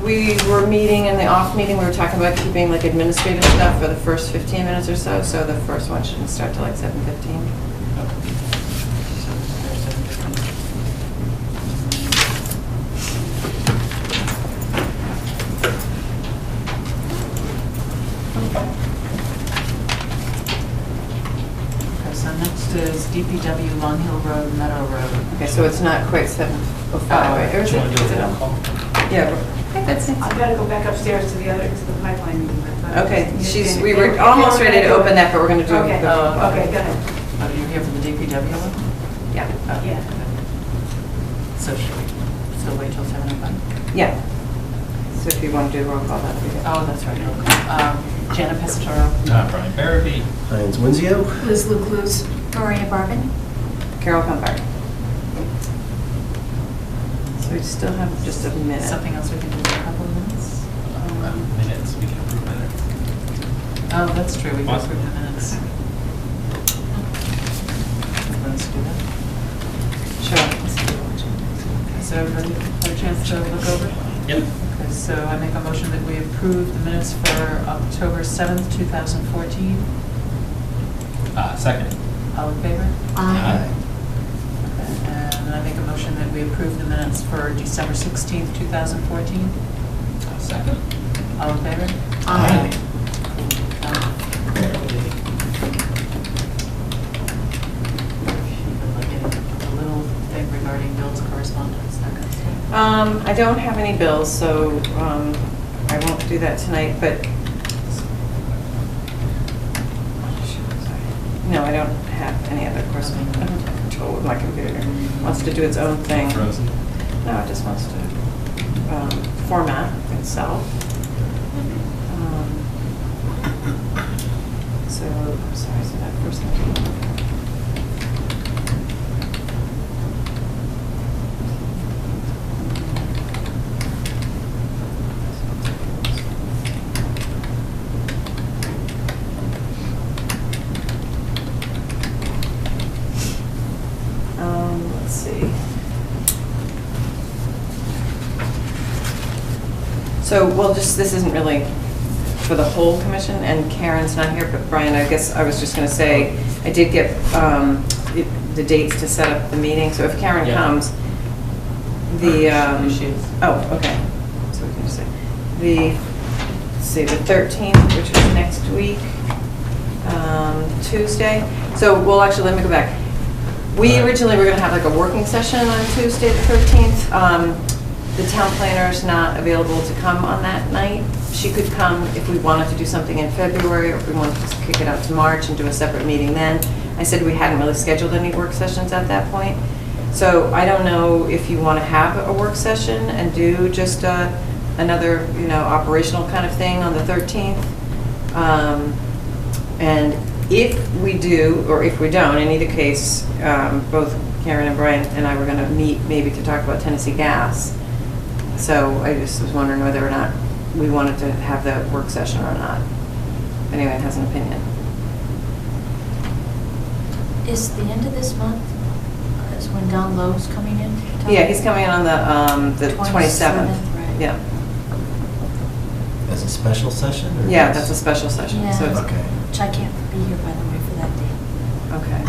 We were meeting in the off meeting, we were talking about keeping like administrative stuff for the first 15 minutes or so, so the first one shouldn't start till like 7:15. Okay, so next is DPW Long Hill Road, Meadow Road. Okay, so it's not quite 7:05, right? Or is Do you want to do it a roll on? call? Yeah. Hey, Betsy. I've got to go back upstairs to the pipeline meeting. Okay, we were almost ready to open that, but we're going to do Okay, it. before. okay, go ahead. Oh, you're here for the DPW one? Yeah. Oh, Yeah. So should we still wait till 7:05? Yeah. So if you want to do a roll call, that'd be good. Oh, that's right. Okay. Janet Pesatoro. Brian Barabee. Heinz Winsio. Liz Lucluse. Maria Barban. Carol Humbard. So we still have just a minute. Something else we can do in a couple of minutes? Minutes, we can approve minutes. Oh, that's true. We can Awesome. approve the minutes. Let's do that. Sure. So everybody had a chance to look over? Yep. Okay, so I make a motion that we approve the minutes for October 7th, 2014. Second. All in favor? Aye. Okay, and I make a motion that we approve the minutes for December 16th, 2014. Second. All in favor? Aye. A little thing regarding Bill's correspondence, that kind of stuff. I don't have any bills, so I won't do that tonight, but no, I don't have any other correspondence. I don't have control with my computer. It wants to do its own thing. Frozen. No, it just wants to format itself. So, I'm sorry, so that first thing. Let's see. So, well, just, this isn't really for the whole commission, and Karen's not here, but Brian, I guess I was just going to say, I did get the dates to set up the meeting, so if Karen Yeah. comes, the, She is. oh, okay. So we can just say, let's see, the 13th, which is next week, Tuesday. So, well, actually, let me go back. We originally were going to have like a working session on Tuesday, the 13th. The town planner's not available to come on that night. She could come if we wanted to do something in February, or if we wanted to kick it out to March and do a separate meeting then. I said we hadn't really scheduled any work sessions at that point. So I don't know if you want to have a work session and do just another, operational kind of thing on the 13th. And if we do, or if we don't, in either case, both Karen and Brian and I were going to meet maybe to talk about Tennessee Gas. So I just was wondering whether or not we wanted to have that work session or not. If anyone has an opinion. Is the end of this month, is when Don Lowe's coming in? to talk? Yeah, he's coming in on the 27th. Right. Yeah, As a special session? Or yeah, as- that's a special session. Yeah. So it's, Okay. Which I can't be here, by the way, for that day. okay.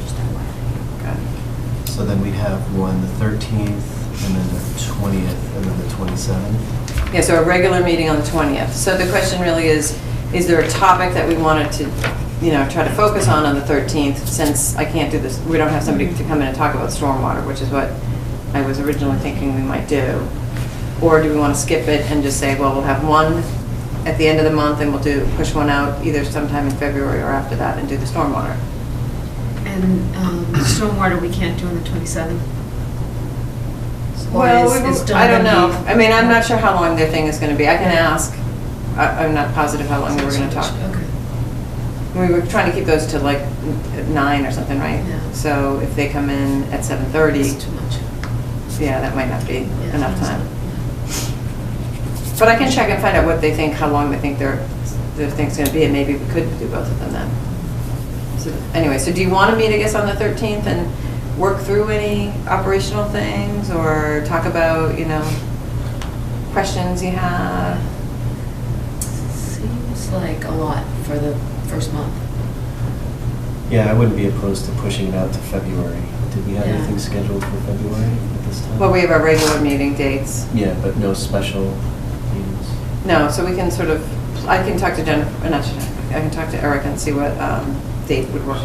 Just FYI. Got it. So then we'd have one the 13th, and then the 20th, and then the 27th? Yeah, so a regular meeting on the 20th. So the question really is there a topic that we wanted to, try to focus on the 13th, since I can't do this, we don't have somebody to come in and talk about stormwater, which is what I was originally thinking we might do. Or do we want to skip it and just say, well, we'll have one at the end of the month, and we'll push one out either sometime in February or after that and do the stormwater? And stormwater we can't do on the 27th? Or Well, is Don I don't gonna know. be- I mean, I'm not sure how long their thing is going to be. I can ask. I'm not positive how long we were going to talk. Okay. We were trying to keep those to like 9 or something, right? Yeah. So if they come in at 7:30, It's too much. yeah, that might not be Yeah, enough it's time. not- But I can check and find out what they think, how long they think their thing's going to be, and maybe we could do both of them then. So anyway, so do you want to meet, I guess, on the 13th and work through any operational things, or talk about, questions you have? Seems like a lot for the first month. Yeah, I wouldn't be opposed to pushing it out to February. Did we have Yeah. anything scheduled for February at this time? Well, we have our regular meeting dates. Yeah, but no special meetings. No, so we can sort of, I can talk to Jennifer, not Jennifer, I can talk to Erica and see what date would work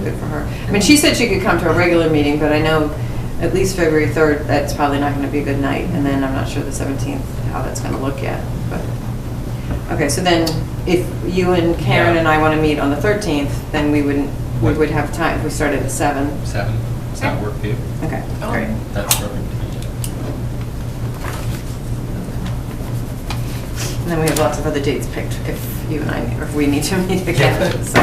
good for her. I mean, she said she could come to a regular meeting, but I know at least February 3rd, that's probably not going to be a good night. And then I'm not sure the 17th, how that's going to look yet. But okay, so then if you and Karen and I want to meet on the 13th, then we would have time if we started at 7. 7, does that work for you? Okay, great. That's perfect. And then we have lots of other dates picked if you and I, or if we need to meet again. So.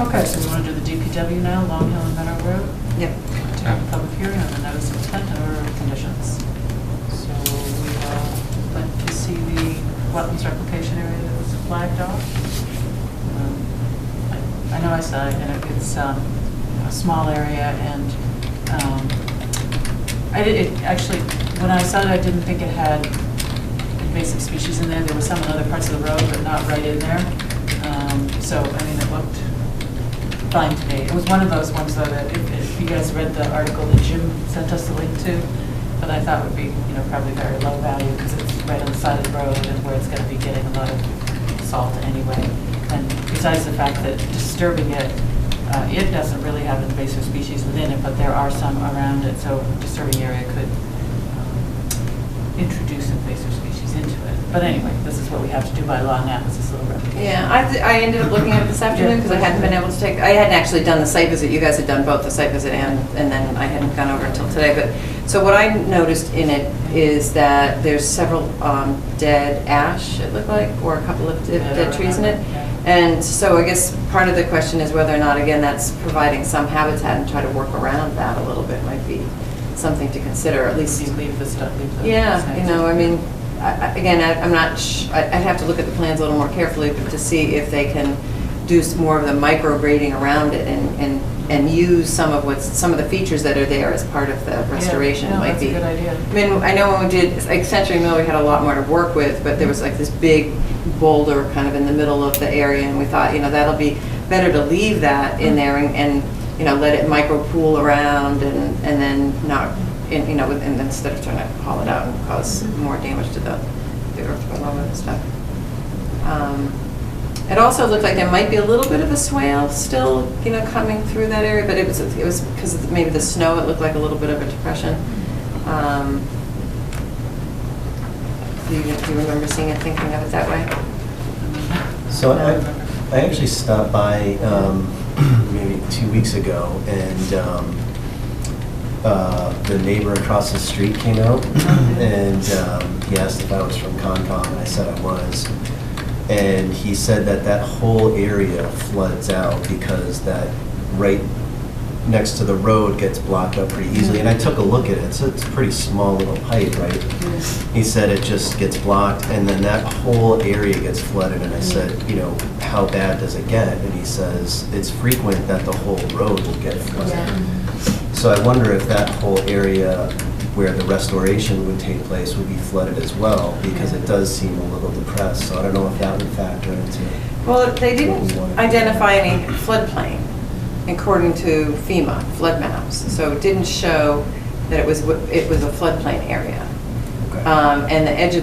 Okay, so we want to do the DPW now, Long Hill and Meadow Road. Yep. To have a public hearing on the notice of intent and order of conditions. So we went to see the wetlands replication area that was flagged off. I know I saw it, and it's a small area, and actually, when I saw it, I didn't think it had invasive species in there. There were some in other parts of the road, but not right in there. So, I mean, it looked fine to me. It was one of those ones, though, that if you guys read the article that Jim sent us the link to, that I thought would be, probably very low value because it's right on the side of the road and where it's going to be getting a lot of salt anyway. And besides the fact that disturbing it, it doesn't really have invasive species within it, but there are some around it, so disturbing area could introduce invasive species into it. But anyway, this is what we have to do by law now, is this little replication. Yeah, I ended up looking at it this afternoon because I hadn't been able to take, I hadn't actually done the site visit. You guys had done both the site visit and then I hadn't gone over until today. But so what I noticed in it is that there's several dead ash, it looked like, or a couple of dead trees in it. Yeah. And so I guess part of the question is whether or not, again, that's providing some habitat and try to work around that a little bit might be something to consider, at least. You leave the stuff. Yeah, I mean, again, I'm not, I'd have to look at the plans a little more carefully to see if they can do more of the micro grading around it and use some of the features that are there as part of the restoration. Yeah, no, might that's be a good idea. I mean, I know when we did, like Century Mill, we had a lot more to work with, but there was like this big boulder kind of in the middle of the area, and we thought, that'll be better to leave that in there and let it micro pool around and then not, and instead of trying to haul it out and cause more damage to the earth below and stuff. It also looked like there might be a little bit of a swale still, coming through that area, but it was because of maybe the snow, it looked like a little bit of a depression. Do you remember seeing it, thinking of it that way? So I actually stopped by maybe 2 weeks ago, and the neighbor across the street came out, and he asked if I was from Concom, and I said I was. And he said that whole area floods out because that right next to the road gets blocked up pretty easily. And I took a look at it. It's a pretty small little pipe, right? He said it just gets blocked, and then that whole area gets flooded. And I said, how bad does it get? And he says it's frequent that the whole road will get flooded. Yeah. So I wonder if that whole area where the restoration would take place would be flooded as well, because it does seem a little depressed. So I don't know if that would factor into. Well, they didn't identify any floodplain according to FEMA flood maps, so it didn't show that it was a floodplain area. Okay. And the edge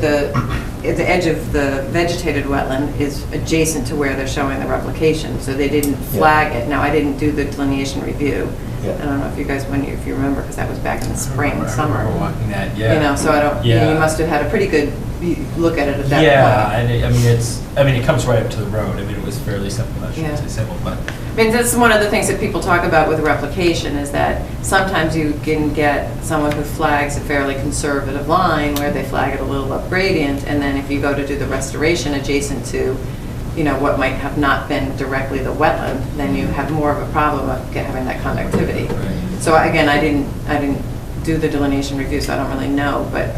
of the vegetated wetland is adjacent to where they're showing the replication, so they didn't flag it. Now, I didn't do the delineation review. Yeah. I don't know if you guys, if you remember, because that was back in the spring, summer. I remember walking that, yeah. So I don't, Yeah. you must have had a pretty good look at it at that point. Yeah, and it comes right up to the road. I mean, it was fairly simple, I shouldn't say simple, but. I mean, that's one of the things that people talk about with replication is that sometimes you can get someone who flags a fairly conservative line where they flag it a little up gradient, and then if you go to do the restoration adjacent to, what might have not been directly the wetland, then you have more of a problem of having that conductivity. Right. So again, I didn't do the delineation review, so I don't really know, but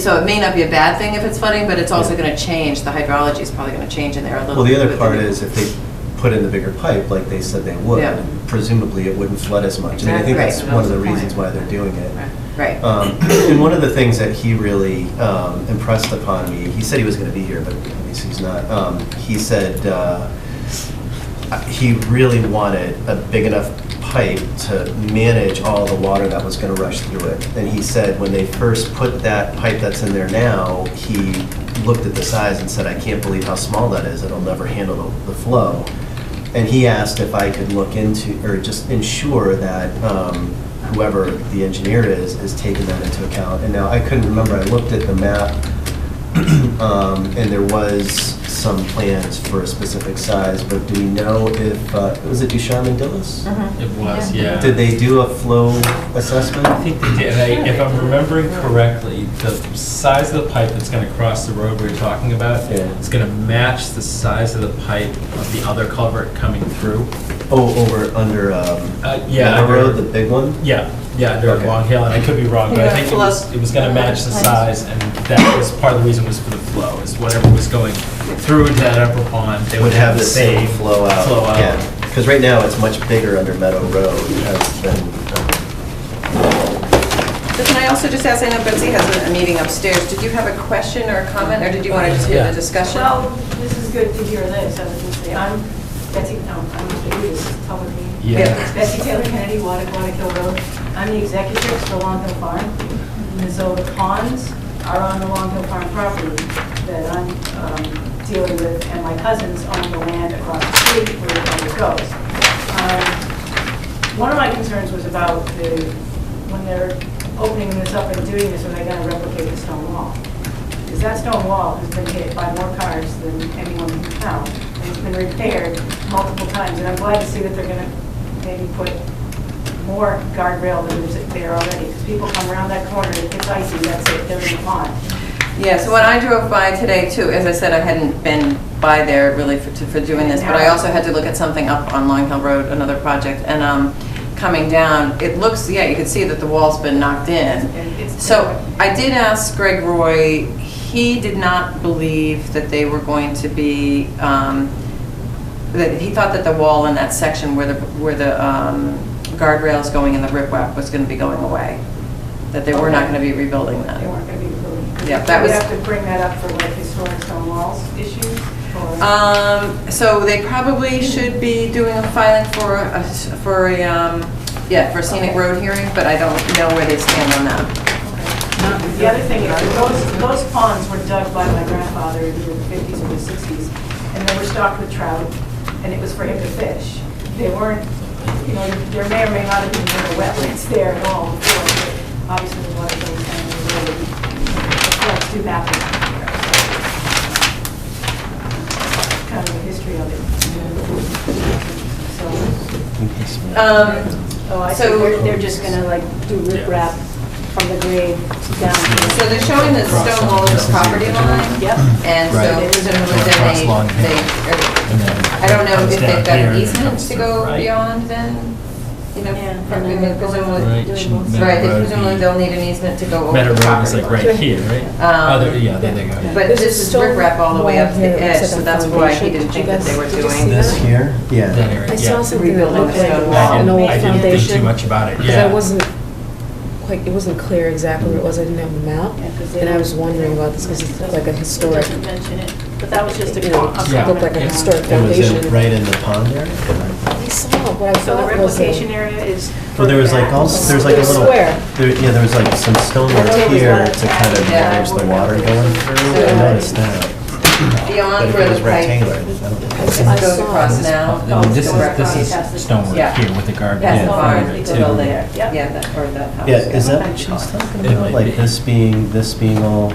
so it may not be a bad thing if it's flooding, but it's also going to change. The hydrology is probably going to change in there a little Well, bit. the other part is if they put in the bigger pipe like they said they would, Yeah. presumably it wouldn't flood as much. And I think Right. that's one of the reasons why they're doing it. Right. Right. And one of the things that he really impressed upon me, he said he was going to be here, but obviously he's not. He said he really wanted a big enough pipe to manage all the water that was going to rush through it. And he said when they first put that pipe that's in there now, he looked at the size and said, I can't believe how small that is. It'll never handle the flow. And he asked if I could look into, or just ensure that whoever the engineer is taking that into account. And now I couldn't remember, I looked at the map, and there was some plans for a specific size, but do we know if, was it Ducharme and Dillis? It was, yeah. Did they do a flow assessment? I think they did. And if I'm remembering correctly, the size of the pipe that's going to cross the road we were talking about is going to match the size of the pipe of the other culvert coming through. Oh, over under Yeah, Meadow under- Road, the big one? Yeah, under Okay. Long Hill, and I could be wrong, but I think it was going to match the size, and that was part of the reason was for the flow, is whatever was going through into that upper pond, they Would have the same flow out. Flow out. Yeah, because right now it's much bigger under Meadow Road than. So can I also just ask, I know Betsy has a meeting upstairs. Did you have a question or a comment, or did you want to just hear the discussion? Well, this is good to hear this, I was going to say, I'm Betsy, no, I'm this is public meeting. Yeah. It's Betsy Taylor Kennedy, Wanacue Road. I'm the executrix for Long Hill Farm. And so the ponds are on the Long Hill Farm property that I'm dealing with, and my cousins own the land across the street where the pond goes. One of my concerns was about when they're opening this up and doing this, are they going to replicate the stone wall? Because that stone wall has been hit by more cars than anyone can count. And it's been repaired multiple times, and I'm glad to see that they're going to maybe put more guardrail than is there already. Because people come around that corner, it gets icy, that's it, they're in the pond. Yeah, so when I drove by today too, as I said, I hadn't been by there really for doing this, but I also had to look at something up on Long Hill Road, another project, and coming down, it looks, yeah, you can see that the wall's been knocked in. So I did ask Greg Roy, he did not believe that they were going to be, that he thought that the wall in that section where the guardrails going in the riprap was going to be going away, that they were not going to be rebuilding that. They weren't going to be building. Yeah, that was. We have to bring that up for like historic stone walls issues? So they probably should be doing a filing for a scenic road hearing, but I don't know where they stand on that. The other thing is, those ponds were dug by my grandfather in the 50s or the 60s, and they were stocked with trout, and it was for him to fish. They weren't, you know, there may or may not have been wetlands there at all before, but obviously the water goes down the road. The floods do happen here. Kind of the history of it. So I think they're just gonna like do riprap from the grade down. So they're showing the stone wall as a property line. Yep. And so Right. presumably Across Long Hill. then And then I don't know comes if down they've got here an and easement comes to to go the right. beyond then, you know, Yeah, and I then mean, they're presumably, Right, shouldn't Meadow right, Road presumably be- they'll need an easement to go over Meadow the Road is property like line. right here, right? Oh, there you go. But There's this a is stone riprap all the way up to the wall here, edge, looks so like a that's why he foundation. didn't think that they were Did you see doing. This that? here? That Yeah. area, I yeah. saw something that Rebuilding looked the like stone an wall. old I didn't think foundation. too much about it, Because yeah. I wasn't quite, it wasn't clear exactly what it was, I didn't have the map. Yeah, 'cause they And I don't- was wondering about this because it's like a It historic, doesn't mention it, but that was just a you know, comment. it looked like a Yeah. historic And was it foundation. right in the pond area? I saw what I So the thought was replication a, area is. Well, there was like further also, back. there's like a little, Square. there was like some stonework That's what was here that to kind of Yeah. manage the water going through. I noticed that. But Beyond if where it was the pipe rectangular, I don't know. I goes saw across it. now. I mean, this Across. is stonework Yeah. here with the guardrail. That's the Yeah. barn, Yeah. the building, Yep. yeah, that, or that house. Yeah, is that what she's talking It about? might Like be. this being all,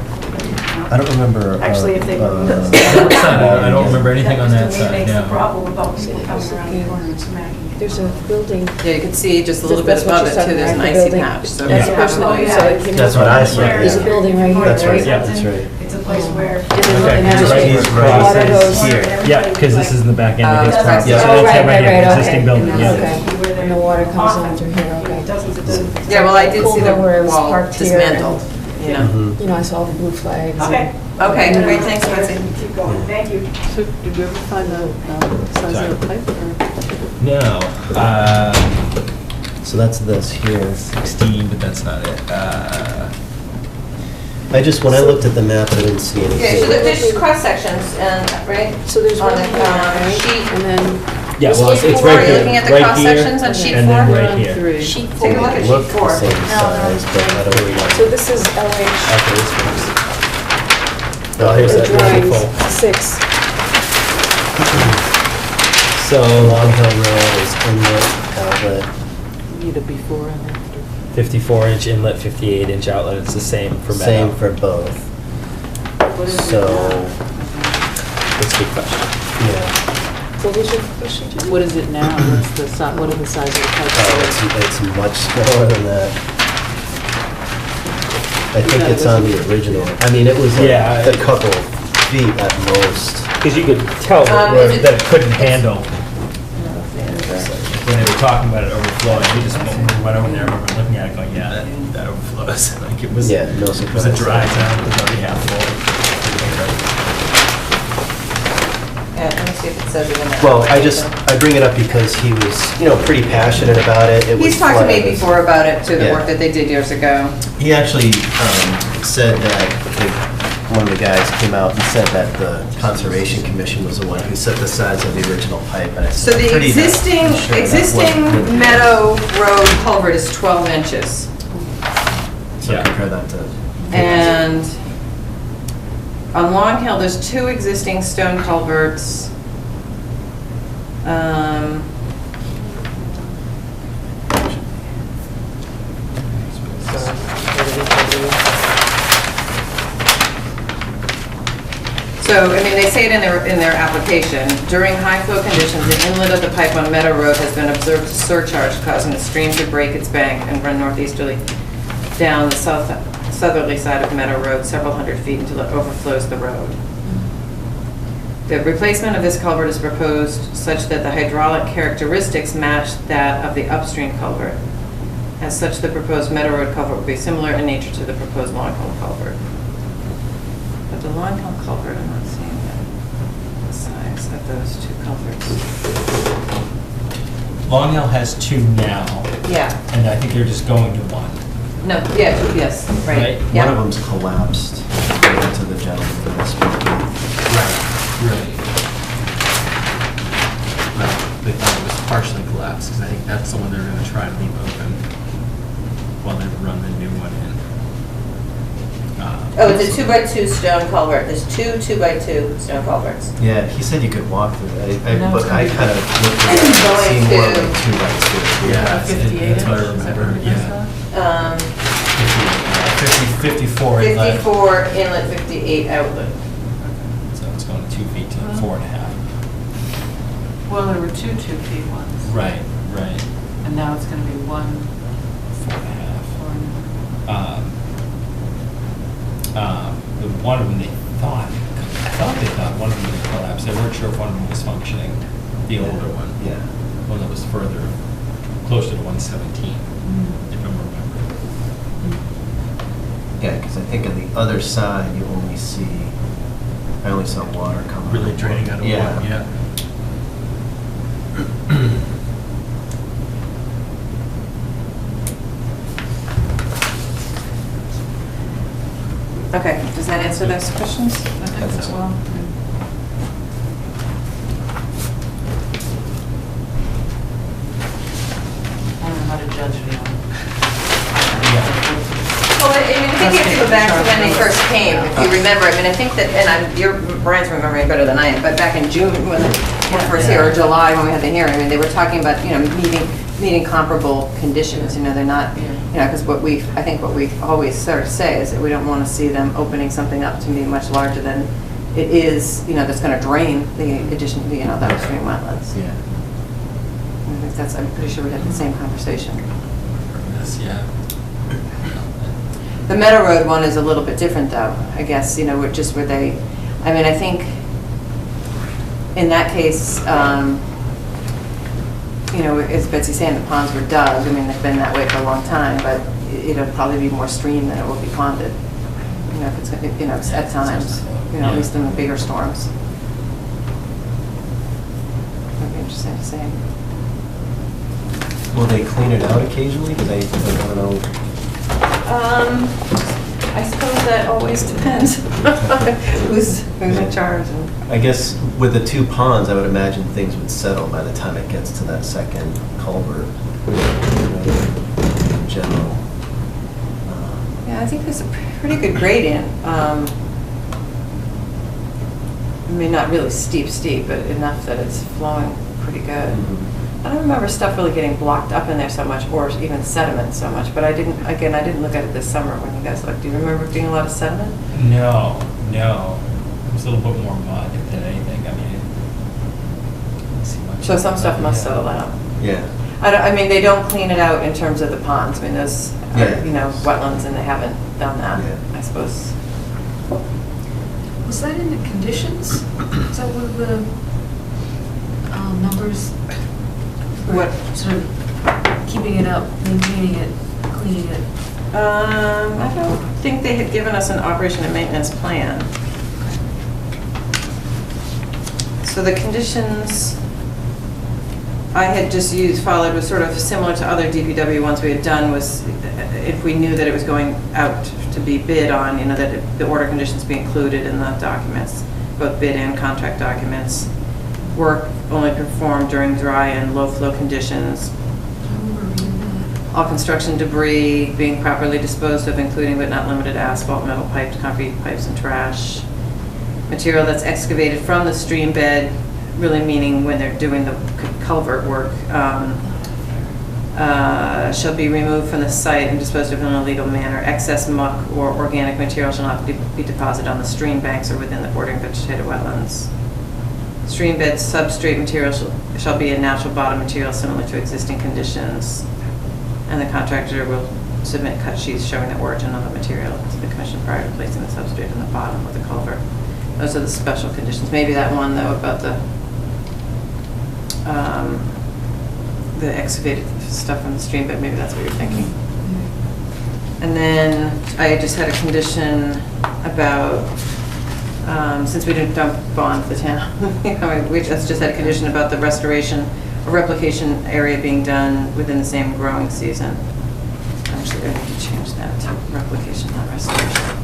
I don't remember. Actually, if they. I don't remember anything on that Just to me side, makes the no. problem about people coming around the corner and smacking. there's a building. Yeah, you can see just a little bit That's what above you're it too, talking there's an about, the icy building. patch, so. That's the Yeah. person that Oh, you yeah. saw that came That's out. what I saw, There's a yeah. building right here, That's right, right? yeah, that's right. It's a place where. And then Okay, and then just there's he's a right. water goes. Here. Yeah, because this is in the back end of his Oh, property. yeah. So Oh, that's right, it right here, right, existing okay. building, And yeah. Okay. And the water comes down through here, okay. Dozens of dozens. Yeah, well, I did see the Cool, where it was wall parked here. dismantled, you know. Mhm. You know, I saw the blue flags. and- Okay. Okay, great, thanks, Betsy. Keep going, thank you. So did you ever find the size Sorry. of the pipe? Or? No. So that's this here. 16, but that's not it. When I looked at the map, I didn't see anything. Okay, so there's cross sections, and, right? So there's On one the, here, right? sheet. And then Yeah, well, it's Sheet it's four, right are you here. looking at the right cross here, sections on sheet and then four? right on here. 3. Sheet Take a four. look at Look sheet the four. same size, but I don't really So this is LH, Okay, this works. Oh, here's the that drawings, beautiful. 6. So Long Hill Road is inlet, outlet. Need a before and after. 54-inch inlet, 58-inch outlet. It's the same for Meadow. Same for both. What is it So, now? That's a good question. yeah. What was your question, Jim? What is it now? What's the what are the size of the pipes? Oh, it's much smaller than that. I think Yeah, it's on the original. I mean, it was Yeah. a couple feet at most. Because you could tell is it- that it couldn't handle when they were talking about it overflowing. We just went over there, and we were looking at it going, yeah, that overflows. Like it was, Yeah, no it was a surprise. dry town. It was already half full. Yeah, let me see if it says it in there. Well, I bring it up because he was, pretty passionate about it. It was He's talked to me flooded. before about it, too, the Yeah. work that they did years ago. He actually said that one of the guys came out and said that the Conservation Commission was the one who set the size of the original pipe. And I So said, the "I'm pretty sure existing that wasn't- Meadow Road culvert is 12 inches. So Yeah. compare that to. And on Long Hill, there's 2 existing stone culverts. So, I mean, they say it in their application. During high flow conditions, the inlet of the pipe on Meadow Road has been observed to surcharge, causing the stream to break its bank and run northeasterly down the southerly side of Meadow Road several hundred feet until it overflows the road. The replacement of this culvert is proposed such that the hydraulic characteristics match that of the upstream culvert. As such, the proposed Meadow Road culvert will be similar in nature to the proposed Long Hill culvert. But the Long Hill culvert, I'm not seeing the size of those 2 culverts. Long Hill has 2 now, Yeah, and I think they're just going to 1. no, yeah, yes, right. Right. One Yeah. of them's collapsed, according to the gentleman that I spoke to. Right. Well, they thought it was partially collapsed, because I think that's the one they're going to try to leave open while they run the new one in. Oh, it's a 2x2 stone culvert. There's 2 2x2 stone culverts. Yeah, he said you could walk through it, No, but it's I gonna be- kind of looked at it and Going see more to- like 2 by 2. Yeah, A 58 that's what I inch, is that remember, what it is yeah. now? 54 inlet. 54 inlet, 58 outlet. So it's going 2 feet to 4.5. Well, there were 2 2-feet ones. Right. And now it's going to be 1 4.5. 4.5. But one of them I thought they thought one of them had collapsed. They weren't sure if one of them was functioning, the older one. Yeah. One that was further, closer to 117, if I'm remembering. Yeah, because I think on the other side, I only saw water come out. Really draining out of Yeah. one, yeah. Okay, does that answer those questions? I think so. Well, I don't know how to judge you. Well, I mean, I think you have to go back to when they first came, if you remember. I mean, I think that, and Brian's remembering better than I am, but back in June when they were first here, or July when we had the hearing, I mean, they were talking about, meeting comparable conditions, they're not, because I think what we always sort of say is that we don't want to see them opening something up to be much larger than it is, that's going to drain the addition, the upstream wetlands. Yeah. I think I'm pretty sure we had the same conversation. Yes, yeah. The Meadow Road one is a little bit different, though, I guess, just where they, I think, in that case, as Betsy's saying, the ponds were dug, they've been that way for a long time, but it'll probably be more stream than it will be ponded, if it's, at times, at least in the bigger storms. It'd be interesting to see. Will they clean it out occasionally? Because I don't know. I suppose that always depends who's in charge. I guess with the two ponds, I would imagine things would settle by the time it gets to that second culvert. In general. Yeah, I think there's a pretty good gradient. I mean, not really steep, but enough that it's flowing pretty good. I don't remember stuff really getting blocked up in there so much, or even sediment so much, but I didn't look at it this summer when you guys looked. Do you remember being a lot of sediment? No. It was a little bit more mud than anything. I mean, I didn't see much. So some stuff must settle out. Yeah. I mean, they don't clean it out in terms of the ponds. I mean, those are, Yeah. wetlands, and they haven't done that, Yeah. I suppose. Was that in the conditions? Is that one of the numbers? What? Sort of keeping it up, maintaining it, cleaning it? I don't think they had given us an operation and maintenance plan. So the conditions I had just followed was sort of similar to other DPW ones we had done, was if we knew that it was going out to be bid on, that the order conditions be included in the documents, both bid and contract documents. Work only performed during dry and low flow conditions. I remember reading that. All construction debris being properly disposed of, including but not limited to asphalt, metal pipes, concrete pipes, and trash. Material that's excavated from the stream bed, really meaning when they're doing the culvert work, shall be removed from the site and disposed of in a legal manner. Excess muck or organic material shall not be deposited on the stream banks or within the bordering vegetated wetlands. Stream bed substrate material shall be a natural bottom material similar to existing conditions. And the contractor will submit cut sheets showing the origin of the material to the commission prior to placing the substrate in the bottom of the culvert. Those are the special conditions. Maybe that one, though, about the excavated stuff from the stream bed, maybe that's what you're thinking. And then I just had a condition about, since we didn't dump bond the town, we just had a condition about the restoration or replication area being done within the same growing season. Actually, I need to change that to replication, not restoration.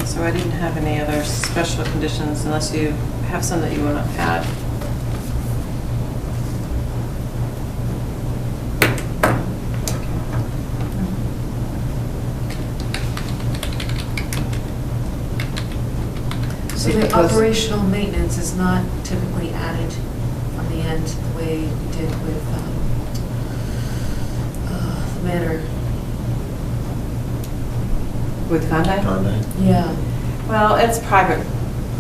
So I didn't have any other special conditions unless you have some that you want to add. So the operational maintenance is not typically added on the end the way we did with the manor. With contact? Conduct. Yeah. Well, it's private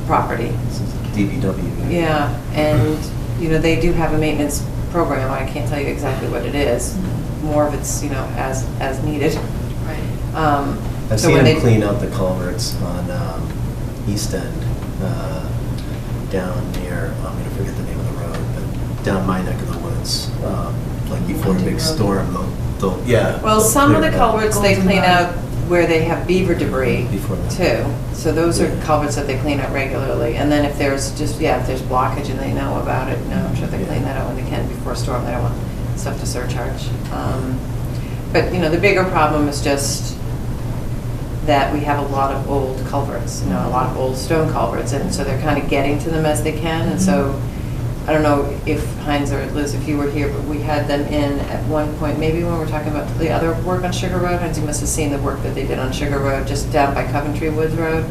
property. This is DPW. Yeah, and, they do have a maintenance program. I can't tell you exactly what it is. More of it's, as needed. Right. I've So seen when them they- clean out the culverts on East End, down near, I'm gonna forget the name of the road, but down my neck of the woods, like before a London big Road. storm, they'll, yeah. Well, they'll some of clear the it out culverts they Golden clean Rod. out where they have beaver debris Before that. too. So those are Yeah. culverts that they clean out regularly. And then if there's if there's blockage and they know about it, I'm sure they Yeah. clean that out when they can before a storm. They don't want stuff to surcharge. But, the bigger problem is just that we have a lot of old culverts, a lot of old stone culverts. And so they're kind of getting to them as they can. And so I don't know if Heinz or Liz, if you were here, but we had them in at one point, maybe when we were talking about the other work on Sugar Road. Heinz, you must have seen the work that they did on Sugar Road, just down by Coventry Woods Road.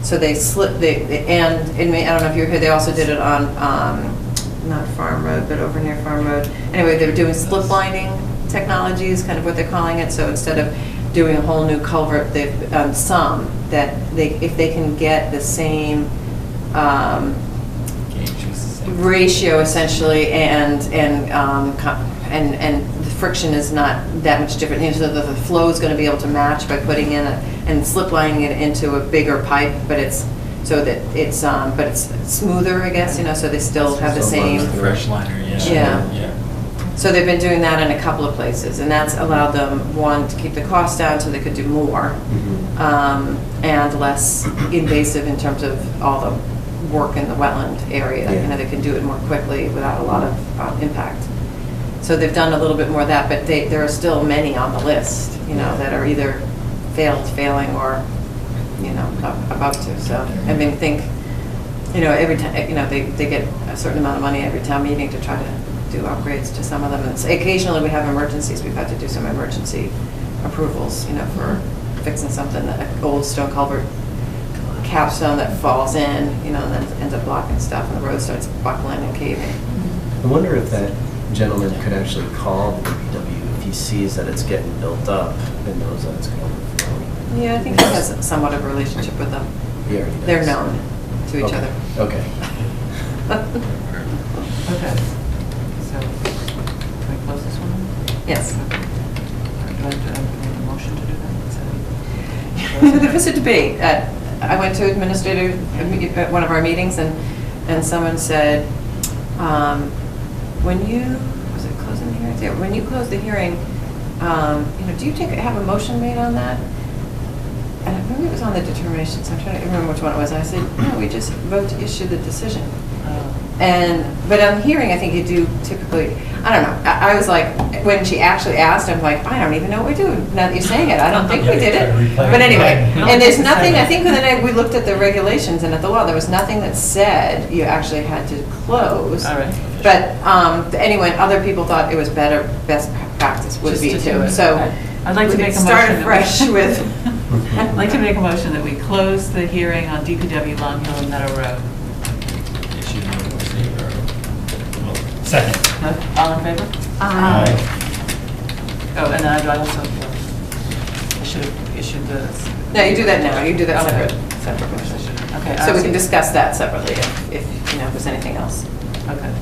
So they slipped, and I don't know if you were here, they also did it on, not Farm Road, but over near Farm Road. Anyway, they were doing slip lining technologies, kind of what they're calling it. So instead of doing a whole new culvert, they've done some that if they can get the same, ratio essentially, and the friction is not that much different. So the flow is going to be able to match by putting in and slip lining it into a bigger pipe, but it's, so that it's, but it's smoother, I guess, so they still have the So same. runs Fresh liner, yeah. Yeah. So they've been doing that in a couple of places, and that's allowed them, one, to keep the cost down so they could do more, and less invasive in terms of all the work in the wetland area. Yeah. They can do it more quickly without a lot of impact. So they've done a little bit more of that, but there are still many on the list, that are either failing, or, about to. So, I mean, every time, they get a certain amount of money every town meeting to try to do upgrades to some of them. And occasionally we have emergencies. We've had to do some emergency approvals, for fixing something, that an old stone culvert capstone that falls in, and then ends up blocking stuff, and the road starts buckling and caving. I wonder if that gentleman could actually call the DPW if he sees that it's getting built up and knows that it's going to overflow. Yeah, I think he has somewhat of a relationship with them. He already does. They're known to each Okay. other. Okay. Okay. So, can we close this one? Yes. Do I have to make a motion to do that? There was a debate. I went to administrator at one of our meetings, and someone said, was it closing the hearing? Yeah, when you close the hearing, do you have a motion made on that? And maybe it was on the determinations. I'm trying to remember which one it was. And I said, no, we just vote to issue the decision. But on hearing, I think you do typically, I don't know. I was like, when she actually asked, I'm like, I don't even know what we're doing. Now that you're saying it, I don't think we did it. But anyway, and there's nothing, I think we looked at the regulations and at the law, there was nothing that said you actually had to close. All right. But anyway, other people thought it was best practice would Just be to do to. it. So I'd like to we make could a start motion. fresh with. I'd like to make a motion that we close the hearing on DPW Long Hill and Meadow Road. Issue number C, or, well, second. All in favor? Aye. Oh, and then I should have issued the. No, you do that now. You do that Okay. separate motion. Okay. So we can discuss that separately if there's anything else. Okay.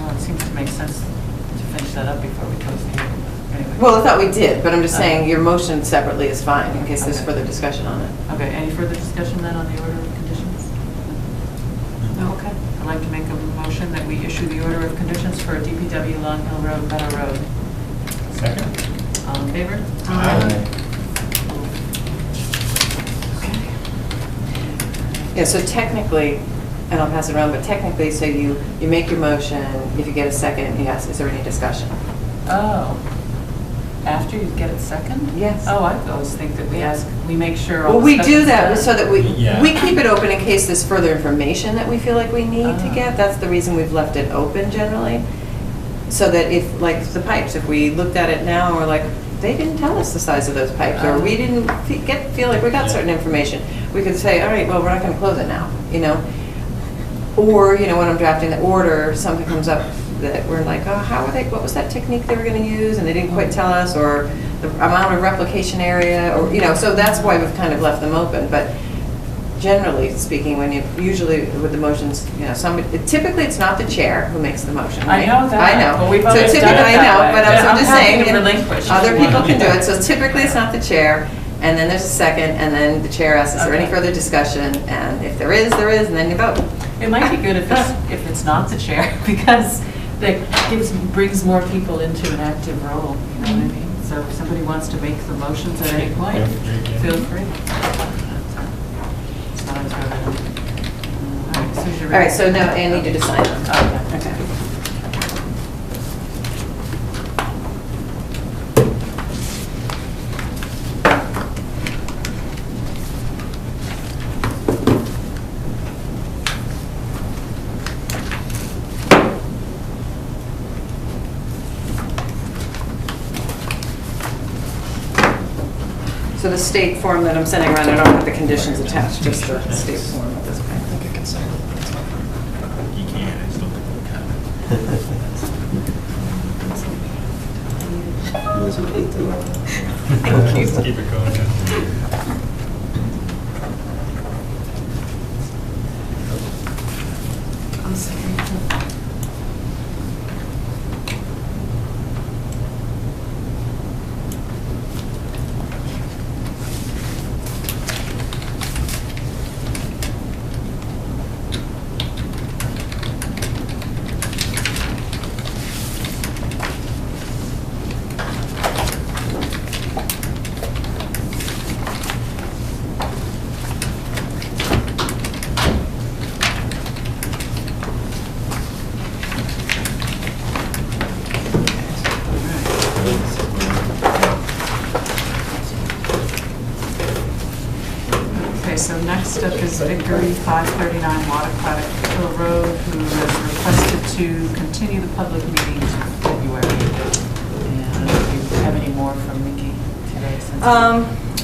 Well, it seems to make sense to finish that up before we close the hearing. Anyway. Well, I thought we did, but I'm just saying Okay. your motion separately is fine in case there's Okay. further discussion on it. Okay, any further discussion then on the order of conditions? No, okay. I'd like to make a motion that we issue the order of conditions for DPW Long Hill Road, Meadow Road. Second. All in favor? Yeah, so technically, and I'll pass it around, but technically, so you make your motion, if you get a second, yes, is there any discussion? Oh, after you get it second? Yes. Oh, I always think that we make sure all Well, the we do discussion's that done. so that we Yeah. keep it open in case there's further information that we feel like we need to Ah. get. That's the reason we've left it open generally. So that if, like the pipes, if we looked at it now and we're like, they didn't tell us the size of those pipes, or we didn't feel like we got certain information, we could say, all right, well, we're not going to close it now, Or, when I'm drafting the order, something comes up that we're like, oh, what was that technique they were going to use, and they didn't quite tell us, or the amount of replication area, or, so that's why we've kind of left them open. But generally speaking, usually with the motions, typically it's not the chair who makes the motion, I right? know that. I know. Well, we've So always typically, done it I that know, way. but Yeah, I'm just I'm happy saying, to relinquish if other you people want. can do it. So typically it's not the chair, and then there's a second, and then the chair asks, is there any Okay. further discussion? And if there is, and then you vote. It might be good if it's not the chair, because that brings more people into an active role, you know what I mean? So if somebody wants to make the motions at any point, feel free. It's not always really. All right, so you're All right, ready. so now I need you to sign them. Okay. Okay. So the state form that I'm sending around, I don't have the conditions attached, just the state form at this I point. think I can sign it. You can, I still think we can. Elizabeth, Let's keep it going. Okay, so next up is Vickery, 539 Watercraft Hill Road, who has requested to continue the public meeting to February. And do you have any more from Mickey today?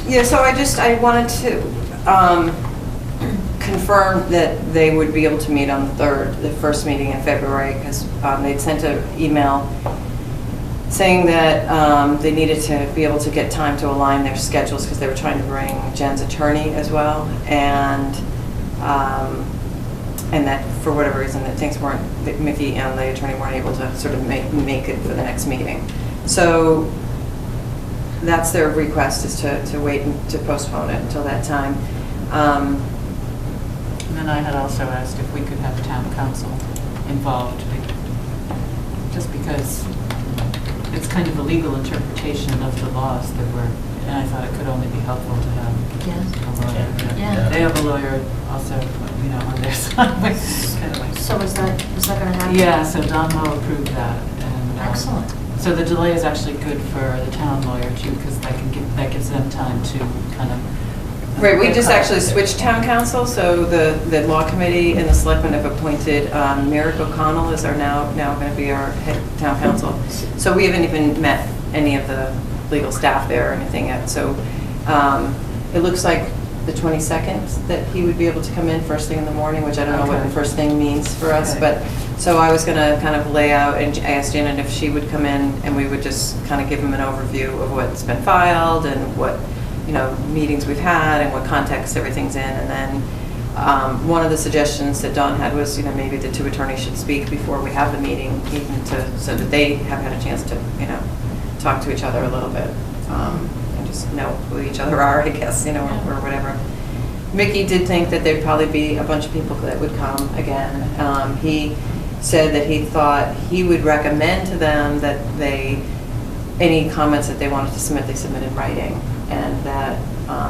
Yeah, so I wanted to confirm that they would be able to meet on the 3rd, the first meeting in February, because they'd sent an email saying that they needed to be able to get time to align their schedules because they were trying to bring Jen's attorney as well, and that for whatever reason that Mickey and the attorney weren't able to sort of make it for the next meeting. So that's their request, is to wait and to postpone it until that time. And then I had also asked if we could have town council involved, just because it's kind of a legal interpretation of the laws that were, and I thought it could only be helpful to have Yes. a lawyer. Yeah. They have a lawyer also, you know, on their side. Anyway. So is that going to happen? Yeah, so Don Lowe approved that. And, Excellent. So the delay is actually good for the town lawyer too, because that gives them time to kind of. Right, we just actually switched town council, so the law committee and the selectmen have appointed Merrick O'Connell as our now going to be our head town council. So we haven't even met any of the legal staff there or anything yet. So it looks like the 22nd that he would be able to come in first thing in the morning, which I don't know what the first thing means for us, but so I was going to kind of lay out, and I asked Janet if she would come in and we would just kind of give him an overview of what's been filed and what, you know, meetings we've had and what context everything's in. And then one of the suggestions that Don had was, you know, maybe the two attorneys should speak before we have the meeting, even so that they have had a chance to, you know, talk to each other a little bit and just know who each other are, I guess, you know, or whatever. Mickey did think that there'd probably be a bunch of people that would come again. He said that he thought he would recommend to them that any comments that they wanted to submit, they submit in writing, and that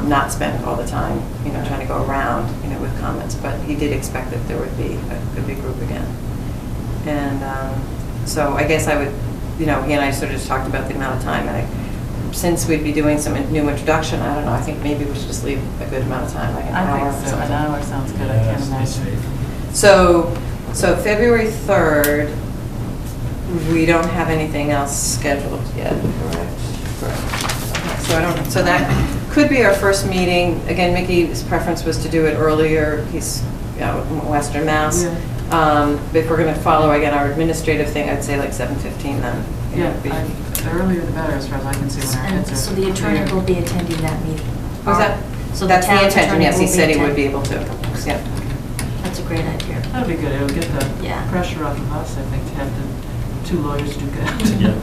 not spend all the time, you know, trying to go around, you know, with comments. But he did expect that there would be a big group again. And so I guess I would, you know, he and I sort of just talked about the amount of time. And since we'd be doing some new introduction, I don't know, I think maybe we should just leave a good amount of time, like an hour. I think so. An hour sounds good. I can't imagine. So February 3rd, we don't have anything else scheduled yet, correct? So so that could be our first meeting. Again, Mickey's preference was to do it earlier. He's, you know, Western Mass. Yeah. If we're going to follow, again, our administrative thing, I'd say like 7:15 then. Yeah, the earlier the better, as far as I can see, when our And kids are. so the attorney will be attending that meeting? Was that? So That's the town's intention, attorney yes. He will said he be would be able to. Yeah. That's a great idea. That'd be good. It would get the Yeah. pressure off of us, I think, to have the two lawyers do good. Yeah.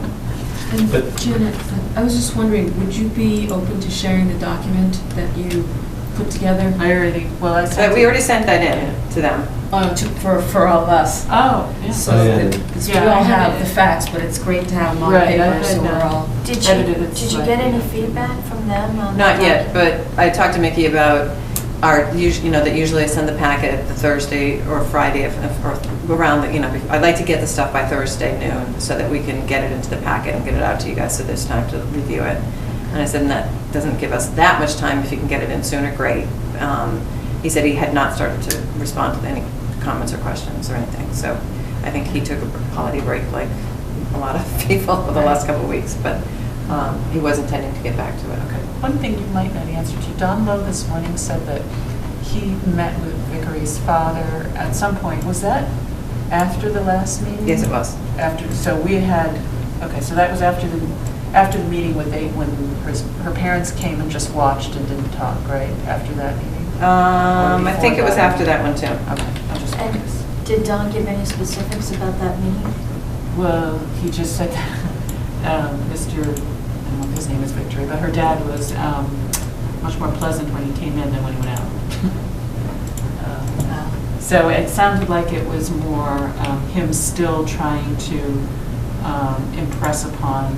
And But- Janet, I was just wondering, would you be open to sharing the document that you put together? I already We already sent that in to them. For all of us. Oh, yeah. So Oh, yeah. that we Yeah, all I have had the it. facts, but it's great to have them on Right, I paper, so had, we're all. Did edited it you slightly. get any feedback from them on Not the yet, document? but I talked to Mickey about you know, that usually I send the packet the Thursday or Friday, or around the, you know, I'd like to get the stuff by Thursday noon so that we can get it into the packet and get it out to you guys so there's time to review it. And I said, and that doesn't give us that much time. If you can get it in sooner, great. He said he had not started to respond to any comments or questions or anything. So I think he took a holiday break like a lot of people for the last couple of weeks, but he was intending to get back to it. Okay. One thing you might know the answer to, Don Lowe this morning said that he met with Vickery's father at some point. Was that after the last meeting? Yes, it was. So we had, okay, so that was after the meeting when her parents came and just watched and didn't talk, right? After that meeting? I think it was after that one too. Okay, I'm just And curious. did Don give any specifics about that meeting? Well, he just said that Mr., I don't know if his name is Victory, but her dad was much more pleasant when he came in than when he went out. So it sounded like it was more him still trying to impress upon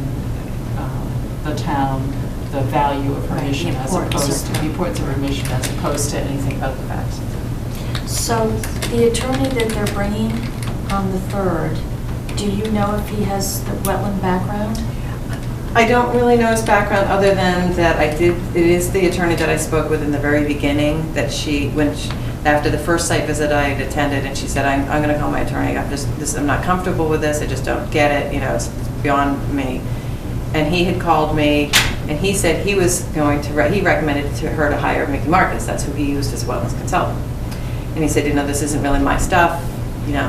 the town the value of her Right, the mission as importance opposed of to the importance of her mission as opposed to anything about the facts. So the attorney that they're bringing on the 3rd, do you know if he has the wetland background? I don't really know his background, other than that it is the attorney that I spoke with in the very beginning, that after the first site visit I had attended, and she said, I'm going to call my attorney, I'm not comfortable with this, I just don't get it, it's beyond me. And he had called me, and he said he was going to, he recommended to her to hire Mickey Marcus, that's who he used as a wetlands consultant. And he said, this isn't really my stuff,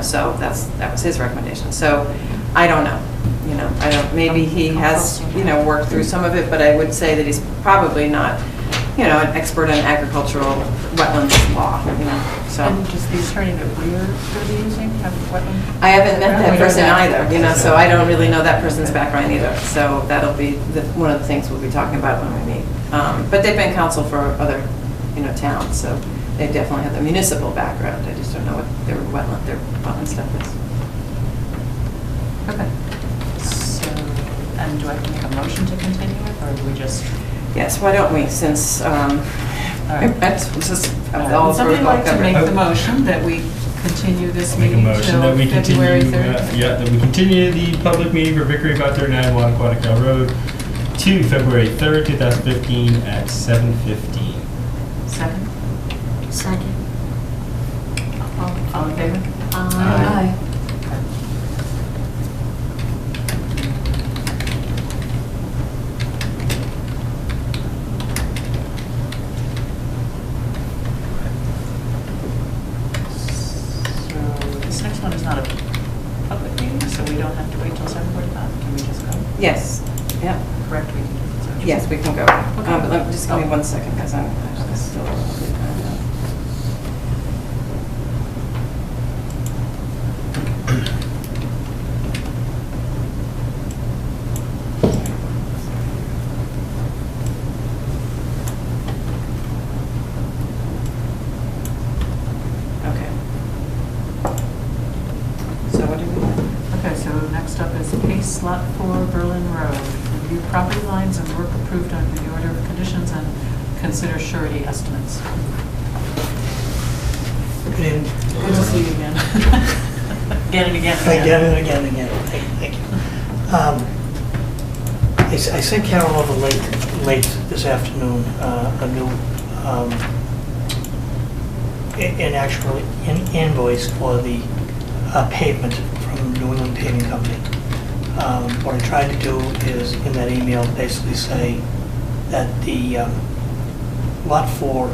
so that was his recommendation. So I don't know. Maybe he has, worked through some of it, but I would say that he's probably not, an expert in agricultural wetlands law, so. And just the attorney that we're going to be using, have wetland? I haven't met that We don't person know. either, so I don't really know that person's background either. So that'll be one of the things we'll be talking about when we meet. But they've been counsel for other, towns, so they definitely have the municipal background. I just don't know what their wetland stuff is. Okay. So, and do I have to make a motion to continue it, or do we just? Yes, why don't we, since, right. that's just, Would all somebody like to covered. make the motion that we continue this I'll make a meeting motion that we till February continue, 3rd? that we continue the public meeting for Vickery 539 Wannaquatic Road to February 3rd, 2015 at 7:15. Second? Second. All in favor? Aye. So this next one is not a public meeting, so we don't have to wait till 7:45. Can we just go? Yes, yeah, Correct, we can do it. yes, we can go. But just give me 1 second, because I'm still. Okay. So what do we do? Okay, so next up is Case Lot 4, Berlin Road. Review property lines and work approved under the order of conditions and consider surety estimates. Good to see you again. Again and again and again. Again and again and again. Thank you. I sent Carol over late this afternoon a new, an invoice for the pavement from New England Paving Company. What I tried to do is, in that email, basically say that the Lot 4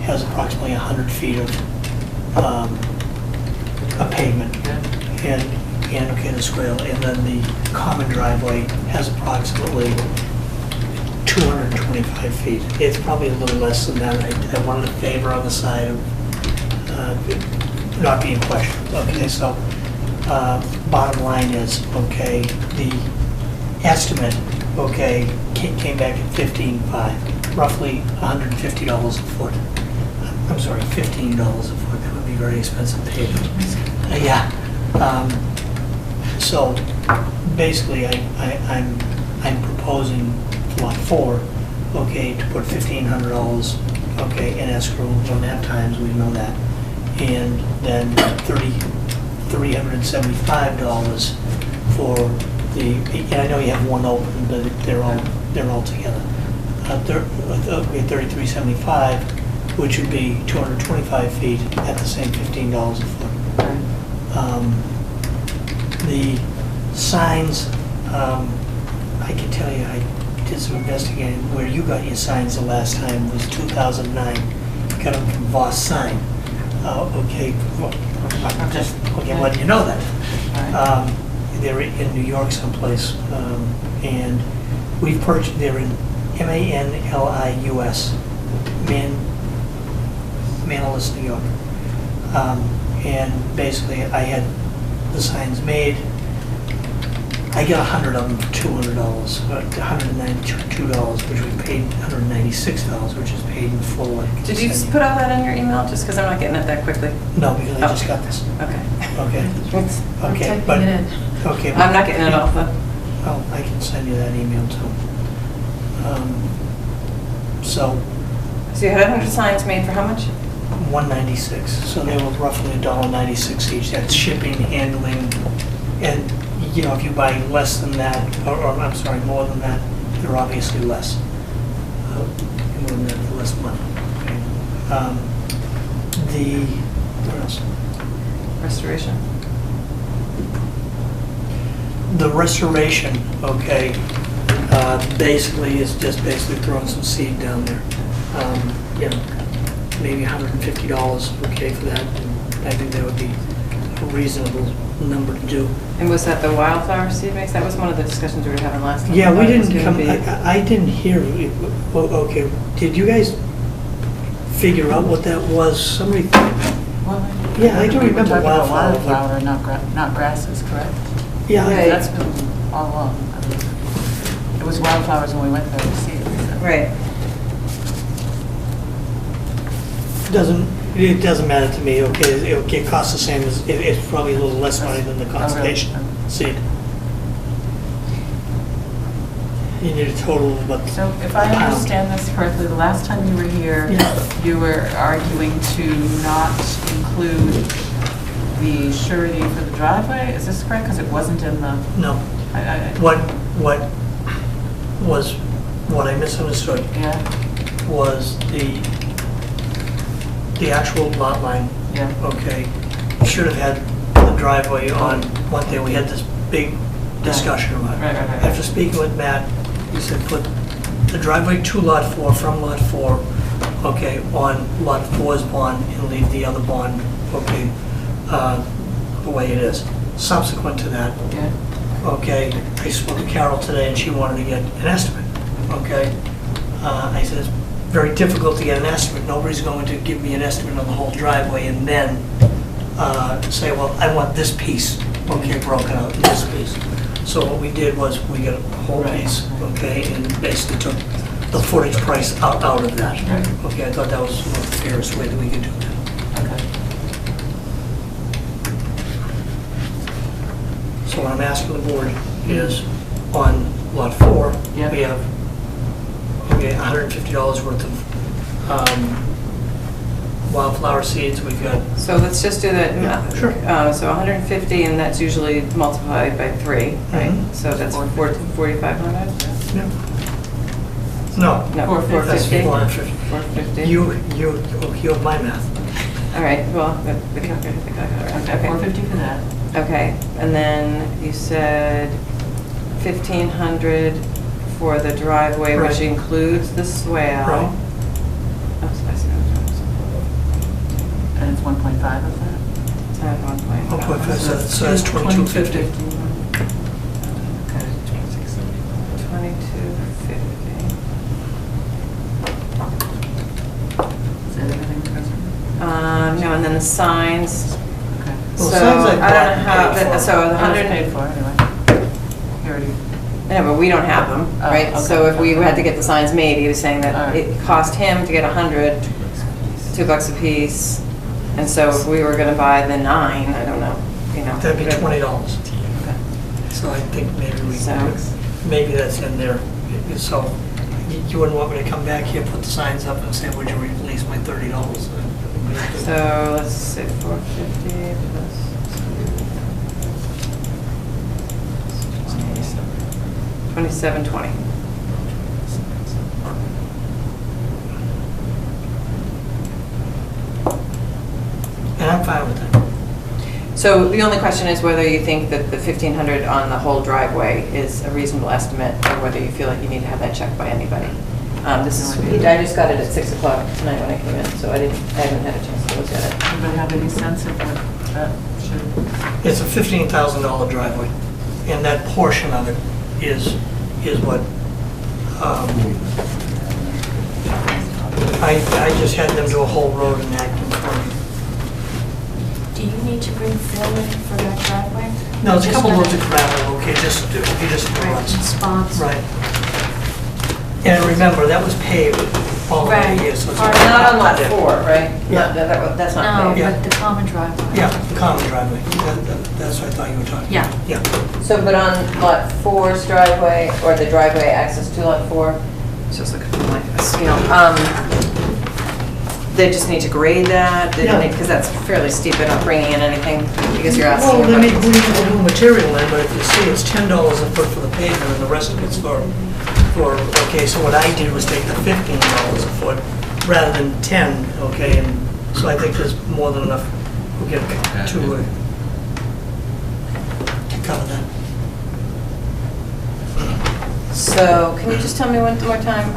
has approximately 100 feet of a pavement, and okay, the swale, and then the common driveway has approximately 225 feet. It's probably a little less than that. I wanted a favor on the side of not being questioned. Okay, so bottom line is, okay, the estimate, okay, came back at 15.5, roughly $150 a foot. I'm sorry, $15 a foot. That would be very expensive pavement. Yeah. So basically, I'm proposing Lot 4, okay, to put $1,500, okay, in escrow. We don't have times, we know that, and then $375 for the. And I know you have one open, but they're all together. $33.75, which would be 225 feet at the same $15 a foot. The signs, I can tell you, I did some investigating. Where you got your signs the last time was 2009. You got them from Voss Sign. Okay, well, I'm just letting you know that. They're in New York someplace, and we've purchased. They're in Manlius, Manlius, New York. And basically, I had the signs made. I got 100 of them for $200, $192, which we paid $196, which is paid in full. Like Did you just put all that in your email, just because I'm not getting it that quickly? No, because I just got this. Okay. Okay. I'm Okay, typing but it in. okay. I'm not getting it off the. Oh, I can send you that email too. So So you had 100 signs made for how much? $196. So they were roughly $1.96 each. That's shipping, handling, and you know, if you buy less than that, or I'm sorry, more than that, they're obviously less. More than that, they're less money. Okay. What else? Restoration. The restoration, okay, basically is just basically throwing some seed down there. You know, maybe $150, okay, for that. I think that would be a reasonable number to do. And was that the wildflower seed mix? That was one of the discussions we were having last time. Yeah, I we thought it was didn't gonna come, be- I didn't hear, well, okay, did you guys figure out what that was? Somebody, Well, Yeah, I do we were remember talking about wildflower, but- wildflower, not grasses, correct? yeah, Right. That's been all along. I mean, it was wildflowers when we went there to see it. so. Right. it doesn't matter to me, okay, it costs the same as, it's probably a little less money than the conservation seed. You need a total of about So if I a pound. understand this correctly, the last time you were here, Yeah. you were arguing to not include the surety for the driveway, is this correct? Because it wasn't in the, No, what I misunderstood yeah, was the actual lot line, yeah, okay, should have had the driveway on one day. We had this big discussion about it. Right. After speaking with Matt, he said put the driveway to lot 4 from lot 4, okay, on lot 4's bond and leave the other bond, okay, the way it is. Subsequent to that, yeah. okay, I spoke to Carol today and she wanted to get an estimate, okay? I said, it's very difficult to get an estimate. Nobody's going to give me an estimate on the whole driveway and then say, well, I want this piece, okay, broken out in this piece. So what we did was we got a whole piece, okay, and basically took the footage price out of that. Right. Okay, I thought that was the fairest way that we could do that. Okay. So what I'm asking the board is, on lot 4, Yeah. we have $150 worth of wildflower seeds. We've got, So let's just do that. Sure. So 150, and that's usually multiplied by 3, right? Mhm. So that's 4,500? no, No, 450. that's 450. 450. 450? You have my math. All right, well, I think I got it right. Okay, 450 for that. Okay, and then you said 1,500 for the driveway, which Right. includes the swale. Right. Oh, so I see what And it's 1.5 of that? it is. 1.5. So that's 2250. Okay. 2250. Is that everything, President? No, and then the signs. Okay. Well, So, signs I I don't know bought and how, paid for. so the That was 100, paid for anyway. You already, yeah, but we don't have them, Oh, right? okay. So if we had to get the signs made, he was saying All that right. it cost him to get 100, $2 a piece. And so if we were gonna buy the 9, I don't know, you know. That'd be whatever. $20. So I think So- maybe that's in there. So you wouldn't want me to come back here, put the signs up and say, would you release my $30? So let's say 450 plus 2720. And I'm fine with that. So the only question is whether you think that the 1,500 on the whole driveway is a reasonable estimate, or whether you feel like you need to have that checked by anybody. This is, I just got it at 6 o'clock tonight when I came in, so I haven't had a chance to look at it. anybody have any sense of what that should? It's a $15,000 driveway, and that portion of it is what, I just had them do a whole road in Acton for me. Do you need to bring fill in for that driveway? No, it's a Just couple gonna- roads of gravel, okay, just Right, runs. spots. Right. And remember, that was paved all the Right. years, so it's. Or Not on lot Yeah. 4, right? Yeah. That's not No, paved. Yeah. but the common driveway. Yeah, the common driveway, that's what I thought you were talking Yeah. about. Yeah. So, but on lot 4's driveway, or the driveway access to lot 4, just look at my, you know, they just need to grade that? Yeah. Because that's fairly steep, they're not bringing in anything, because you're asking Well, they about... may bring a new material in, but if you see, it's $10 a foot for the pavement, and the rest of it's okay, so what I did was take the $15 a foot rather than 10, okay, and so I think there's more than enough, we'll get to cover that. So, can you just tell me one more time?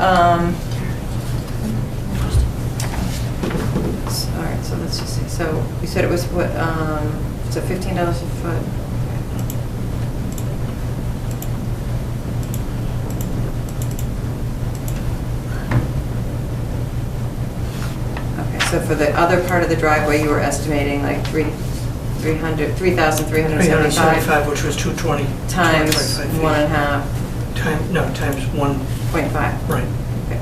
All right, so let's just see, so you said it was what, so $15 a foot? Okay, so for the other part of the driveway, you were estimating like 3,375 375, which was 220. times 225 feet. 1.5, Times 1, 0.5. right. Okay.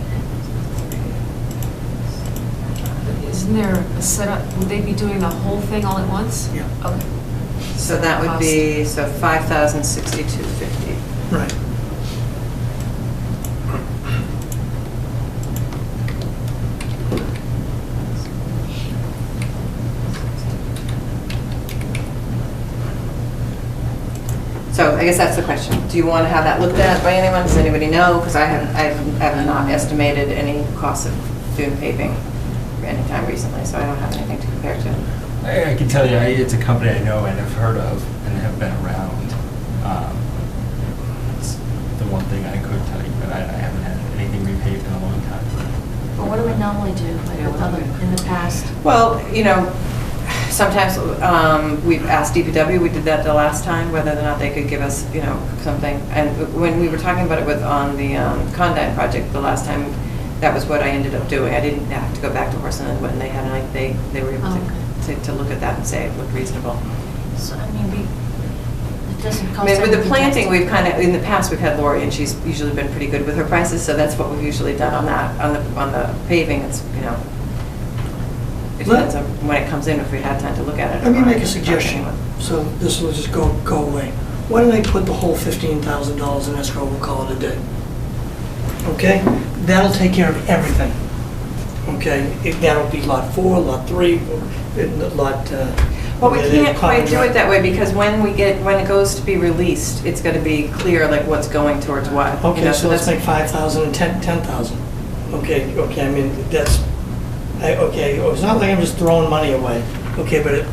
Isn't there a setup, would they be doing the whole thing all at once? Yeah. Okay. So that would be, so 5,062.50. Right. So I guess that's the question. Do you want to have that looked at by anyone? Does anybody know? Because I have not estimated any cost of doing paving anytime recently, so I don't have anything to compare to. I can tell you, it's a company I know and have heard of and have been around. It's the one thing I could tell you, but I haven't had anything repaved in a long time. But what do we normally do, like with other, in the past? Well, you know, sometimes we've asked DPW, we did that the last time, whether or not they could give us, you know, something. And when we were talking about it on the Condine project the last time, that was what I ended up doing. I didn't have to go back to Horse and when they had, like, they were able to look at that and say it looked reasonable. So, I mean, it doesn't cost I mean, with the anything planting, to- we've kind of, in the past, we've had Lori, and she's usually been pretty good with her prices, so that's what we've usually done on that. On the paving, it's, you know, it depends on when it comes in, if we had time to look at it. Let me or make a not. suggestion, so this will just go away. Why don't I put the whole $15,000 in escrow, we'll call it a day? Okay? That'll take care of everything. Okay? That'll be lot 4, lot 3, lot... Well, we where the can't quite common do drive- it that way, because when it goes to be released, it's going to be clear, like, what's going towards what. you Okay, know, so let's that's- make 5,000 and 10,000. Okay, I mean, that's, okay, it's not like I'm just throwing money away. Okay, but if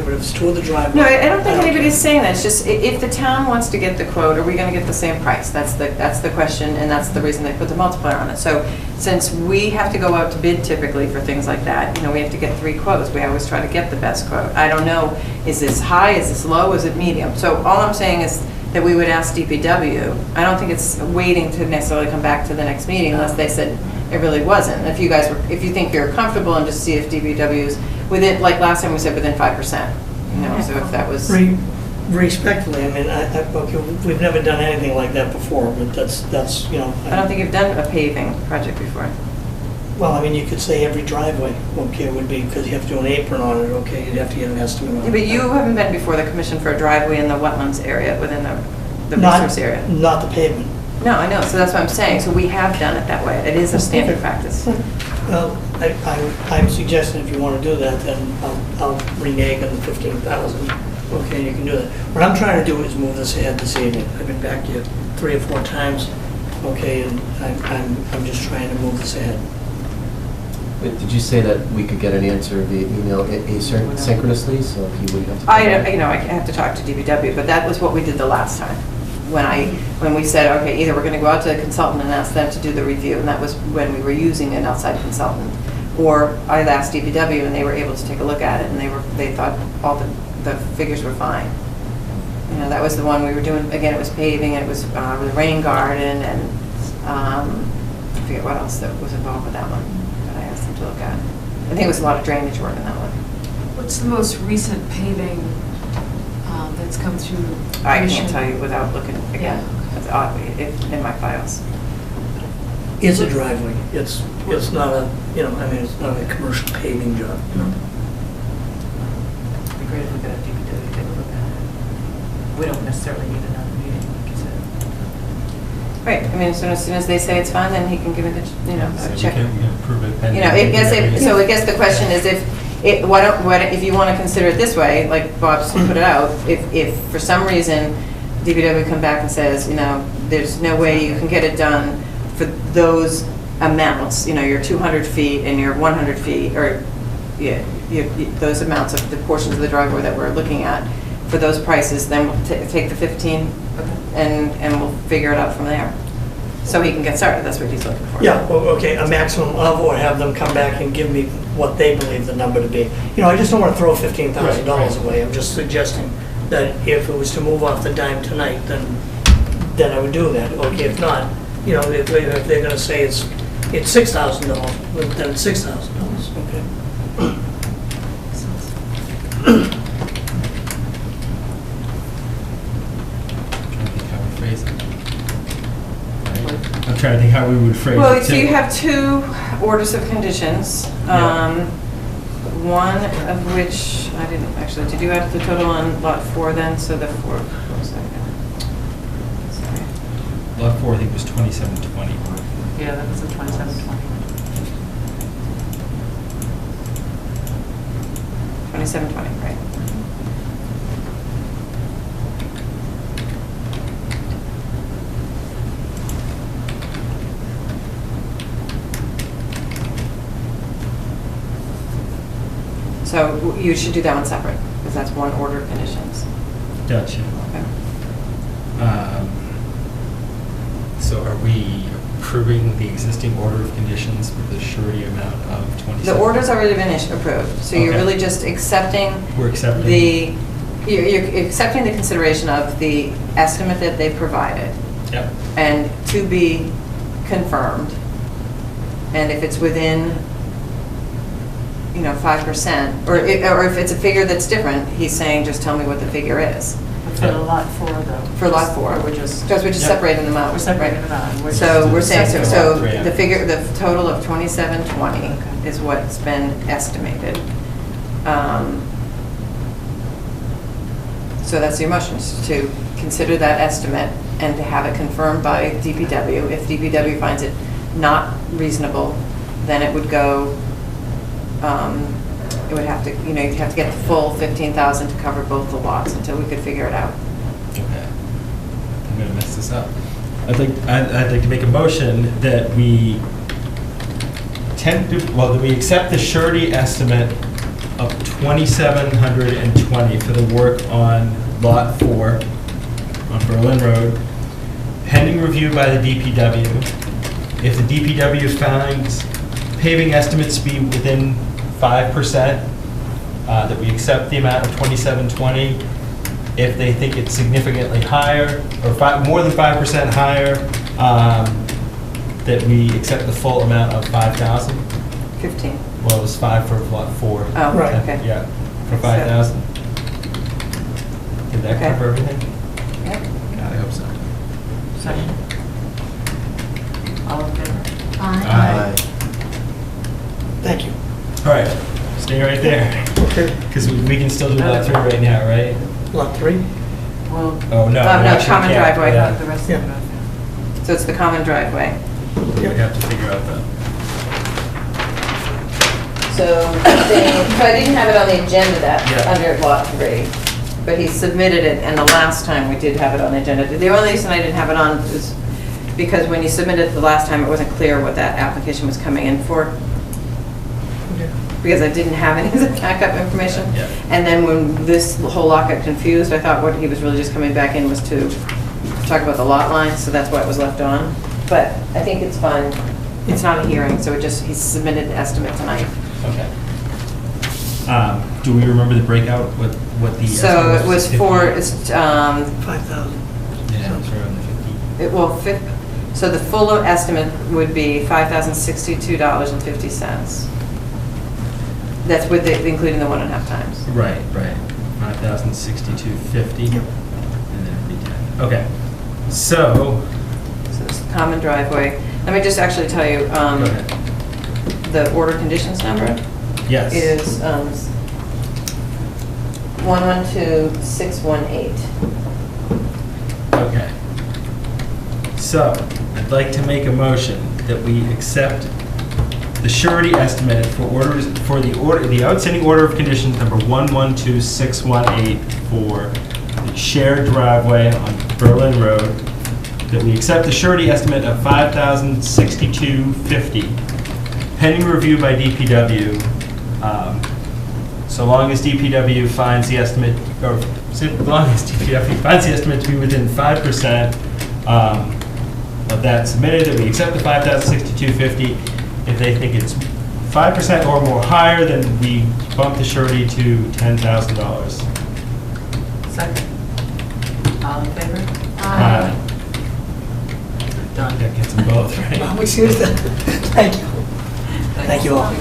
it's toward the driveway. No, I don't think care. anybody's saying that. It's just, if the town wants to get the quote, are we going to get the same price? That's the question, and that's the reason they put the multiplier on it. So since we have to go out to bid typically for things like that, you know, we have to get 3 quotes. We always try to get the best quote. I don't know, is this high, is this low, is it medium? So all I'm saying is that we would ask DPW. I don't think it's waiting to necessarily come back to the next meeting unless they said it really wasn't. If you think you're comfortable, and just see if DPW's within, like last time we said within 5%, you know, so if that was. Respectfully, I mean, okay, we've never done anything like that before, but that's, you know. I don't think you've done a paving project before. Well, I mean, you could say every driveway, okay, would be, because you have to do an apron on it, okay, you'd have to get an estimate on it. Yeah, but you haven't been before the commission for a driveway in the wetlands area, within the Not- resource area. Not the pavement. No, I know, so that's what I'm saying, so we have done it that way, it is a standard Okay. practice. Well, I'm suggesting if you want to do that, then I'll renege on the 15,000. Okay, you can do that. What I'm trying to do is move this ahead this evening. I've been back to you 3 or 4 times, okay, and I'm just trying to move this ahead. Wait, did you say that we could get an answer via email asynchronously, so if you wouldn't have to... I have to talk to DPW, but that was what we did the last time. When we said, okay, either we're going to go out to a consultant and ask them to do the review, and that was when we were using an outside consultant, or I asked DPW and they were able to take a look at it, and they thought all the figures were fine. You know, that was the one we were doing, again, it was paving, it was the rain garden, and I forget what else that was involved with that one, that I asked them to look at. I think it was a lot of drainage work in that one. What's the most recent paving that's come through? I can't tell you without looking again. Yeah. It's in my files. It's a driveway. It's not a, you know, I mean, it's not a commercial paving job, you know. It'd be great if we could have DPW take a look at it. We don't necessarily need another meeting, like you said. Right, I mean, as soon as they say it's fine, then he can give it a, So a we check. can approve it pending. So I guess the question is if you want to consider it this way, like Bob's put it out, if for some reason DPW come back and says, there's no way you can get it done for those amounts, your 200 feet and your 100 feet, or those amounts of the portions of the driveway that we're looking at, for those prices, then we'll take the 15 and we'll figure it out from there. So he can get started, that's what he's looking for. Yeah, well, okay, a maximum of, or have them come back and give me what they believe the number to be. I just don't want to throw $15,000 Right. away. I'm just suggesting that if it was to move off the dime tonight, then I would do that. Okay, if not, if they're going to say it's $6,000, then it's $6,000, okay? I'm trying to think how we would phrase it. Well, so too. you have 2 orders of conditions, Yeah. one of which, I didn't actually, did you add the total on lot 4 then? So the 4, one second. Sorry. Lot 4, I think, was 2720. Yeah, that was the 2720. 2720, right. So you should do that one separate, because that's one order of conditions. Gotcha. Okay. So are we approving the existing order of conditions with the surety amount of 27? The order's already been approved, so you're Okay. really just accepting We're accepting. you're accepting the consideration of the estimate that they provided, Yep. and to be confirmed. And if it's within, 5%, or if it's a figure that's different, he's saying, just tell me what the figure is. But for the lot 4, though. For lot 4. We're just. Because we're just Yep. separating them out. We're separating right? them out. We're So just we're saying, accepting so lot three, yeah. the figure, the total of 2720 Okay. is what's been estimated. So that's your motion, is to consider that estimate and to have it confirmed by DPW. If DPW finds it not reasonable, then it would go, it would have to, you'd have to get the full 15,000 to cover both the lots until we could figure it out. Okay. I'm gonna mess this up. I'd like to make a motion that we that we accept the surety estimate of 2,720 for the work on lot 4 on Berlin Road, pending review by the DPW. If the DPW finds paving estimates to be within 5%, that we accept the amount of 2,720. If they think it's significantly higher, or more than 5% higher, that we accept the full amount of 5,000. 15. Well, it was 5 for lot 4. Oh, Right. okay. Yeah, for 5,000. Did that Okay. cover everything? Yep. God, I hope so. Second. All in favor? Aye. Thank you. All right, stay right there, Okay, because we can still do lot 3 right now, right? lot 3? Well, Oh, no. we no, actually common can't. driveway. Yeah. the rest of Yeah. it. So it's the common driveway. We have to figure out the. So I didn't have it on the agenda Yeah. under lot 3, but he submitted it, and the last time we did have it on the agenda. The only reason I didn't have it on is because when you submitted it the last time, it wasn't clear what that application was coming in for, because I didn't have any of the backup information. Yeah. And then when this whole lot got confused, I thought what he was really just coming back in was to talk about the lot line, so that's why it was left on. But I think it's fine. It's not a hearing, so he submitted the estimate tonight. Okay. Do we remember the breakout, what the? So estimate it was 50? for, it's, 5,000. Yeah, it's around the 50. well, so the full estimate would be $5,062.50. That's with including the 1.5 times. Right. 5,062.50. Yep. And then it'd be 10. Okay. So, So it's common driveway. Let me just actually tell you, go ahead. the order conditions number Yes. is 112618. Okay. So, I'd like to make a motion that we accept the surety estimate for the outstanding order of conditions number 112618 for the shared driveway on Berlin Road, that we accept the surety estimate of $5,062.50, pending review by DPW, so long as DPW finds the estimate, or so long as DPW finds the estimate to be within 5% of that submitted, that we accept the $5,062.50. If they think it's 5% or more higher, then we bump the surety to $10,000. Second. All in favor? Done. That gets them both, right? Well, we choose that. Thank you. Thank you all.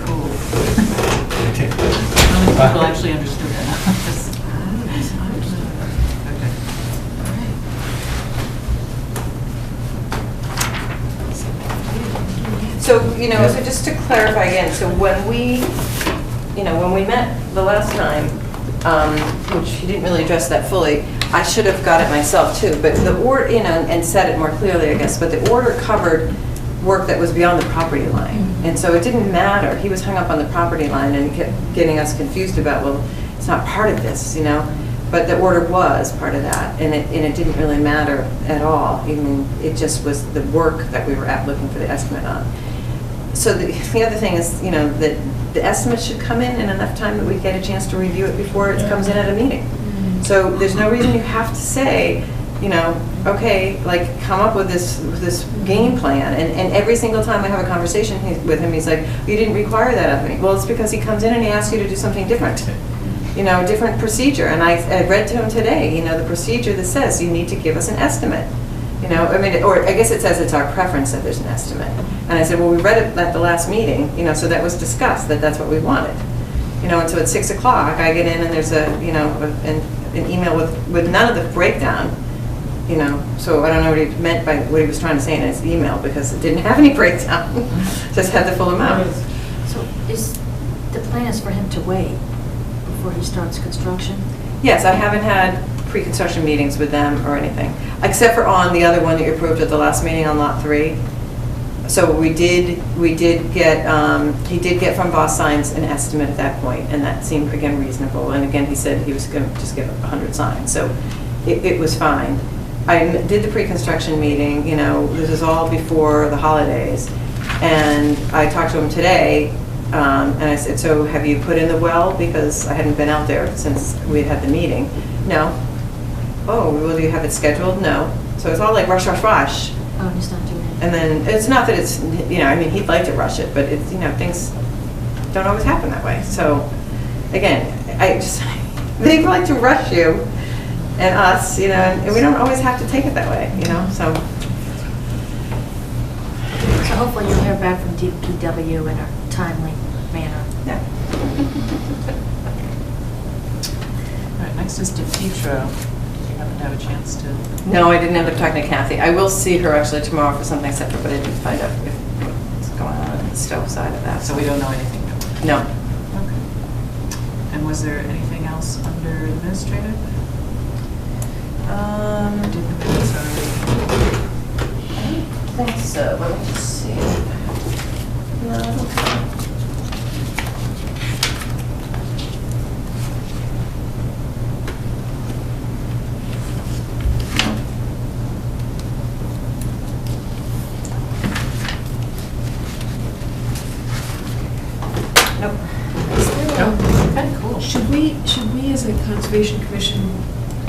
Cool. How many people actually understood that? Okay. So, so just to clarify again, so when we met the last time, which he didn't really address that fully, I should have got it myself too, but the order, and said it more clearly, I guess, but the order covered work that was beyond the property line. And so it didn't matter. He was hung up on the property line and kept getting us confused about, well, it's not part of this, but the order was part of that, and it didn't really matter at all. I mean, it just was the work that we were looking for the estimate on. So the other thing is, that the estimate should come in enough time that we get a chance to review it before it comes in at a meeting. So there's no reason you have to say, okay, like come up with this game plan. And every single time I have a conversation with him, he's like, you didn't require that of me. Well, it's because he comes in and he asks you to do something different. A different procedure. And I read to him today, the procedure that says you need to give us an estimate. Or I guess it says it's our preference that there's an estimate. And I said, well, we read it at the last meeting, so that was discussed, that's what we wanted. And so at 6 o'clock, I get in and there's an email with none of the breakdown, so I don't know what he meant by what he was trying to say in his email, because it didn't have any breakdown, just had the full amount. So the plan is for him to wait before he starts construction? Yes, I haven't had pre-construction meetings with them or anything, except for on the other one that you approved at the last meeting on Lot 3. So we did get, he did get from Voss Signs an estimate at that point, and that seemed, again, reasonable. And again, he said he was going to just give 100 signs, so it was fine. I did the pre-construction meeting, this is all before the holidays, and I talked to him today, and I said, so have you put in the well? Because I hadn't been out there since we had the meeting. No. Oh, well, do you have it scheduled? No. So it's all like rush, rush, rush. Oh, he's not doing it. And then, it's not that it's, he'd like to rush it, but it's, things don't always happen that way. So, again, they like to rush you and us, and we don't always have to take it that way, so. So hopefully you'll hear back from DPW in a timely manner. Yeah. All right, next is DePietro. Did you happen to have a chance to? No, I didn't end up talking to Kathy. I will see her actually tomorrow for something separate, but I didn't find out what's going on the stove side of that. So we don't know anything? No. Okay. And was there anything else under administrative? I don't think so. Let me just see. No, I don't think so. Nope. Okay, cool. Should we as a Conservation Commission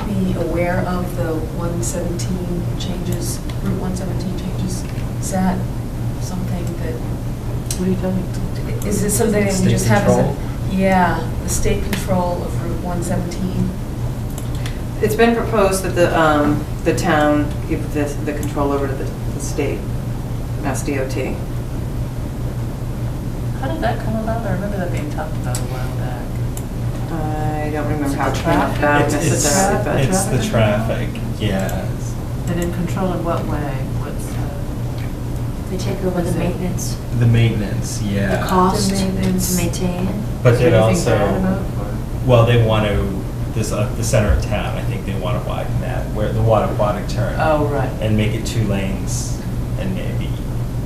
be aware of the 117 changes, Route 117 changes? Is that something that, What are you talking about? is it something that we State just have as control? the state control of Route 117? It's been proposed that the town give the control over to the state, Mass DOT. How did that come about? I remember that being talked about a while back. I don't remember how it came Traffic? about It's necessarily, but. it's the traffic, yeah. And in control in what way? What's, They take over What's the it? maintenance, The maintenance, yeah. the cost The maintenance. to maintain it. But is there they'd anything bad also, about it, or- well, they want to the center of town, I think they want to widen that, where the Wattaquatic turn. Oh, right. And make it 2 lanes and maybe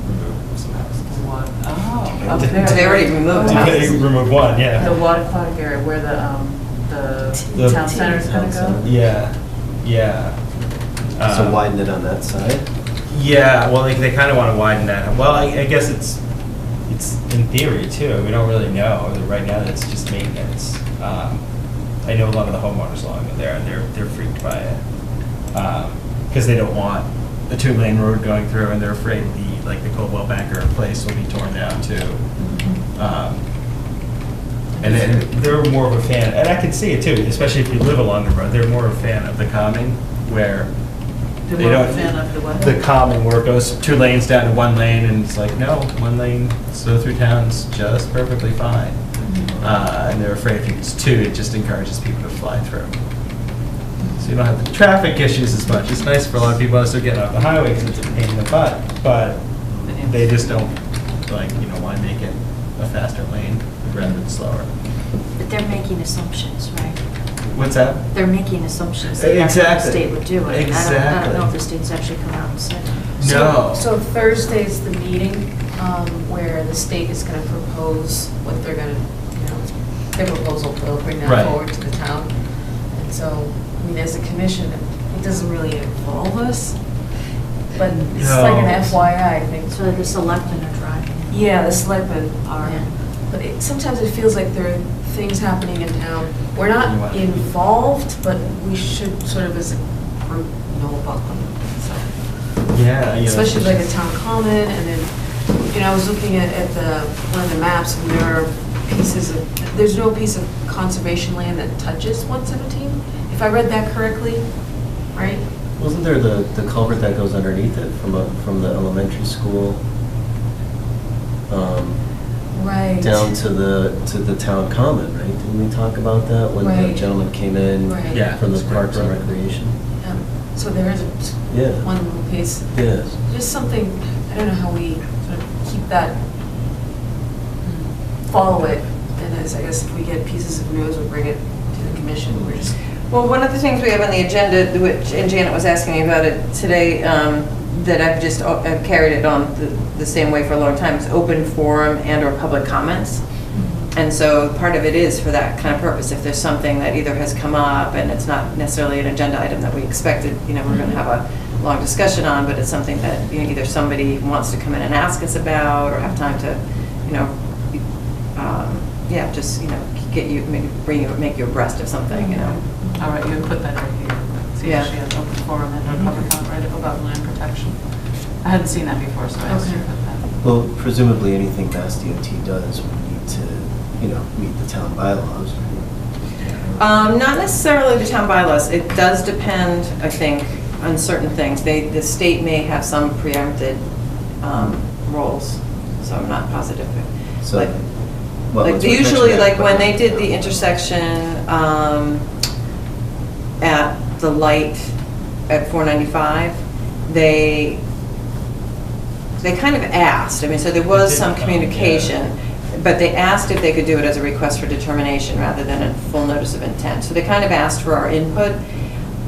remove some houses. What? Oh, up They there. They already removed Oh, They remove one, yeah. The Wattaquatic area where the town center's gonna go? Yeah, yeah. So widen it on that side? Yeah, well, they kind of want to widen that. Well, I guess it's in theory too. We don't really know. Right now, it's just maintenance. I know a lot of the homeowners along there, and they're freaked by it because they don't want the 2-lane road going through, and they're afraid the Coldwell Banker place will be torn down too. And then they're more of a fan, and I can see it too, especially if you live along the road. They're more of a fan of the calming, where They're they more don't. of a fan of the what? The calming, where it goes 2 lanes down to 1 lane, and it's like, no, 1 lane, so through town's just perfectly fine. And they're afraid if it's 2, it just encourages people to fly through. So you don't have the traffic issues as much. It's nice for a lot of people as they're getting off the highway because it's a pain in the butt, but they just don't want to make it a faster lane rather than slower. But they're making assumptions, right? What's that? They're making assumptions that that's what the Exactly. state would do. I mean, I Exactly. don't know if the state's actually come out and said it. No. So Thursday's the meeting where the state is going to propose what they're going to, their proposal, they'll bring that Right. forward to the town. And so, I mean, as a commission, it doesn't really involve us, but it's No. like an FYI, I think. So the selectmen are driving it. Yeah, the selectmen are, Yeah. but sometimes it feels like there are things happening in town. We're You not want- involved, but we should sort of as a group know about them, so. Yeah. Especially like a town common, and then, I was looking at one of the maps, and there are there's no piece of conservation land that touches 117, if I read that correctly, right? Wasn't there the culvert that goes underneath it from the elementary school Right. down to the town common, right? Didn't we talk about that when the Right. gentleman came in Right. Yeah. from the Parks and Recreation? So there is Yeah. one little piece, Yeah. just something, I don't know how we sort of keep that, follow it, and as, I guess, if we get pieces of news, we'll bring it to the commission, we're just. Well, one of the things we have on the agenda, which, and Janet was asking me about it today, that I've carried it on the same way for a long time, is open forum and/or public comments. And so part of it is for that kind of purpose. If there's something that either has come up and it's not necessarily an agenda item that we expected, we're going to have a long discussion on, but it's something that either somebody wants to come in and ask us about, or have time to, just get you, make you abreast of something, All right, you put that right here. See, Yeah. she has open forum and Mhm. public comment right up about land protection. I hadn't seen that before, so I asked her Okay. about that. Well, presumably anything Mass DOT does would need to, meet the town bylaws, right? Not necessarily the town bylaws. It does depend, I think, on certain things. The state may have some preempted roles, so I'm not positive. So, Like- well, Like let's mention usually, that, like when but- they did the intersection at the light at 495, they kind of asked, so there was They did some come, communication, but they asked if they could do it as a request for determination rather than a full notice of intent. So they kind of asked for our input,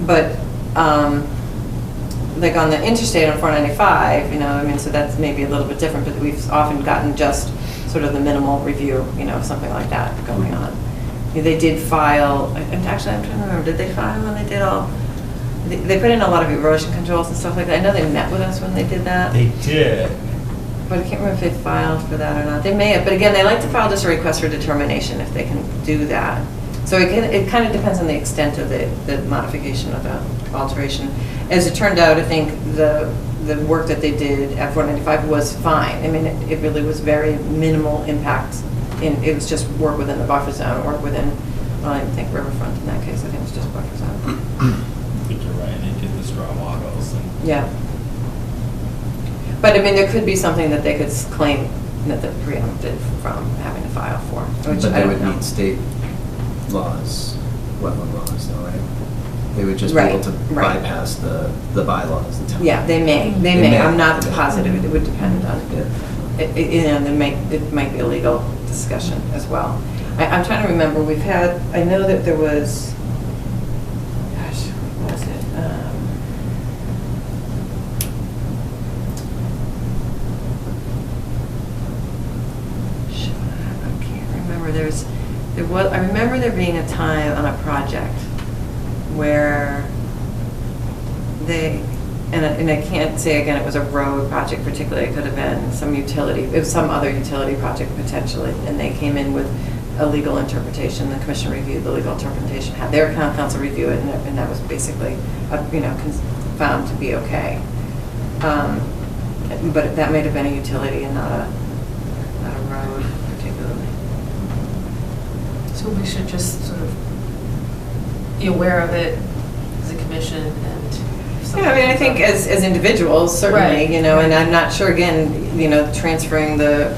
but like on the interstate on 495, so that's maybe a little bit different, but we've often gotten just sort of the minimal review, something like that going on. They did file, and actually I'm trying to remember, did they file when they did all, they put in a lot of erosion controls and stuff like that. I know they met with us when they did that. They did. But I can't remember if they filed for that or not. They may have, but again, they like to file just a request for determination if they can do that. So it kind of depends on the extent of the modification of the alteration. As it turned out, I think the work that they did at 495 was fine. It really was very minimal impact. It was just work within the buffer zone, work within, well, I didn't think riverfront in that case. I think it was just buffer zone. I think you're right. They did the straw waggles and. Yeah. But there could be something that they could claim that they're preempted from having to file for, which But I they don't would know. meet state laws, wetland laws, though, right? They would just be able to Right. bypass the bylaws, the town. Yeah, they may. I'm not positive. It would depend on, Yeah. it might be a legal discussion as well. I'm trying to remember, I know that there was I remember there being a time on a project where and I can't say again, it was a road project particularly, it could have been some utility, it was some other utility project potentially, and they came in with a legal interpretation, the commission reviewed the legal interpretation, had their council review it, and that was basically, found to be okay. But that may have been a utility and not a road particularly. So we should just sort of be aware of it as a commission and. Yeah, I mean, I think as individuals, certainly, Right. And I'm not sure, again, transferring the,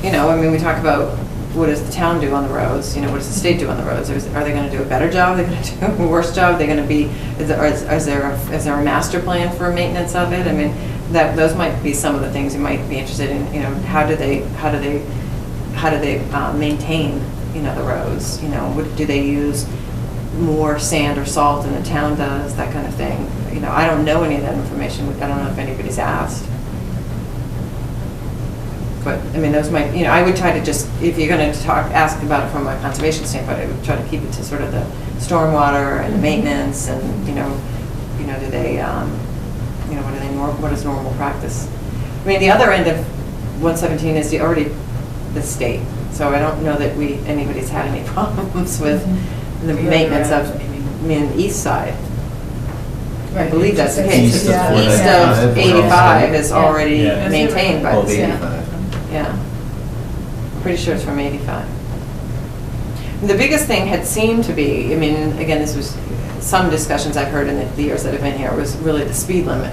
I mean, we talk about what does the town do on the roads, what does the state do on the roads? Are they going to do a better job? Are they going to do a worse job? Are they going to be, is there a master plan for maintenance of it? I mean, those might be some of the things you might be interested in, how do they maintain, the roads? Do they use more sand or salt than the town does, that kind of thing. I don't know any of that information. I don't know if anybody's asked. But, I mean, those might, I would try to just, if you're going to ask about it from a conservation standpoint, I would try to keep it to sort of the stormwater and maintenance and, do they, what is normal practice? I mean, the other end of 117 is already the state. So I don't know that anybody's had any problems with the maintenance of, the east side. I believe that's the case. East East of of 85 is Yeah. already Yeah. maintained by the state. 85. Yeah. Pretty sure it's from 85. The biggest thing had seemed to be, I mean, again, this was some discussions I've heard in the years that have been here, was really the speed limit.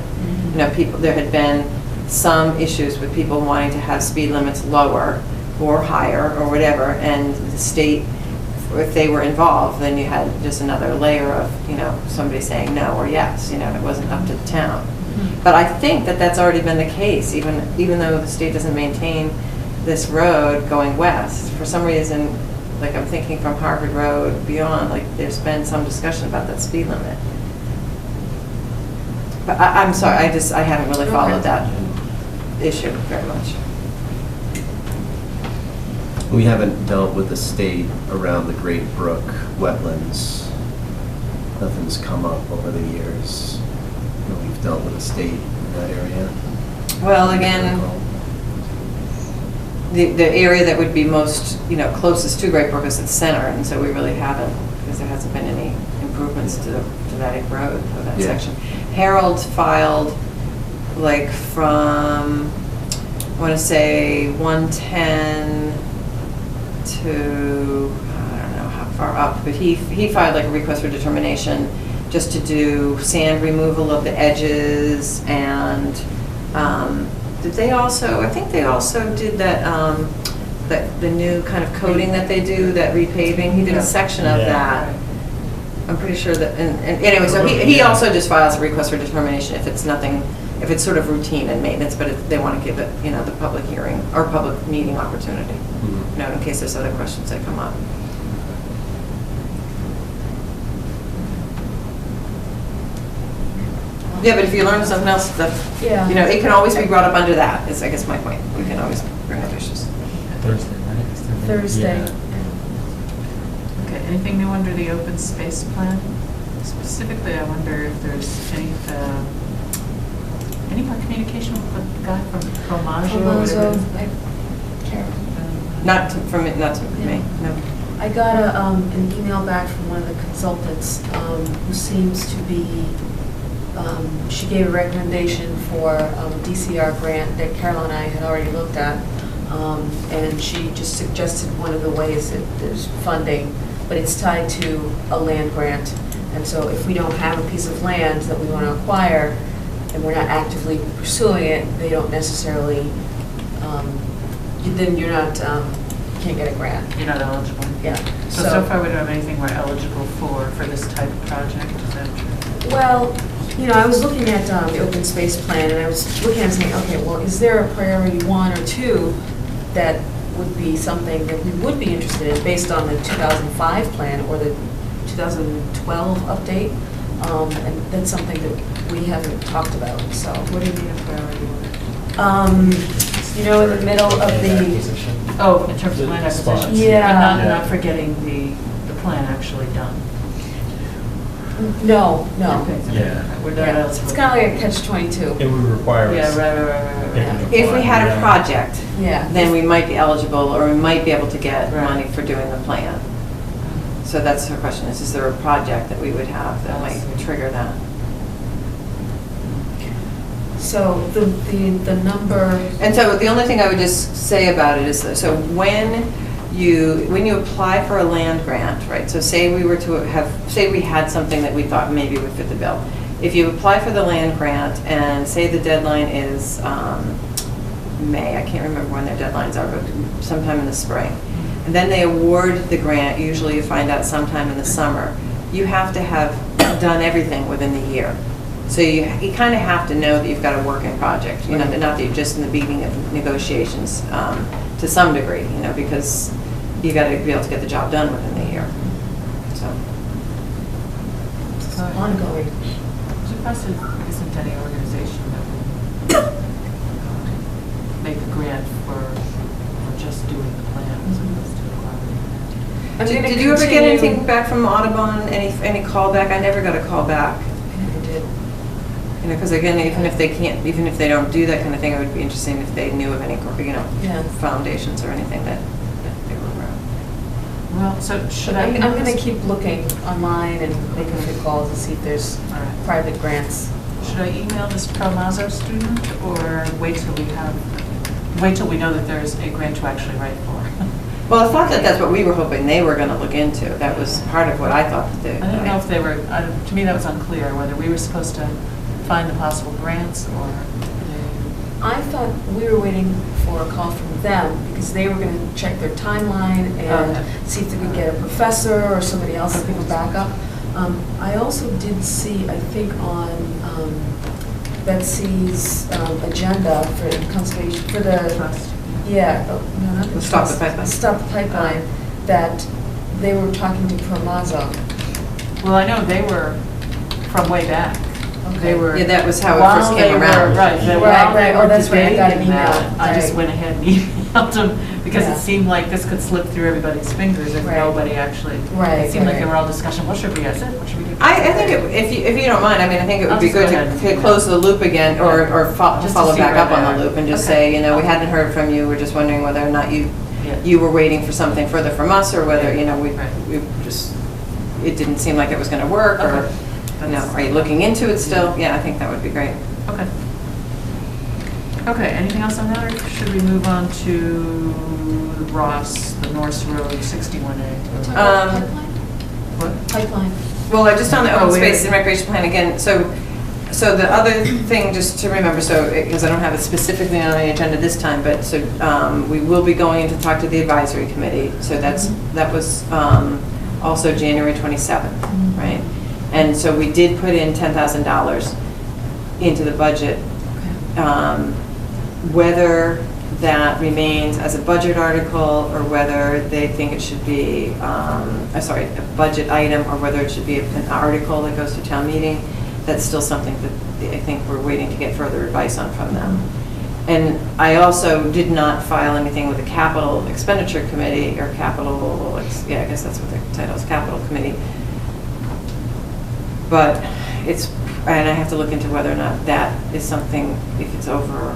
There had been some issues with people wanting to have speed limits lower or higher or whatever, and the state, if they were involved, then you had just another layer of, somebody saying no or yes, it wasn't up to the town. But I think that that's already been the case, even though the state doesn't maintain this road going west. For some reason, like I'm thinking from Harvard Road beyond, like there's been some discussion about that speed limit. But I'm sorry, I haven't really followed that issue very much. We haven't dealt with the state around the Great Brook wetlands. Nothing's come up over the years. We've dealt with the state in that area. Well, again, the area that would be most, closest to Great Brook is the center, and so we really haven't, because there hasn't been any improvements to that road, or that section. Harold filed, like from, I want to say 110 to, I don't know how far up, but he filed like a request for determination just to do sand removal of the edges, and did they also, I think they also did that, the new kind of coating that they do, that repaving, he did a section of that. I'm pretty sure that, and anyway, so he also just files a request for determination if it's nothing, if it's sort of routine and maintenance, but if they want to give it, the public hearing or public meeting opportunity, in case there's other questions that come up. Yeah, but if you learn something else, it can always be brought up under that, is I guess my point. We can always bring up issues. Thursday, right? Thursday. Yeah. Okay, anything new under the open space plan? Specifically, I wonder if there's any more communication with the guy from Fromage or whatever? Not to me, no. I got an email back from one of the consultants who seems to be, she gave a recommendation for a DCR grant that Carol and I had already looked at, and she just suggested one of the ways that there's funding, but it's tied to a land grant. And so if we don't have a piece of land that we want to acquire, and we're not actively pursuing it, they don't necessarily, then you're not, you can't get a grant. You're not eligible? Yeah. So far we don't have anything we're eligible for this type of project, is that true? Well, I was looking at the open space plan, and I was looking at saying, okay, well, is there a priority 1 or 2 that would be something that we would be interested in based on the 2005 plan or the 2012 update? And that's something that we haven't talked about, so. What do you mean a priority one? In the middle of the, Oh, in terms of The land spots. acquisition? Yeah. And Yeah. not forgetting the plan actually done? No, no. Okay, so Yeah. we're not Yeah, eligible. it's kind of like a catch-22. It would require Yeah, us. right. If we had a project, Yeah. then we might be eligible, or we might be able to get Right. money for doing the plan. So that's her question, is there a project that we would have that I might see. trigger that? So the number, And so the only thing I would just say about it is, so when you apply for a land grant, right, so say we were to have, say we had something that we thought maybe would fit the bill. If you apply for the land grant and say the deadline is May, I can't remember when their deadlines are, but sometime in the spring. And then they award the grant, usually you find out sometime in the summer. You have to have done everything within the year. So you kind of have to know that you've got a working project, you know, not that you're just in the beginning of negotiations to some degree, you know, because you got to be able to get the job done within the year. So, it's ongoing. Surprised there isn't any organization that would make a grant for just doing the plan as opposed to acquiring. I'm gonna did you ever get continue- anything back from Audubon? Any callback? I never got a call back. I did. You know, because again, even if they don't do that kind of thing, it would be interesting if they knew of any, you know, Yeah. foundations or anything that they were around. Well, so should I? I'm going to keep looking online and making a few calls and see if there's All right. private grants. Should I email this Pro Mazzo student or wait till we know that there's a grant to actually write for? Well, I thought that that's what we were hoping they were going to look into. That was part of what I thought that they. I don't know if they were, to me that was unclear, whether we were supposed to find the possible grants or I thought we were waiting for a call from them because they were going to check their timeline and Okay. see if they could get a professor or somebody else to give a backup. I also did see, I think on Betsy's agenda for conservation, for the, trust. yeah, oh, no, not the Stop the trust, Pipeline. Stop the Pipeline, that they were talking to Promazo. Well, I know they were from way back. They were. Yeah, that was how it while first they came were- around. Right, Right, while they right. Oh, were that's right. I got an debating that, email. I just Right. went ahead and emailed them because Yeah. it seemed like this could slip through everybody's fingers if Right. nobody actually. Right, It seemed like right. they were all discussion, what should we, I said, what should we do? I think if you don't mind, I mean, I think it would I'll be just go good ahead to and- close the loop again, or Just to follow see back where up on they're the at. loop and just Okay. say, you know, we Okay. hadn't heard from you, we're just wondering whether or not you Yeah. were waiting for something further from us, or whether, you know, we Right. just, it didn't seem like it was going to work, or, Okay. you know, are you looking into it still? Yeah, I think that would be great. Okay. Okay, anything else on that, or should we move on to Ross, the Norse Road 61A? Um, What? Pipeline. Well, I just on the Oh, open we- space and recreation plan again, so the other thing, just to remember, so, because I don't have it specifically on the agenda this time, but so, we will be going in to talk to the advisory committee, so that was, also January 27th, right? And so we did put in $10,000 into the budget. Whether that remains as a budget article, or whether they think it should be, a budget item, or whether it should be an article that goes to town meeting, that's still something that I think we're waiting to get further advice on from them. And I also did not file anything with the capital expenditure committee, or capital, yeah, I guess that's what the title is, capital committee. But and I have to look into whether or not that is something, if it's over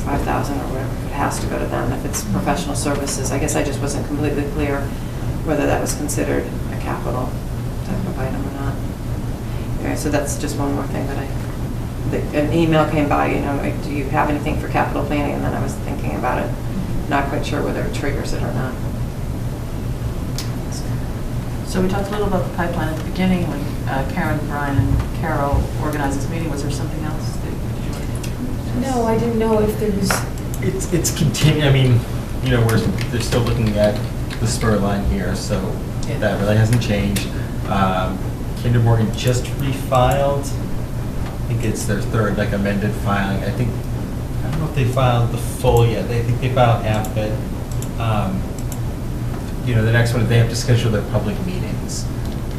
5,000 or whatever, it has to go to them. If it's professional services, I guess I just wasn't completely clear whether that was considered a capital type of item or not. Anyway, so that's just one more thing an email came by, you know, like, do you have anything for capital planning? And then I was thinking about it, not quite sure whether it triggers it or not. So we talked a little about the pipeline at the beginning, when Karen, Brian, and Carol organized this meeting. Was there something else that you wanted to? No, I didn't know if there was, It's continu, I mean, you know, they're still looking at the spur line here, so Yeah. that really hasn't changed. Kinder Morgan just refiled. I think it's their third, like, amended filing. I don't know if they filed the full yet. I think they filed half of it. You know, the next one, they have to schedule their public meetings.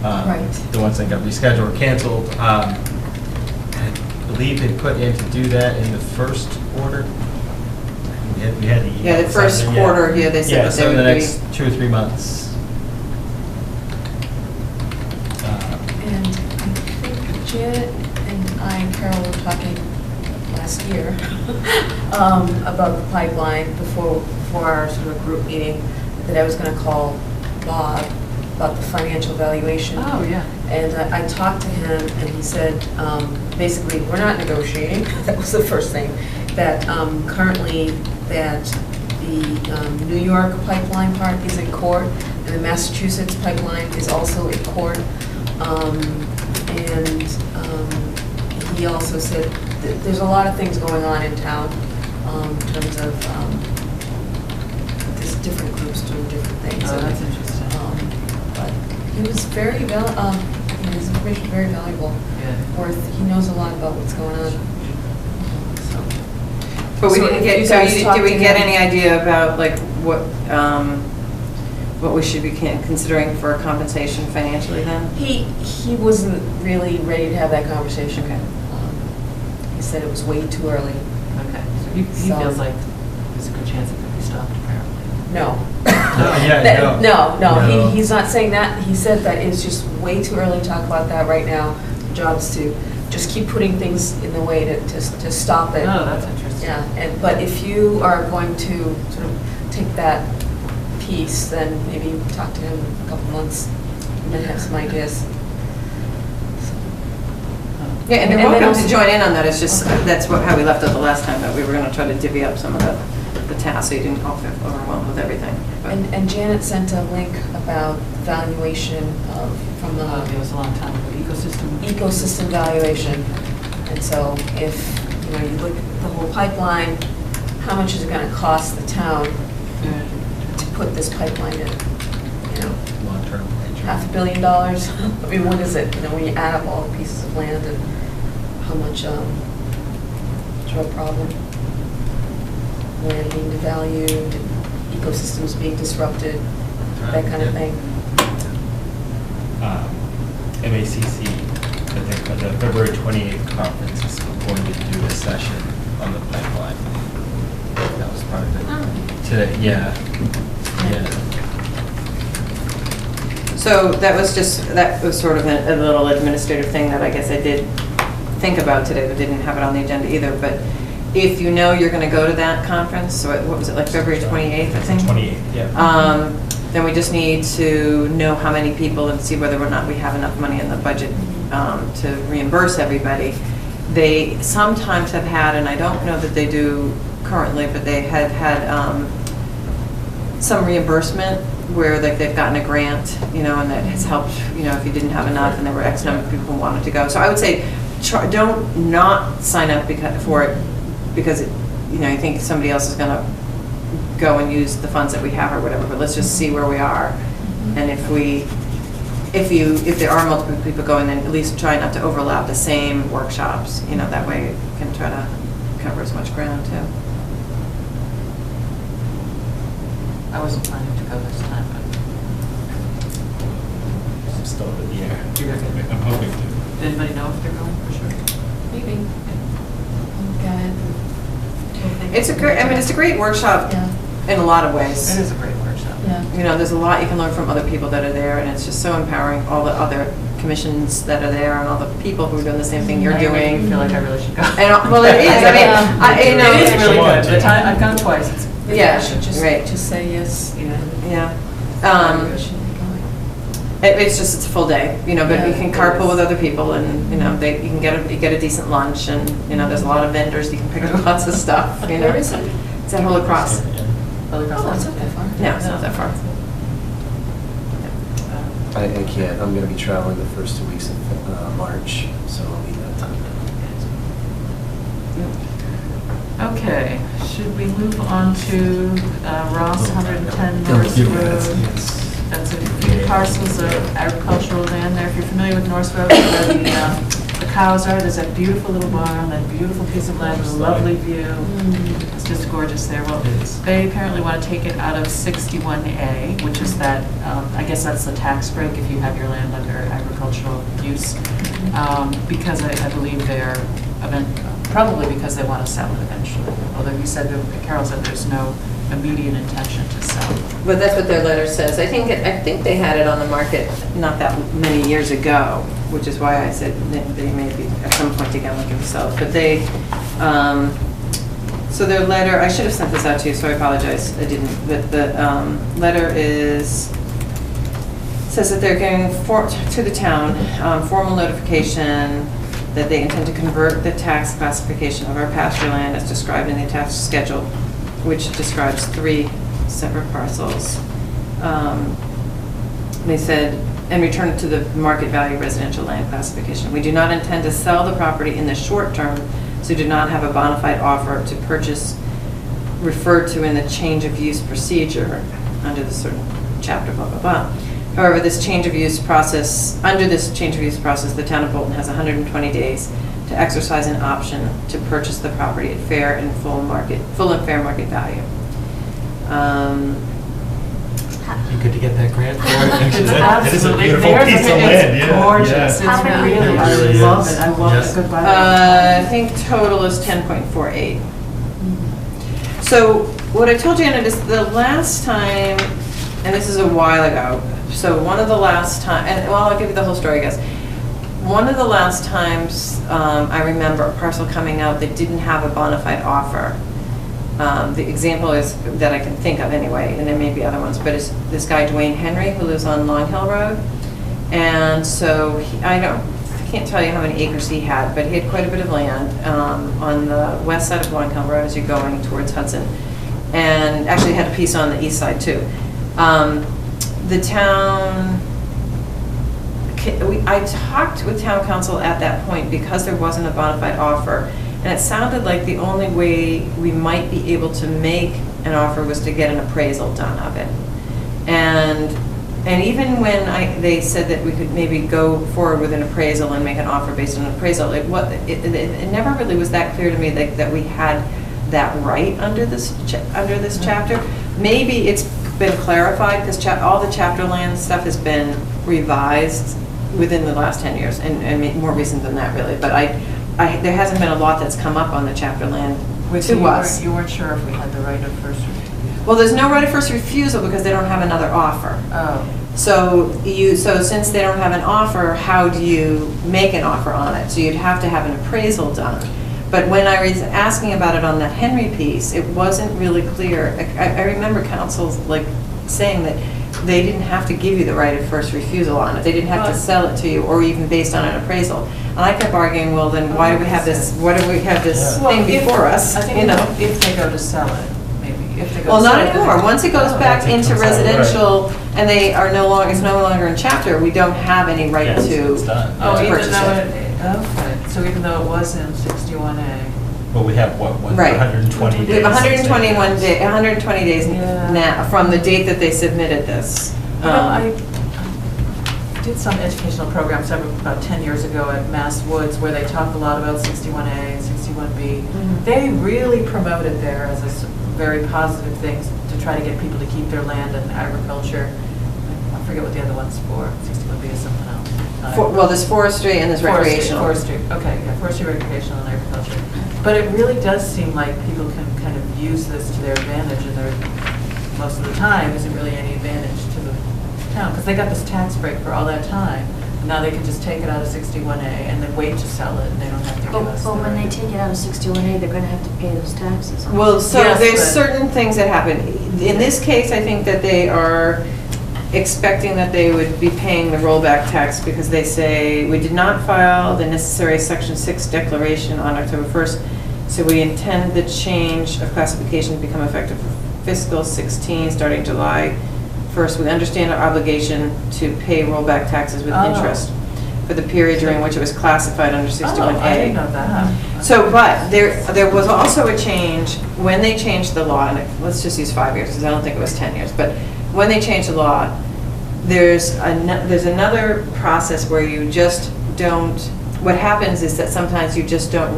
Right. The ones that got rescheduled or canceled. I believe they put in to do that in the first quarter. We had the email. Yeah, the first something, quarter, yeah, they said Yeah, that so they in the would be. next 2 or 3 months. And I think Janet and I and Carol were talking last year about the pipeline before our sort of group meeting, that I was going to call Bob about the financial valuation. Oh, yeah. And I talked to him, and he said, basically, we're not negotiating. That was the first thing. That currently, that the New York pipeline part is in court, and the Massachusetts pipeline is also in court. And he also said that there's a lot of things going on in town in terms of there's different groups doing different things. Oh, that's interesting. But he was very his information very valuable. Yeah. He knows a lot about what's going on. So. But we So didn't if get, you so guys talk did we to get him- any idea about like what we should be considering for compensation financially then? He wasn't really ready to have that conversation. Okay. He said it was way too early. Okay, so he So- feels like there's a good chance it could be stopped, apparently. No. Yeah, No, No. he's not saying that. He said that it's just way too early to talk about that right now. The job is to just keep putting things in the way to stop it. Oh, that's interesting. Yeah, but if you are going to sort of take that piece, then maybe talk to him in a couple months. You might have some ideas. Yeah, and you're And then welcome also- to join in on that, it's just, Okay. that's how we left it the last time, that we were gonna try to divvy up some of the tasks, so you didn't all feel overwhelmed with everything. But- And Janet sent a link about valuation from the It was a long time ago, ecosystem. ecosystem valuation. And so if, you look at the whole pipeline, how much is it gonna cost the town to put this pipeline in? Long-term. $500 million? I mean, what is it, when you add up all the pieces of land and how much drug problem? Land being devalued, ecosystems being disrupted, that kind of thing. MACC, at the February 28th conference is going to do a session on the pipeline. That was part of it. Today, yeah. So that was sort of a little administrative thing that I guess I did think about today, but didn't have it on the agenda either. But if you know you're going to go to that conference, so what was it, like February 28th, I think? 28th, yeah. Then we just need to know how many people and see whether or not we have enough money in the budget to reimburse everybody. They sometimes have had, and I don't know that they do currently, but they have had some reimbursement where like they've gotten a grant, and that has helped, if you didn't have enough and there were X number of people who wanted to go. So I would say, don't not sign up for it because you think somebody else is going to go and use the funds that we have or whatever, but let's just see where we are. And if there are multiple people going, then at least try not to overlap the same workshops, that way you can try to cover as much ground too. I wasn't planning to go this time, but I'm still up in the air. You're okay. I'm hoping to. does anybody know if they're going for sure? Maybe. Look at it. It's a great workshop Yeah. in a lot of ways. It is a great workshop. Yeah. There's a lot you can learn from other people that are there, and it's just so empowering, all the other commissions that are there and all the people who are doing the same thing you're Now making me doing. feel like I really should go. And, well, it is, It is really Come on, good. Jen. I've gone twice. It's Maybe Yeah, I should right. just say yes. Yeah. I should be going. It's just a full day, but you can carpool with other people, and you can get a decent lunch, and there's a lot of vendors, you can pick up lots of stuff. Where is it? It's at Holy Cross. really Oh, it's not that far. No, it's not that far. I can't, I'm gonna be traveling the first 2 weeks of March, so I'll need that time. Okay, should we move on to Ross 110 Don't Norris do Road? that, yes. That's a few parcels of agricultural land there. If you're familiar with Norris Road, where the cows are, there's that beautiful little barn, that beautiful piece of land with a lovely view. It's just gorgeous there. Well, they apparently want to take it out of 61A, which is that, I guess that's the tax break if you have your land under agricultural use, because I believe they're probably because they want to sell it eventually. Although he said, Carol said there's no immediate intention to sell. But that's what their letter says. I think they had it on the market not that many years ago, which is why I said that they may be at some point again looking to sell it. But they, so their letter, I should have sent this out to you, so I apologize, I didn't. But the letter says that they're giving to the town formal notification that they intend to convert the tax classification of our pasture land as described in the attached schedule, which describes 3 separate parcels. They said, and return it to the market value residential land classification. We do not intend to sell the property in the short term, so do not have a bona fide offer to purchase referred to in the change of use procedure under the certain chapter, blah, blah, blah. However, this change of use process, under this change of use process, the town of Bolton has 120 days to exercise an option to purchase the property at fair and full and fair market value. You good to get that grant for it? It's It is a absolutely, beautiful there's piece of it's land, yeah. gorgeous. yeah. It's How many really, I acres? love it. I love Yes. it. Goodbye. I think total is 10.48. So what I told you, Anna, is the last time, and this is a while ago, so one of the last time, and well, I'll give you the whole story, I guess. One of the last times I remember a parcel coming out that didn't have a bona fide offer. The example is that I can think of anyway, and there may be other ones, but it's this guy Dwayne Henry who lives on Long Hill Road. And so I can't tell you how many acres he had, but he had quite a bit of land on the west side of Long Hill Road as you're going towards Hudson. And actually had a piece on the east side too. The town, I talked with town council at that point because there wasn't a bona fide offer. And it sounded like the only way we might be able to make an offer was to get an appraisal done of it. And even when they said that we could maybe go forward with an appraisal and make an offer based on an appraisal, it never really was that clear to me that we had that right under this chapter. Maybe it's been clarified because all the chapter land stuff has been revised within the last 10 years and more recent than that really. But there hasn't been a lot that's come up on the chapter land to us. You weren't sure if we had the right of first refusal? Well, there's no right of first refusal because they don't have another offer. Oh. So since they don't have an offer, how do you make an offer on it? So you'd have to have an appraisal done. But when I was asking about it on that Henry piece, it wasn't really clear. I remember council saying that they didn't have to give you the right of first refusal on it. They didn't have to sell it to you, or even based on an appraisal. And I kept arguing, well, then why do we have this? Why do we have this thing before us? I think if they go to sell it, maybe if they go. Well, to not sell it, anymore. Once it goes back into comes out, right. residential, and it's no longer in chapter, we don't have any right Yes, to it's done. Oh, to even purchase though it. okay. So even though it was in 61A. Well, we have what, Right. 120 days? We have 120 days Yeah. now from the date that they submitted this. I did some educational programs about 10 years ago at Mass Woods where they talked a lot about 61A and 61B. Mhm. They really promoted there as a very positive thing to try to get people to keep their land and agriculture. I forget what the other one's for. 61B is something else. Well, there's forestry and there's recreational. Forestry, okay, yeah, forestry, recreational, and agriculture. But it really does seem like people can kind of use this to their advantage, and most of the time isn't really any advantage to the town, because they got this tax break for all that time. Now they can just take it out of 61A and then wait to sell it, and they don't have to give us But the when they right. take it out of 61A, they're gonna have to pay those taxes. Well, so Yes, there's but- certain things that happen. In this case, I think that they are expecting that they would be paying the rollback tax because they say, we did not file the necessary Section 6 declaration on October 1st, so we intend the change of classification to become effective for fiscal 16, starting July 1st. We understand our obligation to pay rollback taxes with Oh. interest for the period during which it was classified under 61A. Oh, I didn't know that. So, but there was also a change when they changed the law, and let's just use 5 years because I don't think it was 10 years, but when they changed the law, there's another process where you just don't, what happens is that sometimes you just don't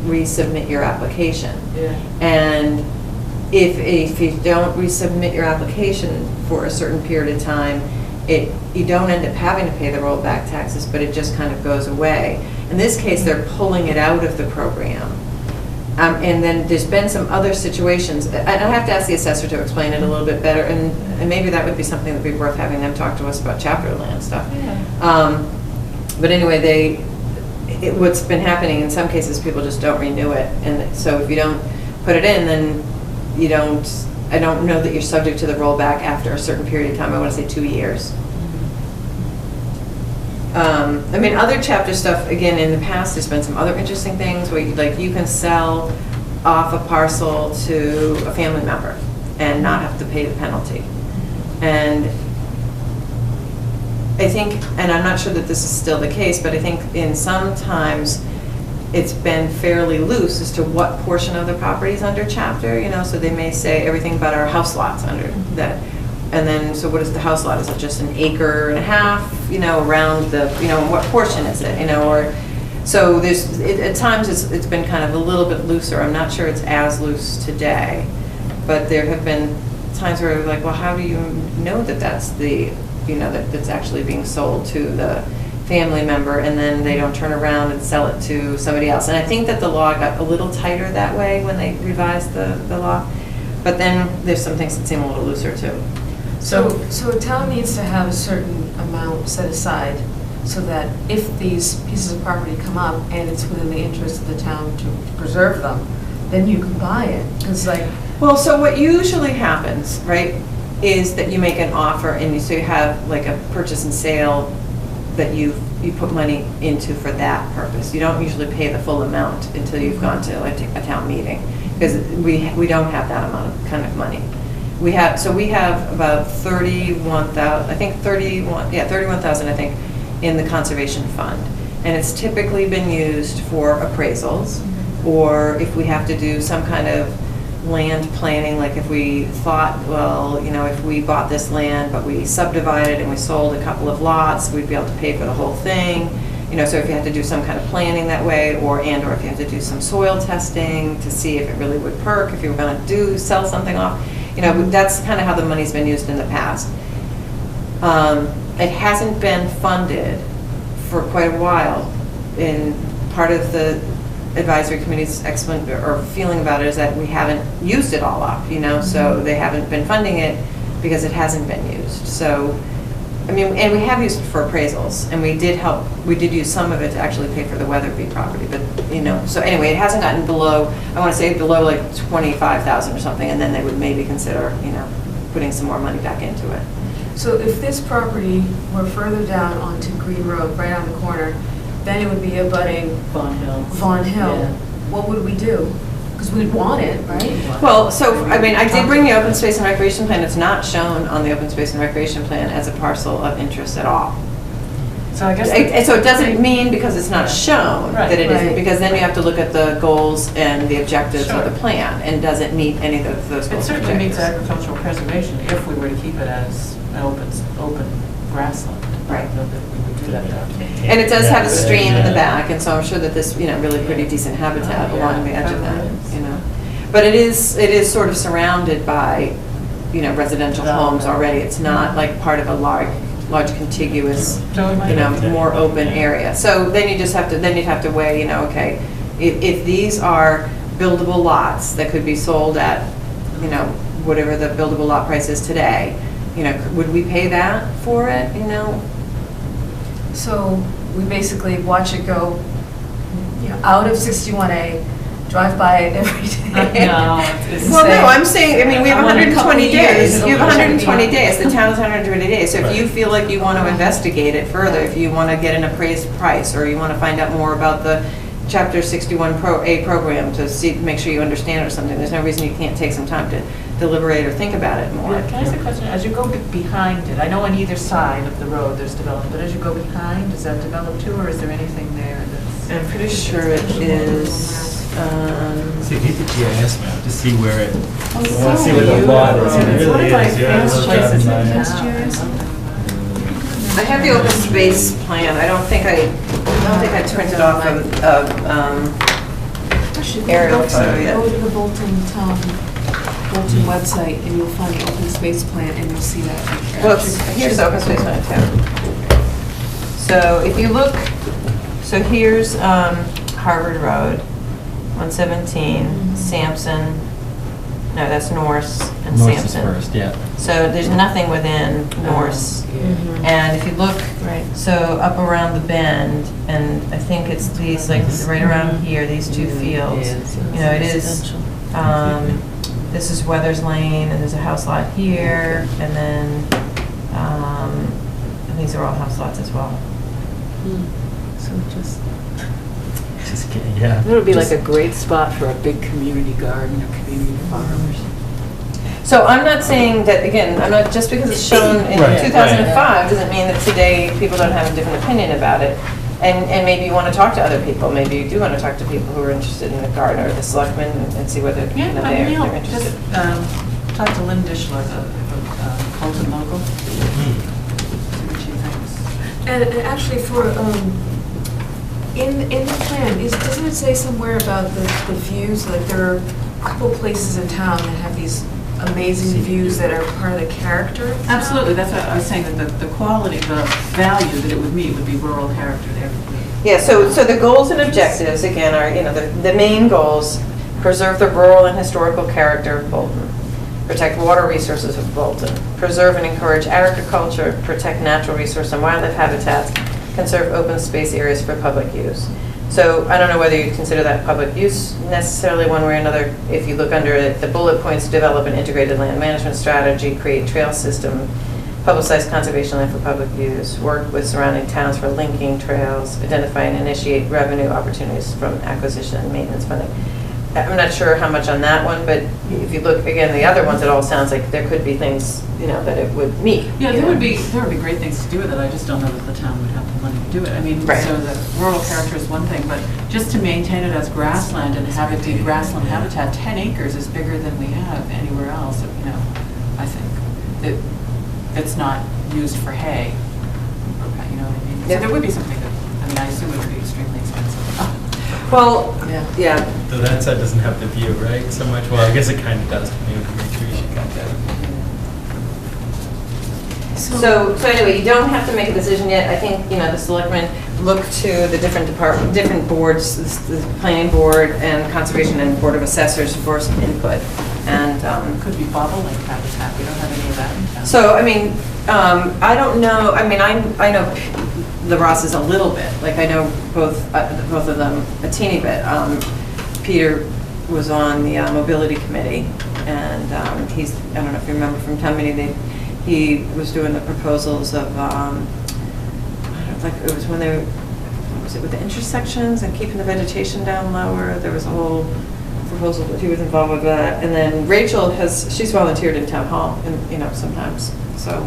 resubmit your application. Yeah. And if you don't resubmit your application for a certain period of time, you don't end up having to pay the rollback taxes, but it just kind of goes away. In this case, they're pulling it out of the program. And then there's been some other situations, I have to ask the assessor to explain it a little bit better, and maybe that would be something that would be worth having them talk to us about chapter land stuff. But anyway, what's been happening, in some cases, people just don't renew it, and so if you don't put it in, then I don't know that you're subject to the rollback after a certain period of time, I want to say 2 years. I mean, other chapter stuff, again, in the past, there's been some other interesting things where you can sell off a parcel to a family member and not have to pay the penalty. And I think, and I'm not sure that this is still the case, but I think in sometimes it's been fairly loose as to what portion of the property is under chapter, so they may say everything but our house lots under that. And then, so what is the house lot? Is it just 1.5 acres, around the, what portion is it, or, so there's, at times it's been kind of a little bit looser. I'm not sure it's as loose today, but there have been times where we're like, well, how do you know that that's the, that that's actually being sold to the family member, and then they don't turn around and sell it to somebody else. And I think that the law got a little tighter that way when they revised the law, but then there's some things that seem a little looser too. So a town needs to have a certain amount set aside so that if these pieces of property come up and it's within the interest of the town to preserve them, then you can buy it. It's like, well, so what usually happens, right, is that you make an offer and so you have like a purchase and sale that you put money into for that purpose. You don't usually pay the full amount until you've gone to a town meeting, because we don't have that amount of kind of money. We have about 31,000, I think 31,000, I think, in the conservation fund. And it's typically been used for appraisals, or if we have to do some kind of land planning, like if we thought, well, if we bought this land, but we subdivided and we sold a couple of lots, we'd be able to pay for the whole thing. So if you have to do some kind of planning that way, or if you have to do some soil testing to see if it really would perk, if you were going to sell something off. That's kind of how the money's been used in the past. It hasn't been funded for quite a while. And part of the advisory committee's feeling about it is that we haven't used it all up, so they haven't been funding it because it hasn't been used. So, I mean, and we have used it for appraisals, and we did use some of it to actually pay for the Weatherby property, but, so anyway, it hasn't gotten below, I want to say below like 25,000 or something, and then they would maybe consider, putting some more money back into it. so if this property were further down onto Green Road, right on the corner, then it would be abutting Vaughn Hill. Yeah. What would we do? Because we'd want it, right? Well, so, I mean, I did bring the open space and recreation plan. It's not shown on the open space and recreation plan as a parcel of interest at all. So I guess. So it doesn't mean because it's not shown Right. that it isn't, Right. because then you have to look at the goals and the objectives of Sure. the plan, and does it meet any of those It goals and certainly meets objectives? agricultural preservation if we were to keep it as an open grassland. Right. I don't know that we would do that though. And it does have a Yeah, stream in the yeah. back, and so I'm sure that this, really pretty decent habitat Oh, yeah. along the edge of that, It is. But it is sort of surrounded by, residential homes already. It's not like part of a large contiguous, So we might more open area. So then you'd have to weigh, okay, if these are buildable lots that could be sold at, whatever the buildable lot price is today, would we pay that for it, So we basically watch it go, out of 61A, drive by it every day. No, it's. Well, no, I'm saying, we have I want a couple 120 of years, days. it'll You have check me 120 out. days. The town has 120 days. So if you Right. feel like you want to investigate it further, if you want to get an appraised price, or you want to find out more about the Chapter 61A program to make sure you understand it or something, there's no reason you can't take some time to deliberate or think about it more. Can I ask a question? As you go behind it, I know on either side of the road there's development, but as you go behind, is that developed too, or is there anything there that's? I'm pretty sure it is, See, need the GIS map to see where it, I want to so see where the beautiful. lot is. It It's one really of my is, yeah. I favorite love places driving in by. town. I have the open space plan. I don't think I printed off aerial photo yet. Go to the Bolton website and you'll find the open space plan and you'll see that. Well, here's the open space plan too. So if you look, So here's Harvard Road, 117, Sampson, no, that's Norse and North is Sampson. first, yeah. So there's nothing within Norse. And if you look, so up around the bend, and I think it's these, like, right around here, these two fields. You know, it is, this is Weathers Lane, and there's a house lot here, and then, and these are all house lots as well. So just, Yeah. it would be like a great spot for a big community garden or community farm or something. So I'm not saying that, again, I'm not, just because it's shown in Right, 2005, doesn't mean that today people don't have a different opinion about it. And maybe you want to talk to other people, maybe you do want to talk to people who are interested in the garden or the selectmen and see whether, you know, they're interested. Just talk to Lynn Dishler, the Colton local. See what she thinks. And actually for, in the plan, doesn't it say somewhere about the views, like there are a couple places in town that have these amazing views that are part of the character of town? Absolutely, that's what I was saying, that the quality, the value that it would meet would be rural character there. Yeah, so the goals and objectives, again, are, you know, the main goals: preserve the rural and historical character of Bolton, protect water resources of Bolton, preserve and encourage agriculture, protect natural resource and wildlife habitats, conserve open space areas for public use. So I don't know whether you'd consider that public use necessarily one way or another. If you look under it, the bullet points: develop an integrated land management strategy, create trail system, publicize conservation land for public use, work with surrounding towns for linking trails, identify and initiate revenue opportunities from acquisition and maintenance funding. I'm not sure how much on that one, but if you look, again, the other ones, it all sounds like there could be things, you know, that it would meet. Yeah, you there know. would be great things to do with it, I just don't know that the town would have the money to do it. I mean, Right. so the rural character is one thing, but just to maintain it as grassland and have it be grassland habitat, 10 acres is bigger than we have anywhere else, you know, I think. It's not used for hay, you know what I mean? So Yeah. there would be something that, I mean, I assume it would be extremely expensive. Well, yeah. So that side doesn't have the view, right, so much? Well, I guess it kind of does, maybe the trees you got that. So anyway, you don't have to make a decision yet. I think, you know, the selectmen look to the different boards, the planning board and conservation and board of assessors for some input. And Could be bobolink habitat, we don't have any of that in town. so, I mean, I don't know, I mean, I know the Rosses a little bit. Like, I know both of them a teeny bit. Peter was on the mobility committee, and he's, I don't know if you remember from town meeting, he was doing the proposals of, I don't know, like, it was when they, was it with the intersections and keeping the vegetation down lower? There was a whole proposal that he was involved with that. And then Rachel she's volunteered in town hall, and, you know, sometimes. So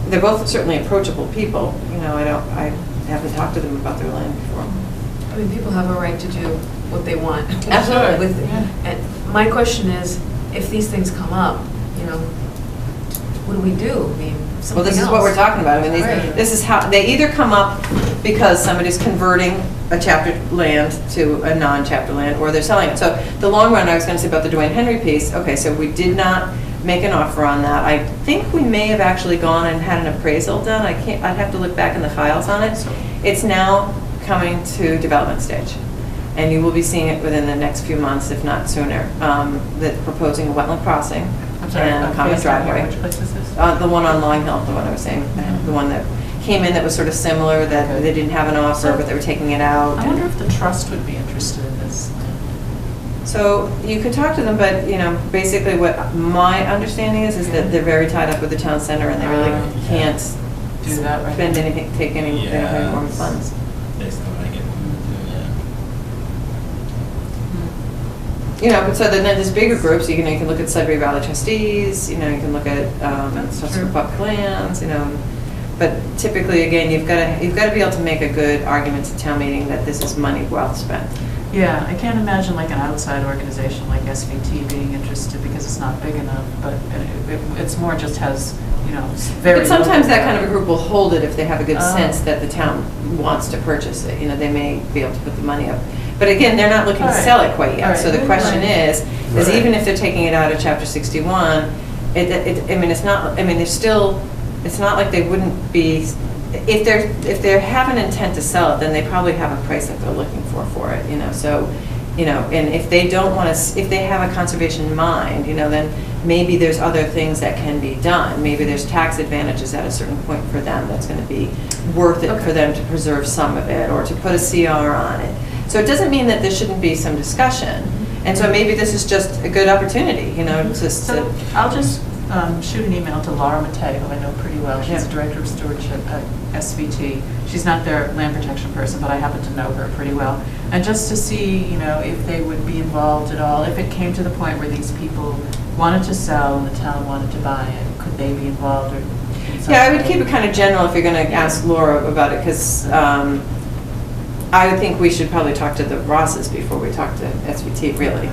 they're both certainly approachable people. You know, I haven't talked to them about their land before. I mean, people have a right to do what they want. Absolutely. And my question is, if these things come up, you know, what do we do? I mean, something Well, this is else. what we're talking about. I mean, Right. this is how, they either come up because somebody's converting a chapter land to a non-chapter land, or they're selling it. So the long run, I was going to say about the Dwayne Henry piece, okay, so we did not make an offer on that. I think we may have actually gone and had an appraisal done. I'd have to look back in the files on it. It's now coming to development stage, and you will be seeing it within the next few months, if not sooner. That's proposing a wetland crossing I'm sorry, and a common based on driveway. which place is this? The one on Long Hill, the one I was saying, the one that came in that was sort of similar, that they didn't have an offer, but they were taking it out. I wonder if the trust would be interested in this. So you could talk to them, but, you know, basically what my understanding is that they're very tied up with the town center, and they really can't Do that, right? spend anything, take any more funds. Based on what I get, You know, but so then there's bigger groups, you can look at Sudbury Valley trustees, you know, you can look at Trust for Public Lands, you know. But typically, again, you've got to be able to make a good argument to town meeting that this is money well spent. Yeah, I can't imagine like an outside organization like SVT being interested because it's not big enough, but it's more just has, you know, very. But sometimes local that kind of a value. group will hold it if they have a good Oh. sense that the town wants to purchase it. You know, they may be able to put the money up. But again, they're not looking to All right. sell it quite yet. All So right. the question is Right. even if they're taking it out of Chapter 61, I mean, it's not, I mean, there's still, it's not like they wouldn't be if they have an intent to sell it, then they probably have a price that they're looking for it, so, and if they don't want to, if they have a conservation mind, then maybe there's other things that can be done. Maybe there's tax advantages at a certain point for them that's going to be worth it for them to preserve some of it, or to put a CR on it. So it doesn't mean that there shouldn't be some discussion. And so maybe this is just a good opportunity, just So to. I'll just shoot an email to Laura Matei, who I know pretty well. She's the Director of Stewardship at SVT. She's not their land protection person, but I happen to know her pretty well. And just to see, if they would be involved at all, if it came to the point where these people wanted to sell and the town wanted to buy it, could they be involved? Yeah, I would keep it kind of general if you're going to ask Laura about it, because I would think we should probably talk to the Rosses before we talk to SVT, really,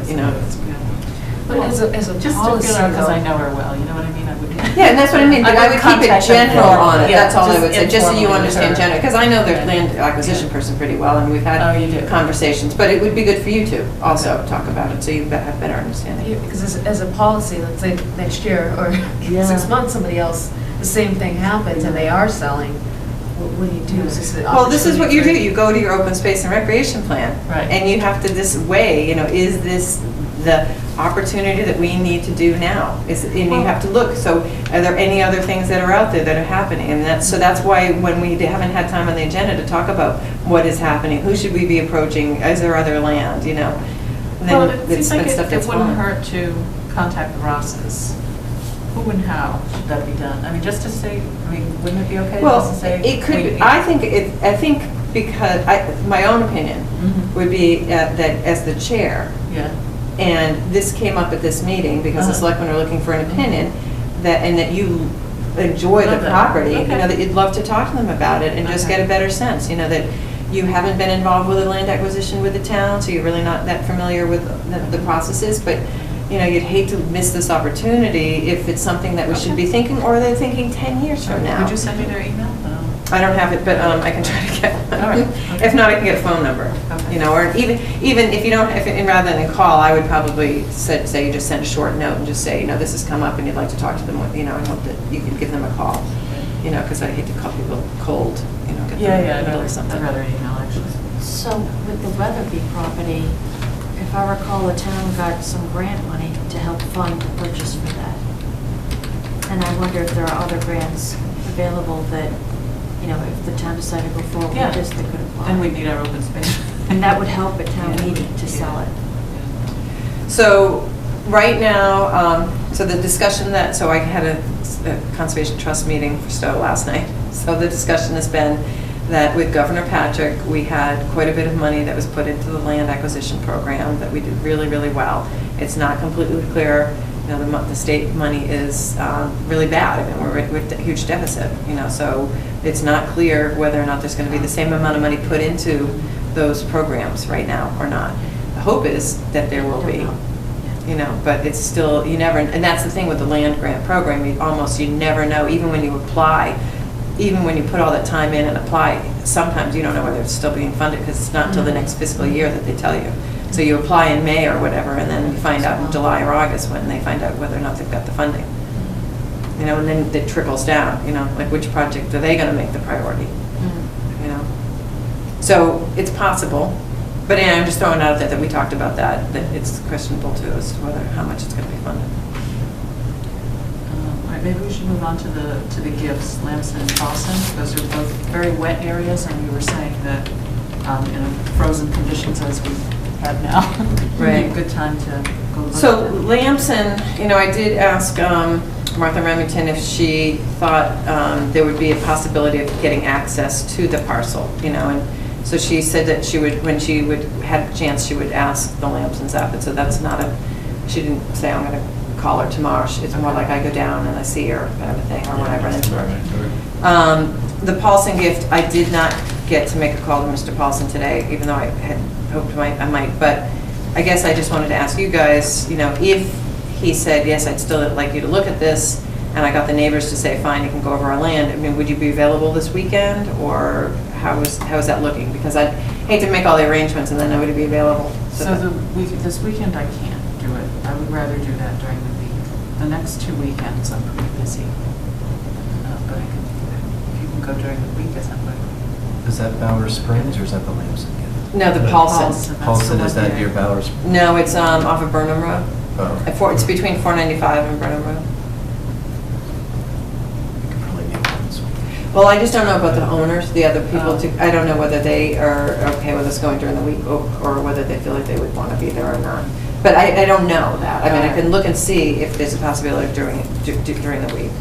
But as a Just policy, to feel because I though, know her well, you know what I mean? I would. Yeah, and that's what I mean, but I would keep it contact them general on it, formally. that's all I would say, just so you informally with understand her. general, because I know their Yeah. land acquisition person pretty well, and we've Oh, you do? had conversations, but it would be good for you to also talk about it, so you have better understanding. because as a policy, let's say next year or Yeah. 6 months, somebody else, the same thing happens and they are selling, what do you do? Is this an Well, this is what you do, opportunity you go to your open space and recreation plan. Right. And you have to this weigh, is this the opportunity that we need to do now? And you have to look, so are there any other things that are out there that are happening? And that's why when we haven't had time on the agenda to talk about what is happening, who should we be approaching, is there other land, Well, then it it's seems like stuff it that's wouldn't falling. hurt to contact the Rosses. Who and how should that be done? I mean, just to say, wouldn't it be okay Well, just to say? it could, I think because, my own opinion Mhm. would be that as the chair, Yeah, and this came up at this meeting because the Uh-huh. selectmen are looking for an opinion, and that you enjoy the Love that. property, Okay. that you'd love to talk to them about it and just Okay. get a better sense, that you haven't been involved with a land acquisition with the town, so you're really not that familiar with the processes, but, you'd hate to miss this opportunity if it's something that we should be thinking, or they're thinking 10 years from now. Could you send me their email? I don't have it, but I can try to get one. All right. Okay. If not, I can get a phone number, Okay. or even if you don't, and rather than call, I would probably say you just send a short note and just say, this has come up and you'd like to talk to them, and hope that you can give them a call, because I hate to call people cold, get them Yeah, in the middle of I'd something. rather email, actually. So with the Weatherby property, if I recall, the town got some grant money to help fund the purchase for that. And I wonder if there are other grants available that, if the town decided to go forward Yeah. with this, they could apply. Then we need our open space. And that would help at town Yeah. meeting to sell it. So, right now, so the discussion so I had a Conservation Trust meeting for Stowe last night. So the discussion has been that with Governor Patrick, we had quite a bit of money that was put into the land acquisition program, that we did really, really well. It's not completely clear, the state money is really bad. I mean, we're at a huge deficit, so it's not clear whether or not there's going to be the same amount of money put into those programs right now or not. The hope is that there will be. But it's still, you never, and that's the thing with the land grant program, you never know, even when you apply, even when you put all that time in and apply, sometimes you don't know whether it's still being funded, because it's not until the next fiscal year that they tell you. So you apply in May or whatever, and then you find out in July or August when they find out whether or not they've got the funding. And then it trickles down, like which project are they gonna make the priority? So it's possible. But anyway, I'm just throwing it out there that we talked about that it's questionable too as to how much it's going to be funded. All right, maybe we should move on to the gifts, Lamson and Paulson. Those are both very wet areas, and you were saying that in frozen conditions as we have now, would be a good time to go look So at them. Lamson, I did ask Martha Remington if she thought there would be a possibility of getting access to the parcel, and so she said that she would, when she would have a chance, she would ask the Lamsons up. And so that's not she didn't say I'm going to call her tomorrow. It's more like I go down and I see her kind of a thing, or when I run into her. The Paulson gift, I did not get to make a call to Mr. Paulson today, even though I had hoped I might. But I guess I just wanted to ask you guys, if he said, yes, I'd still like you to look at this, and I got the neighbors to say, fine, you can go over our land, would you be available this weekend, or how is that looking? Because I'd hate to make all the arrangements and then nobody be available. So this weekend I can't do it. I would rather do that during the week. The next 2 weekends I'm pretty busy. But I can do that if you can go during the week or something. Is that Bowers Springs or is that the Lamson? No, the No. Paulson. That's the Paulson, one is that there. near Bowers? No, it's off of Burnham Road. Oh. It's between 495 and Burnham Road. We could probably make that this week. Well, I just don't know about the owners, the other people, Oh. I don't know whether they are okay with us going during the week or whether they feel like they would want to be there or not. But I don't know that. I mean, I can look and see if there's a possibility of during the week.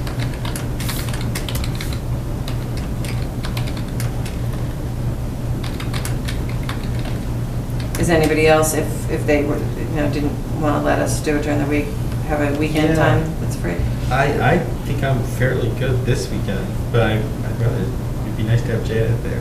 Is anybody else, if they were, didn't want to let us do it during the week, have a weekend Yeah. time that's free? I think I'm fairly good this weekend, but I'd rather, it'd be nice to have Janet there.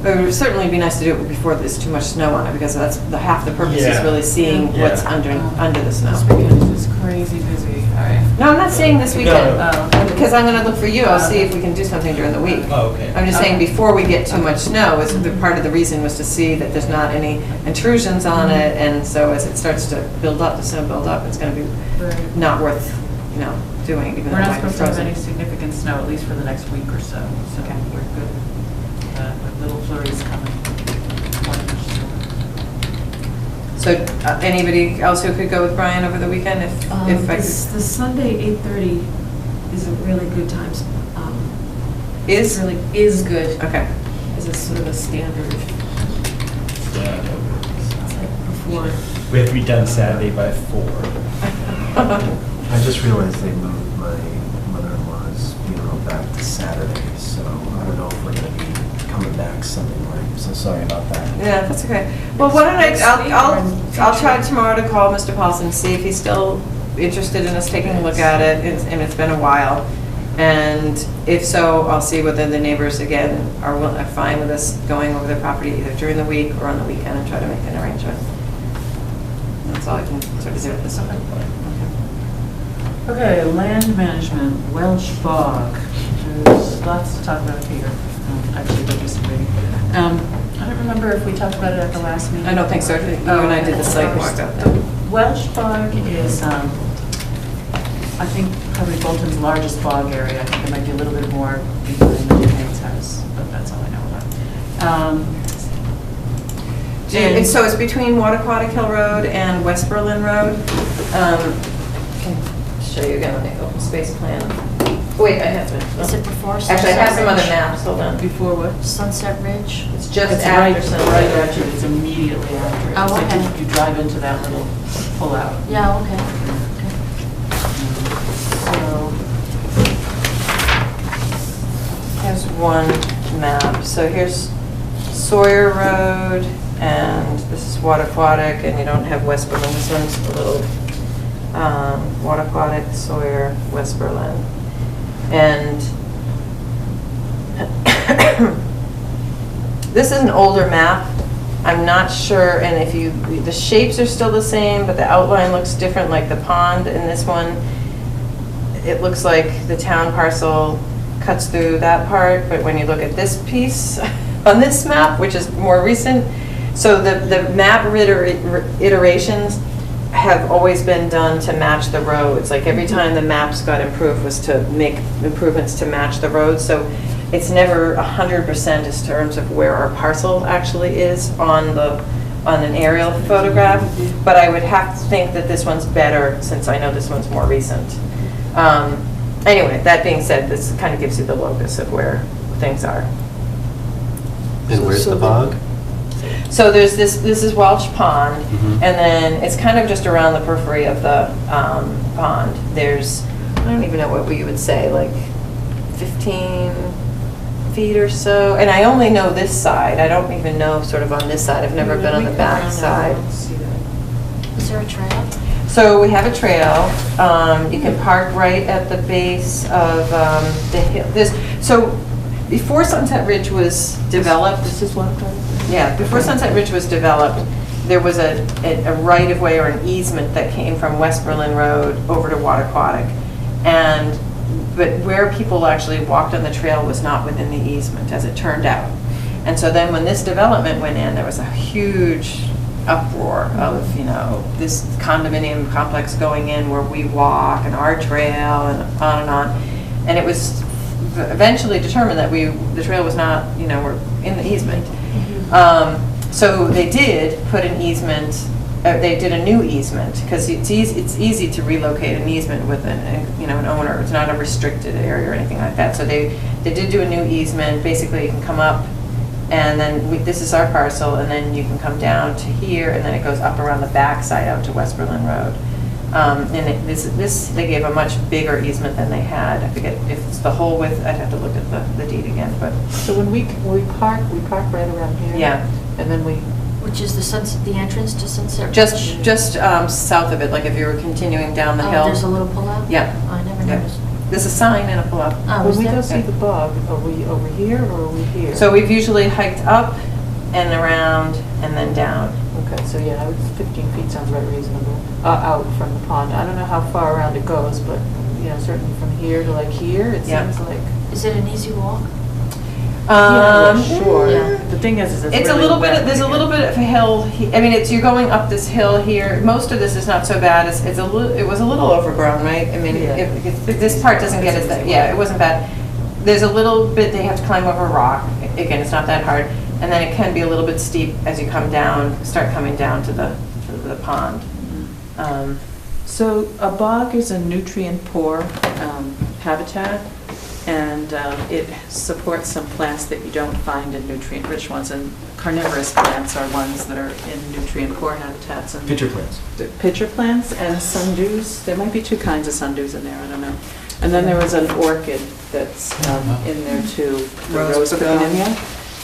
But it would certainly be nice to do it before there's too much snow on it, because that's half the purpose is Yeah. really seeing Yeah. what's under the snow. This weekend is crazy busy. All right. No, I'm not saying this weekend, No. because I'm gonna look for you, I'll see if we can do something during the week. Oh, okay. I'm just saying, Okay. before we get too much snow, is part of the reason was to see that there's not any intrusions on it, and so as it starts to build up, the snow build up, it's gonna be Right. not worth, doing, even though We're it not might be supposed to have frozen. any significant snow, at least for the next week or so, so Okay. we're good. With little flurries coming. So, anybody else who could go with Brian over the weekend, if I could? The Sunday 8:30 is a really good time. Is? Really is good, Okay. as a sort of a standard. Yeah. It's like before. We have to be done Saturday by 4. I just realized they moved my mother-in-law's funeral back to Saturday, so I don't know if we're gonna be coming back Sunday morning, so sorry about that. Yeah, that's okay. Well, why don't I'll try tomorrow to call Mr. Paulson, see if he's still interested in us taking a look at it, and it's been a while. And if so, I'll see whether the neighbors, again, are fine with us going over their property either during the week or on the weekend and try to make an arrangement. That's all I can sort of do at this point. Okay, land management, Welsh Bog. There's lots to talk about here. Actually, there'll be some reading. I don't remember if we talked about it at the last meeting. I don't think so. You and I did the site walk out there. Welsh Bog is, I think, probably Bolton's largest bog area. I think there might be a little bit more behind the Haynes house, but that's all I know about. So it's between Wattaquatic Hill Road and West Berlin Road. Can show you again on the open space plan. Wait, I have to. Is it before Sunset Actually, I have some other Ridge? maps, hold on. Before what? Sunset Ridge? It's just It's after right Sunset after Ridge. it. It's immediately after it. Oh, It's like okay. you drive into that little pull-out. Yeah, okay. So, Here's one map. So here's Sawyer Road, and this is Wattaquatic, and you don't have West Berlin. This one's a little Wattaquatic, Sawyer, West Berlin. And this is an older map. I'm not sure, and if the shapes are still the same, but the outline looks different, like the pond in this one. It looks like the town parcel cuts through that part, but when you look at this piece on this map, which is more recent, so the map iterations have always been done to match the roads. Like every time the maps got improved was to make improvements to match the roads. So it's never 100% in terms of where our parcel actually is on an aerial photograph. But I would have to think that this one's better since I know this one's more recent. Anyway, that being said, this kind of gives you the locus of where things are. And where's the bog? So there's this is Welsh Pond, Mhm. and then it's kind of just around the periphery of the pond. There's, I don't even know what you would say, like 15 feet or so. And I only know this side. I don't even know sort of on this side. I've never been on the back side. Is there a trail? So we have a trail. You can park right at the base of the hill. So before Sunset Ridge was developed, this is what? yeah, before Sunset Ridge was developed, there was a right-of-way or an easement that came from West Berlin Road over to Wattaquatic. But where people actually walked on the trail was not within the easement, as it turned out. And so then when this development went in, there was a huge uproar of, this condominium complex going in where we walk and our trail and on and on. And it was eventually determined that the trail was not, we're in the easement. So they did put an easement, they did a new easement, because it's easy to relocate an easement with an owner. It's not a restricted area or anything like that. So they did do a new easement. Basically, you can come up, and then this is our parcel, and then you can come down to here, and then it goes up around the back side out to West Berlin Road. And they gave a much bigger easement than they had. I forget if it's the whole width. I'd have to look at the deed again, but So when we park right around here? yeah. And then we, Which is the entrance to Sunset? Just south of it, like if you were continuing down the hill. Oh, there's a little pull-out? Yeah. Oh, I never Yeah. noticed. There's a sign and a pull-up. Oh, when is we there? go see the bog, are we over here or are we here? So we've usually hiked up and around and then down. Okay, so yeah, 15 feet sounds right reasonable, out from the pond. I don't know how far around it goes, but, certainly from here to like here, it Yeah. seems like. Is it an easy walk? Sure. Yeah. The thing is It's a really little wet bit, there's a again. little bit of a hill, you're going up this hill here. Most of this is not so bad. It was a little overgrown, right? I mean, Yeah. this part doesn't get as, it wasn't bad. There's a little bit, they have to climb over a rock. Again, it's not that hard. And then it can be a little bit steep as you start coming down to the pond. So a bog is a nutrient-poor habitat, and it supports some plants that you don't find in nutrient-rich ones, and carnivorous plants are ones that are in nutrient-poor habitats. And Pitcher plants. pitcher plants and sundews. There might be two kinds of sundews in there, I don't know. And then there was an orchid that's in there too, the Rose begonia.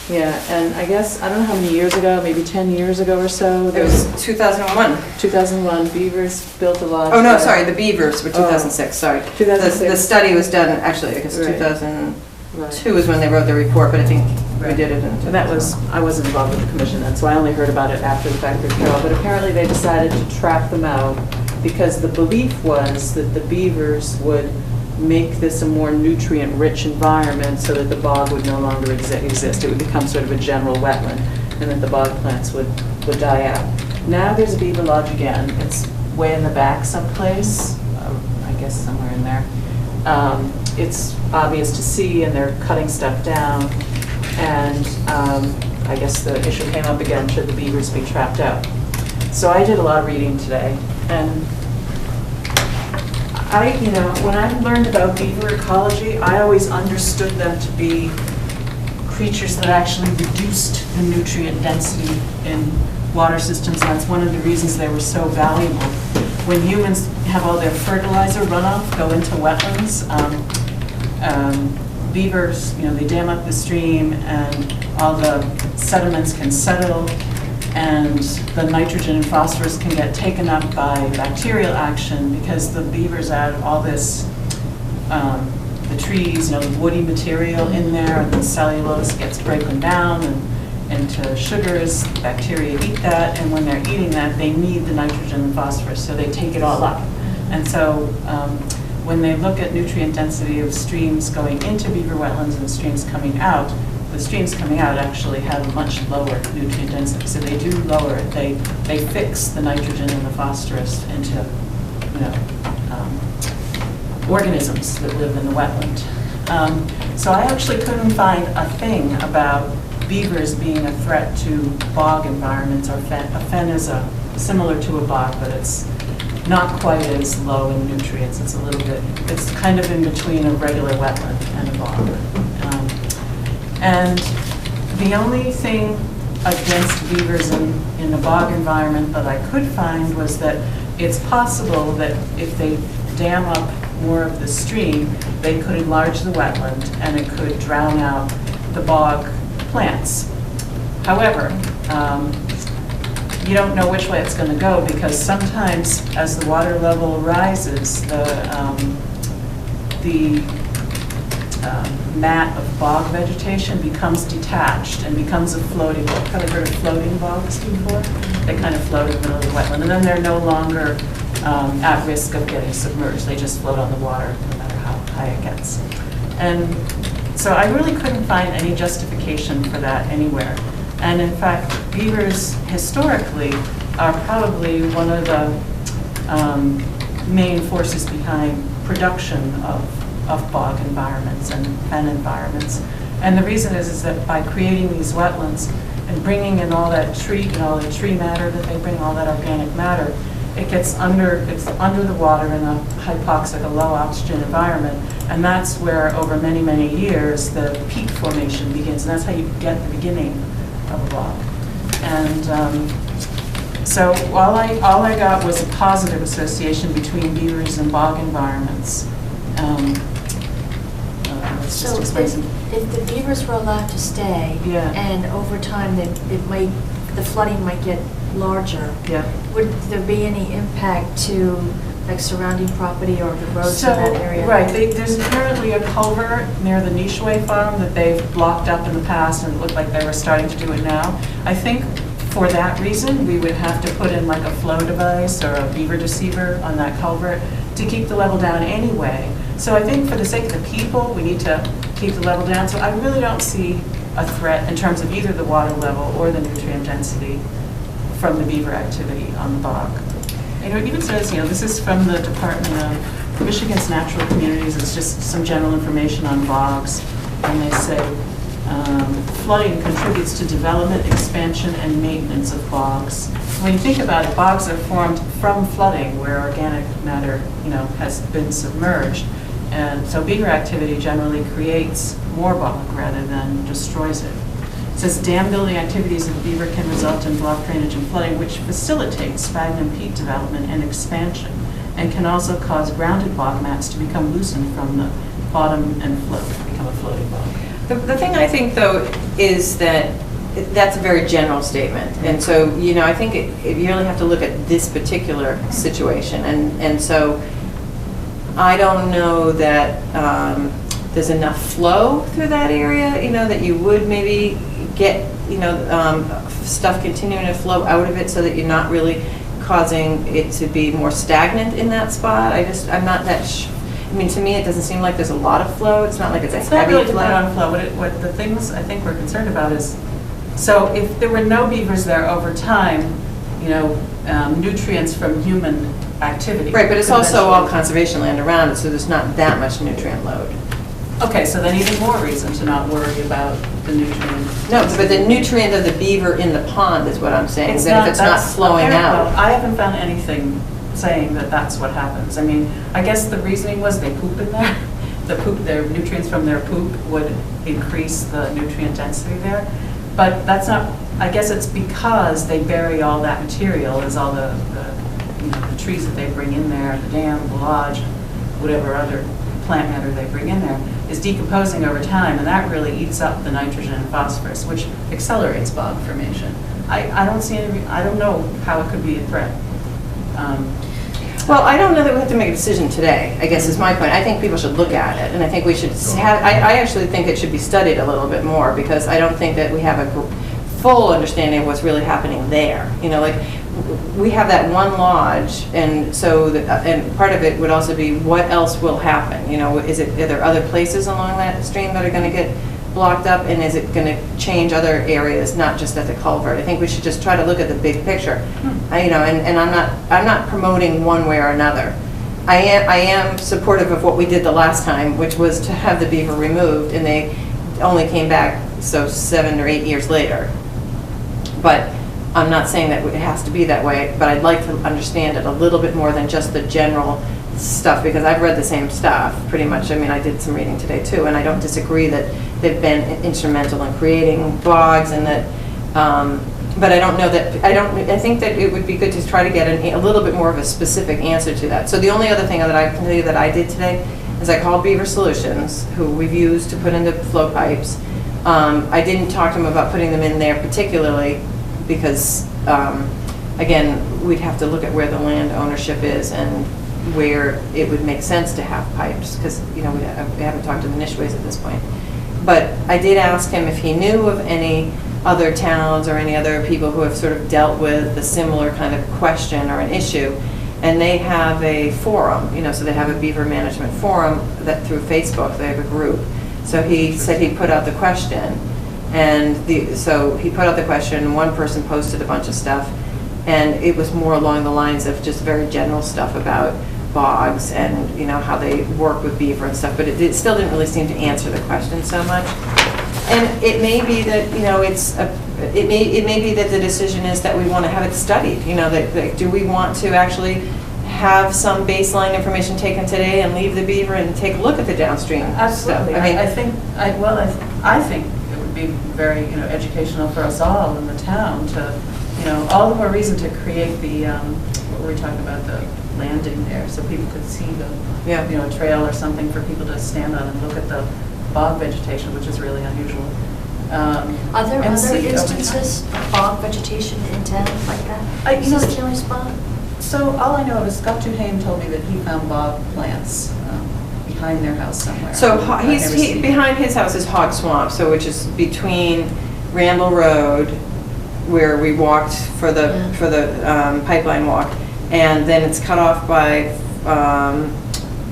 Yeah, and I guess, I don't know how many years ago, maybe 10 years ago or so. It was 2001. 2001, beavers built a lodge. Oh, no, there. sorry, the beavers were 2006, sorry. 2006. The study was done, actually, I guess Right. 2002 is when they wrote the report, but I think we did it in. And that was, I wasn't involved with the commission then, so I only heard about it after the fact through Carol. But apparently they decided to trap them out because the belief was that the beavers would make this a more nutrient-rich environment so that the bog would no longer exist. It would become sort of a general wetland, and that the bog plants would die out. Now there's a beaver lodge again. It's way in the back someplace, I guess somewhere in there. It's obvious to see, and they're cutting stuff down. And I guess the issue came up again, should the beavers be trapped out? So I did a lot of reading today, and when I learned about beaver ecology, I always understood them to be creatures that actually reduced the nutrient density in water systems. And that's one of the reasons they were so valuable. When humans have all their fertilizer runoff go into wetlands, beavers, they dam up the stream and all the sediments can settle, and the nitrogen and phosphorus can get taken up by bacterial action because the beavers add all this, the trees, the woody material in there, and the cellulose gets broken down and into sugars. Bacteria eat that, and when they're eating that, they need the nitrogen and phosphorus, so they take it all up. And so when they look at nutrient density of streams going into beaver wetlands and streams coming out, the streams coming out actually have a much lower nutrient density, so they do lower it. They fix the nitrogen and the phosphorus into, organisms that live in the wetland. So I actually couldn't find a thing about beavers being a threat to bog environments, or a fen is similar to a bog, but it's not quite as low in nutrients. It's a little bit, it's kind of in between a regular wetland and a bog. And the only thing against beavers in the bog environment that I could find was that it's possible that if they dam up more of the stream, they could enlarge the wetland and it could drown out the bog plants. However, you don't know which way it's going to go, because sometimes as the water level rises, the mat of bog vegetation becomes detached and becomes a floating, you've probably heard of floating bogs before? They kind of float in the middle of the wetland, and then they're no longer at risk of getting submerged. They just float on the water no matter how high it gets. And so I really couldn't find any justification for that anywhere. And in fact, beavers historically are probably one of the main forces behind production of of bog environments and fen environments. And the reason is that by creating these wetlands and bringing in all that tree, the tree matter that they bring, all that organic matter, it's under the water in a hypoxic, a low oxygen environment, and that's where over many, many years the peat formation begins, and that's how you get the beginning of a bog. And so all I got was a positive association between beavers and bog environments. Let's just So explain some. if the beavers were allowed to stay, Yeah. and over time, the flooding might get larger, Yeah. would there be any impact to like surrounding property or the roads in that area? Right, there's currently a culvert near the Nishway farm that they've blocked up in the past, and it looked like they were starting to do it now. I think for that reason, we would have to put in like a flow device or a beaver deceiver on that culvert to keep the level down anyway. So I think for the sake of the people, we need to keep the level down. So I really don't see a threat in terms of either the water level or the nutrient density from the beaver activity on the bog. And it even says, this is from the Department of Michigan's Natural Communities. It's just some general information on bogs. And they say, flooding contributes to development, expansion, and maintenance of bogs. When you think about it, bogs are formed from flooding where organic matter, has been submerged. And so beaver activity generally creates more bog rather than destroys it. It says dam building activities of the beaver can result in block drainage and flooding, which facilitates sphagnum peat development and expansion, and can also cause grounded bog mats to become loosened from the bottom and become a floating bog. The thing I think, though, is that that's a very general statement. And so, I think you really have to look at this particular situation. And so I don't know that there's enough flow through that area, that you would maybe get, stuff continuing to flow out of it so that you're not really causing it to be more stagnant in that spot. I'm not that to me, it doesn't seem like there's a lot of flow. It's not like it's a It's not heavy really flow. dependent on flow. What the things I think we're concerned about is, so if there were no beavers there over time, nutrients from human activity. Right, but it's could also all eventually- conservation land around it, so there's not that much nutrient load. Okay, so then even more reason to not worry about the nutrient. No, but the nutrient of the beaver in the pond is what I'm saying, is that if it's not that's flowing apparent- out. I haven't found anything saying that that's what happens. I guess the reasoning was they poop in there. Their nutrients from their poop would increase the nutrient density there. But that's not, I guess it's because they bury all that material, as all the trees that they bring in there, the dam, the lodge, whatever other plant matter they bring in there, is decomposing over time, and that really eats up the nitrogen and phosphorus, which accelerates bog formation. I don't know how it could be a threat. Well, I don't know that we have to make a decision today, I guess is my point. I think people should look at it, and I think we should have, I actually think it should be studied a little bit more, because I don't think that we have a full understanding of what's really happening there. We have that one lodge, and so, and part of it would also be what else will happen? Are there other places along that stream that are going to get blocked up, and is it going to change other areas, not just at the culvert? I think we should just try to look at the big picture. And I'm not promoting one way or another. I am supportive of what we did the last time, which was to have the beaver removed, and they only came back 7 or 8 years later. But I'm not saying that it has to be that way, but I'd like to understand it a little bit more than just the general stuff, because I've read the same stuff pretty much. I did some reading today too, and I don't disagree that they've been instrumental in creating bogs, and that, but I don't know that, I think that it would be good to try to get a little bit more of a specific answer to that. So the only other thing that I can tell you that I did today is I called Beaver Solutions, who we've used to put into flow pipes. I didn't talk to them about putting them in there particularly, because, again, we'd have to look at where the land ownership is and where it would make sense to have pipes, because, we haven't talked to the Nishways at this point. But I did ask him if he knew of any other towns or any other people who have sort of dealt with a similar kind of question or an issue. And they have a forum, so they have a beaver management forum that through Facebook, they have a group. So he said he put out the question, and so he put out the question, and one person posted a bunch of stuff, And it was more along the lines of just very general stuff about bogs and, you know, how they work with beaver and stuff, but it still didn't really seem to answer the question so much. And it may be that, you know, it may be that the decision is that we want to have it studied, you know, that do we want to actually have some baseline information taken today and leave the beaver and take a look at the downstream stuff? Absolutely. I mean, I think it would be very, you know, educational for us all in the town to, you know, all the more reason to create the, what were we talking about, the landing there, so people could see the, Yeah. you know, a trail or something for people to stand on and look at the bog vegetation, which is really unusual. Are there and other see over instances of bog vegetation in town like that? You know, Is this the only spot? So all I know is Scott Duhame told me that he found bog plants behind their house somewhere. So I've never seen- behind his house is Hog Swamp, so which is between Ramble Road, where we walked for the pipeline walk, and then it's cut off by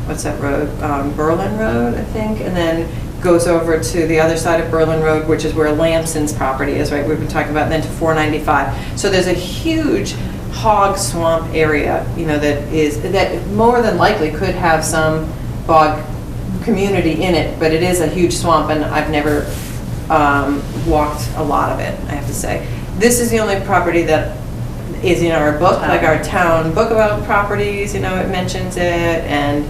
what's that road? Berlin Road, I think, and then goes over to the other side of Berlin Road, which is where Lamson's property is, right? We've been talking about, and then to 495. So there's a huge hog swamp area, you know, that more than likely could have some bog community in it, but it is a huge swamp, and I've never walked a lot of it, I have to say. This is the only property that is in our book, like our town book about properties, you know, it mentions it, and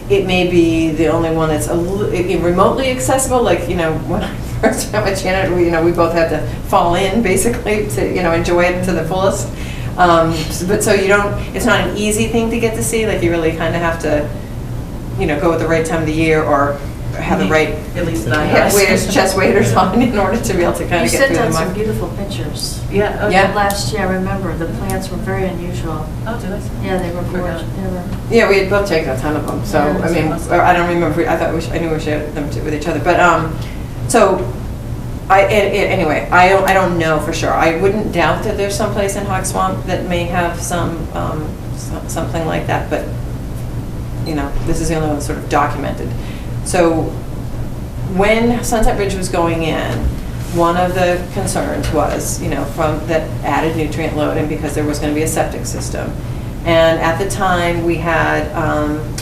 it may be the only one that's remotely accessible, like, you know, when I first met with Janet, we both had to fall in, basically, to, you know, enjoy it to the fullest. But so it's not an easy thing to get to see, like, you really kind of have to, you know, go at the right time of the year, or have the right, at least 9 hours. chest waders on in order to be able to kind You of get sent through the out some muck. beautiful pictures. Yeah. Okay. Yeah. Last year, I remember, the plants were very unusual. Oh, did I? Yeah, they were Forgot. gorgeous. They were. Yeah, we had both taken a ton of them, so, Yeah, I mean, awesome. I don't remember, I knew we shared them with each other, but, so, anyway, I don't know for sure. I wouldn't doubt that there's someplace in Hog Swamp that may have something like that, but, you know, this is the only one that's sort of documented. So, when Sunset Ridge was going in, one of the concerns was, you know, from that added nutrient load, and because there was going to be a septic system. And at the time, we had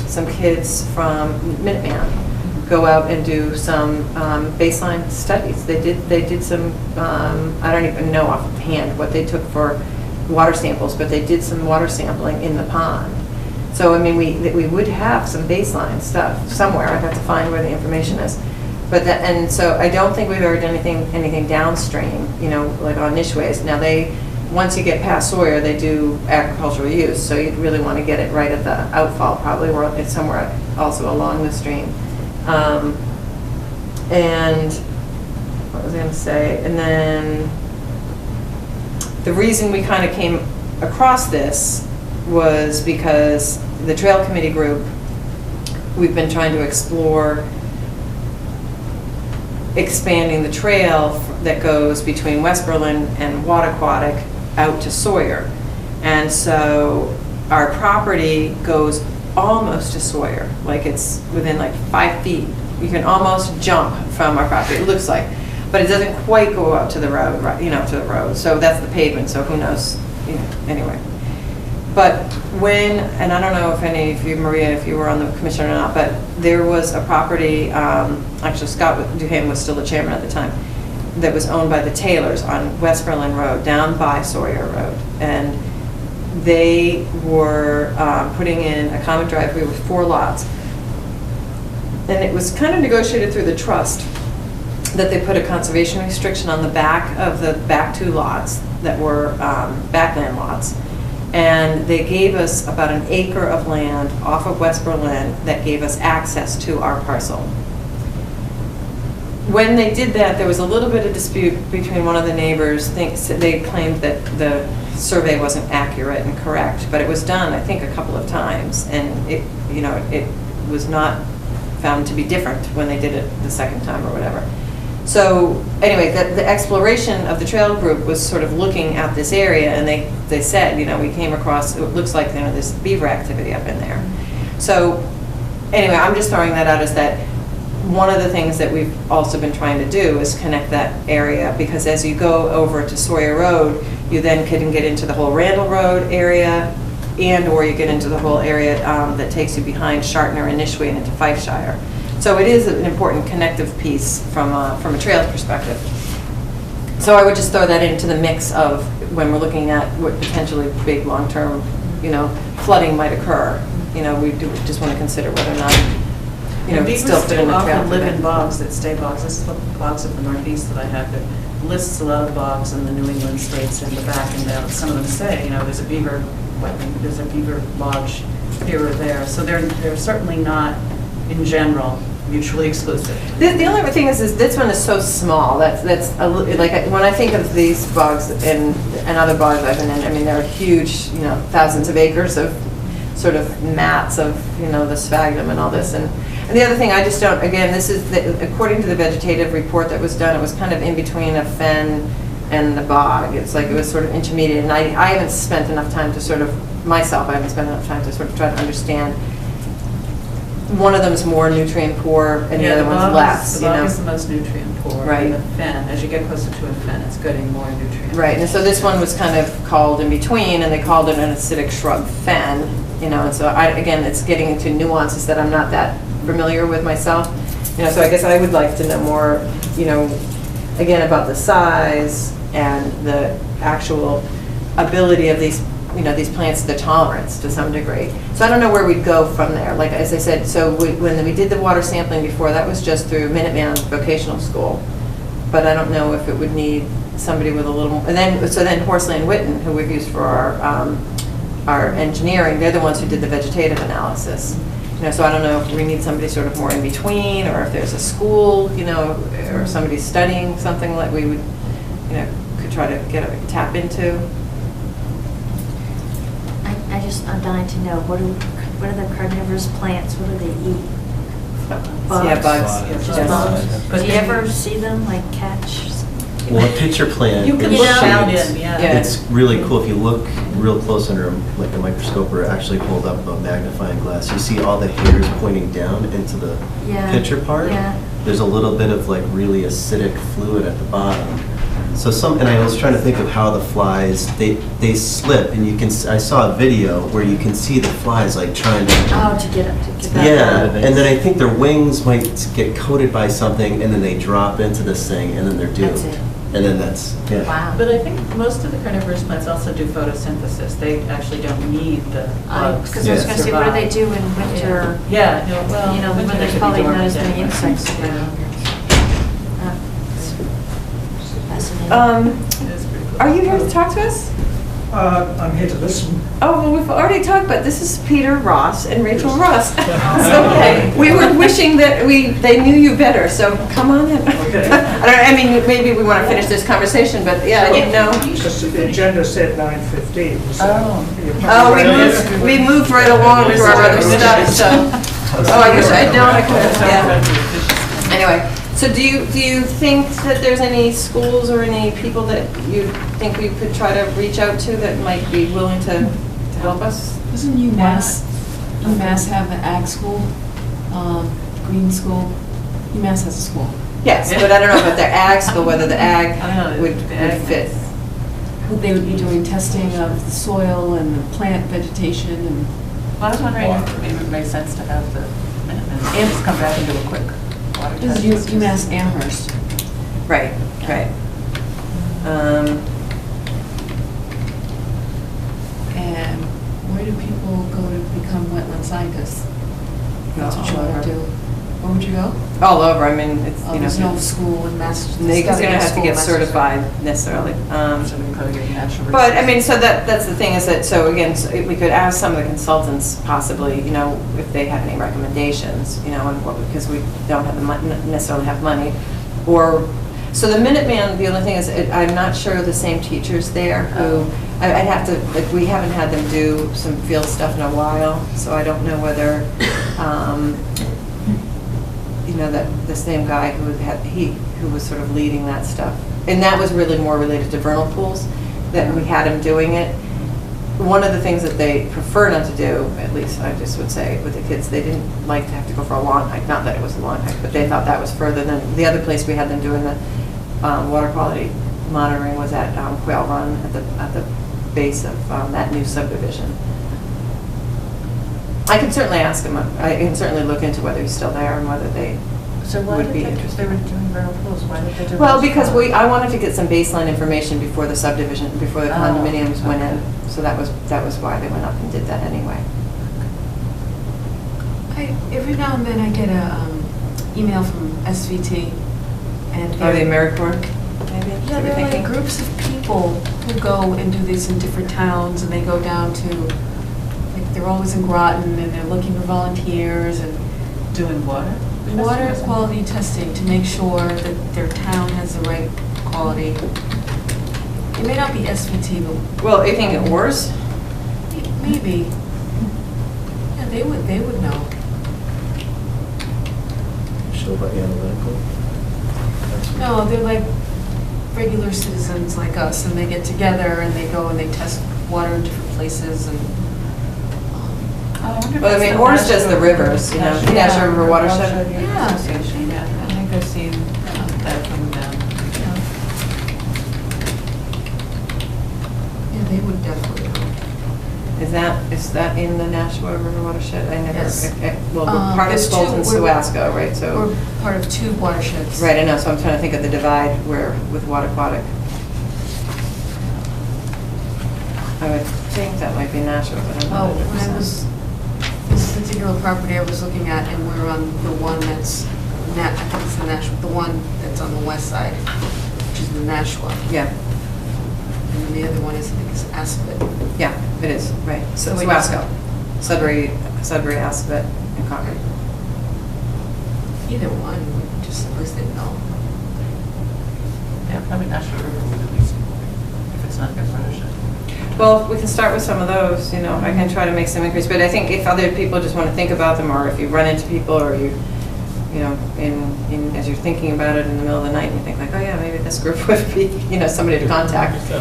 some kids from Minuteman go out and do some baseline studies. They did some, I don't even know offhand what they took for water samples, but they did some water sampling in the pond. So, I mean, we would have some baseline stuff somewhere. I'd have to find where the information is. But and so I don't think we've ever done anything downstream, you know, like on Nishways. Now once you get past Sawyer, they do agricultural use, so you'd really want to get it right at the outfall, probably, or it's somewhere also along the stream. And what was I going to say? And then the reason we kind of came across this was because the trail committee group, we've been trying to explore expanding the trail that goes between West Berlin and Wattaquatic out to Sawyer. And so our property goes almost to Sawyer, like it's within like 5 feet. You can almost jump from our property, it looks like, but it doesn't quite go out to the road, right, you know, to the road. So that's the pavement, so who knows, you know, anyway. But and I don't know if any of you, Maria, if you were on the commission or not, but there was a property, actually Scott Duhame was still the chairman at the time, that was owned by the Taylors on West Berlin Road, down by Sawyer Road. And they were putting in a common driveway with 4 lots. And it was kind of negotiated through the trust that they put a conservation restriction on the back of the back 2 lots that were backland lots. And they gave us about an acre of land off of West Berlin that gave us access to our parcel. When they did that, there was a little bit of dispute between one of the neighbors. They claimed that the survey wasn't accurate and correct, but it was done, I think, a couple of times, and it was not found to be different when they did it the second time or whatever. So anyway, the exploration of the trail group was sort of looking at this area, and they said, you know, we came across, it looks like, you know, there's beaver activity up in there. So anyway, I'm just throwing that out as that one of the things that we've also been trying to do is connect that area, because as you go over to Sawyer Road, you then can get into the whole Randall Road area, or you get into the whole area that takes you behind Shartner and Nishwe and into Fifeshire. So it is an important connective piece from a trails perspective. So I would just throw that into the mix of when we're looking at what potentially big long-term, flooding might occur. We do just want to consider whether or not, it's still fit in the trail. Often live in bogs that stay bogs. This is the bogs of the Northeast that I have that lists a lot of bogs in the New England states in the back, and some of them say, there's a beaver wetland, there's a beaver lodge here or there. So they're certainly not, in general, mutually exclusive. The only other thing is this one is so small. That's like when I think of these bogs and other bogs I've been in. I mean, they're huge, thousands of acres of sort of mats of the sphagnum and all this. And the other thing I just don't. Again, this is according to the vegetative report that was done. It was kind of in between a fen and the bog. It's like it was sort of intermediate. And I haven't spent enough time to sort of myself. I haven't spent enough time to sort of try to understand. One of them is more nutrient poor, and the other one's less. The bog is the most nutrient poor. Right. And the fen, as you get closer to a fen, it's getting more nutrient. Right. And so this one was kind of called in between, and they called it an acidic shrub fen. And so again, it's getting into nuances that I'm not that familiar with myself. So I guess I would like to know more, again, about the size and the actual ability of these plants, the tolerance to some degree. So I don't know where we'd go from there. Like, as I said, so when we did the water sampling before, that was just through Minuteman Vocational School. But I don't know if it would need somebody with a little, and then Horsley and Witten, who we've used for our engineering, they're the ones who did the vegetative analysis. So I don't know if we need somebody sort of more in between, or if there's a school, or somebody studying something that we would, could try to tap into. I'm dying to know, what are the carnivorous plants? What do they eat? Bugs? Yeah, bugs. Just Yes. bugs. But Do you ever see them, like, catch? Well, a pitcher plant. You can in look down shades, in, yeah. It's really cool. If you look real close under like a microscope or actually hold up a magnifying glass, you see all the hairs pointing down into the Yeah. pitcher part. Yeah. There's a little bit of like really acidic fluid at the bottom. So and I was trying to think of how the flies, they slip, and you can, I saw a video where you can see the flies like trying to. Oh, to get back. Yeah, and then I think their wings might get coated by something, and then they drop into this thing, and then they're doomed. That's it. And then that's, yeah. Wow. But I think most of the carnivorous plants also do photosynthesis. They actually don't need the bugs. Because I was going to say, what do they do in winter? Yeah, well, When winter there's could be probably not dormant as many anyway. insects Yeah. around. Fascinating. It is pretty cool. Are you here to talk to us? I'm here to listen. Oh, well, we've already talked about, this is Peter Ross and Rachel Ross. So we were wishing that they knew you better, so come on in. Okay. I mean, maybe we want to finish this conversation, but yeah, I didn't know. Just the agenda said 9:15. so you're Oh, probably we moved right along to our other stuff, so. Oh, I wish I'd known I could have, yeah. Anyway, so do you think that there's any schools or any people that you think we could try to reach out to that might be willing to help us? Doesn't UMass have an ag school, green school? UMass has a school. Yes, but I don't know about their ag school, whether the I don't ag know, would the ag fit. They would be doing testing of the soil and the plant vegetation and. Well, I was wondering if maybe it would make sense to have the Minutemen just come back and do a quick water This test. is UMass Amherst. Right, right. And where do people go to become wetland scientists? That's what you want to do. Where would you go? All over, I mean, it's, Oh, you know. there's no school in Massachusetts. They're Gotta gonna be a have to school get in Massachusetts. certified necessarily. So we can probably get natural But, I resources. mean, so that's the thing is that, so again, so we could ask some of the consultants possibly, if they have any recommendations, and what, because we don't have necessarily have money. Or, so the Minuteman, the other thing is, I'm not sure the same teachers there who, I'd have to, like, we haven't had them do some field stuff in a while, so I don't know whether, that the same guy who was sort of leading that stuff. And that was really more related to vernal pools, that we had him doing it. one of the things that they prefer not to do, at least I just would say with the kids, they didn't like to have to go for a long hike. Not that it was a long hike, but they thought that was further than the other place we had them doing the water quality monitoring was at Quail Run at the base of that new subdivision. I can certainly ask him. I can certainly look into whether he's still there and whether they So why would did be they, interested. they were doing vernal pools, why did they do? Well, those? because I wanted to get some baseline information before the subdivision, before the Oh, condominiums went in. okay. So that was why they went up and did that anyway. Every now and then I get a email from SVT, and Are they they're- AmeriCorps, maybe? Yeah, Is that what they're you're like thinking? groups of people who go and do this in different towns, and they go down to, like, they're always in Groton, and they're looking for volunteers, and Doing water? water testing? quality testing to make sure that their town has the right quality. It may not be SVT, but Well, are you thinking Oars? maybe. Yeah, they would know. Show about analytical. No, they're like regular citizens like us, and they get together and they go and they test water in different places, and Oh, I wonder if Well, I it's mean, the Oars does the Nashua- rivers, you know, the Nashua River Watershed. Yeah. Association, yeah, I think I've seen that coming down. yeah, they would definitely know. Is that in the Nashua River Watershed? I never, Yes. well, we're part of There's two- Fulton, we're- Suasco, right, so. We're part of two watersheds. Right, I know, so I'm trying to think of the divide where, with water aquatic. I would think that might be Nashua, but I'm Well, not when I 100%. was, this particular property I was looking at, and we're on the one that's, I think it's the Nashua, the one that's on the west side, which is the Nashua. Yeah, And then the other one is, I think, is Aspet. yeah, it is, right, so So wait, Suasco, Sudbury, Aspet, and Concord. Either one, just at least they know. Yeah, probably Nashua River would at least, if it's not their watershed. Well, we can start with some of those, you know, I can try to make some increase, but I think if other people just want to think about them, or if you run into people, or you know, as you're thinking about it in the middle of the night, and you think like, oh yeah, maybe this group would be, you know, somebody to contact. I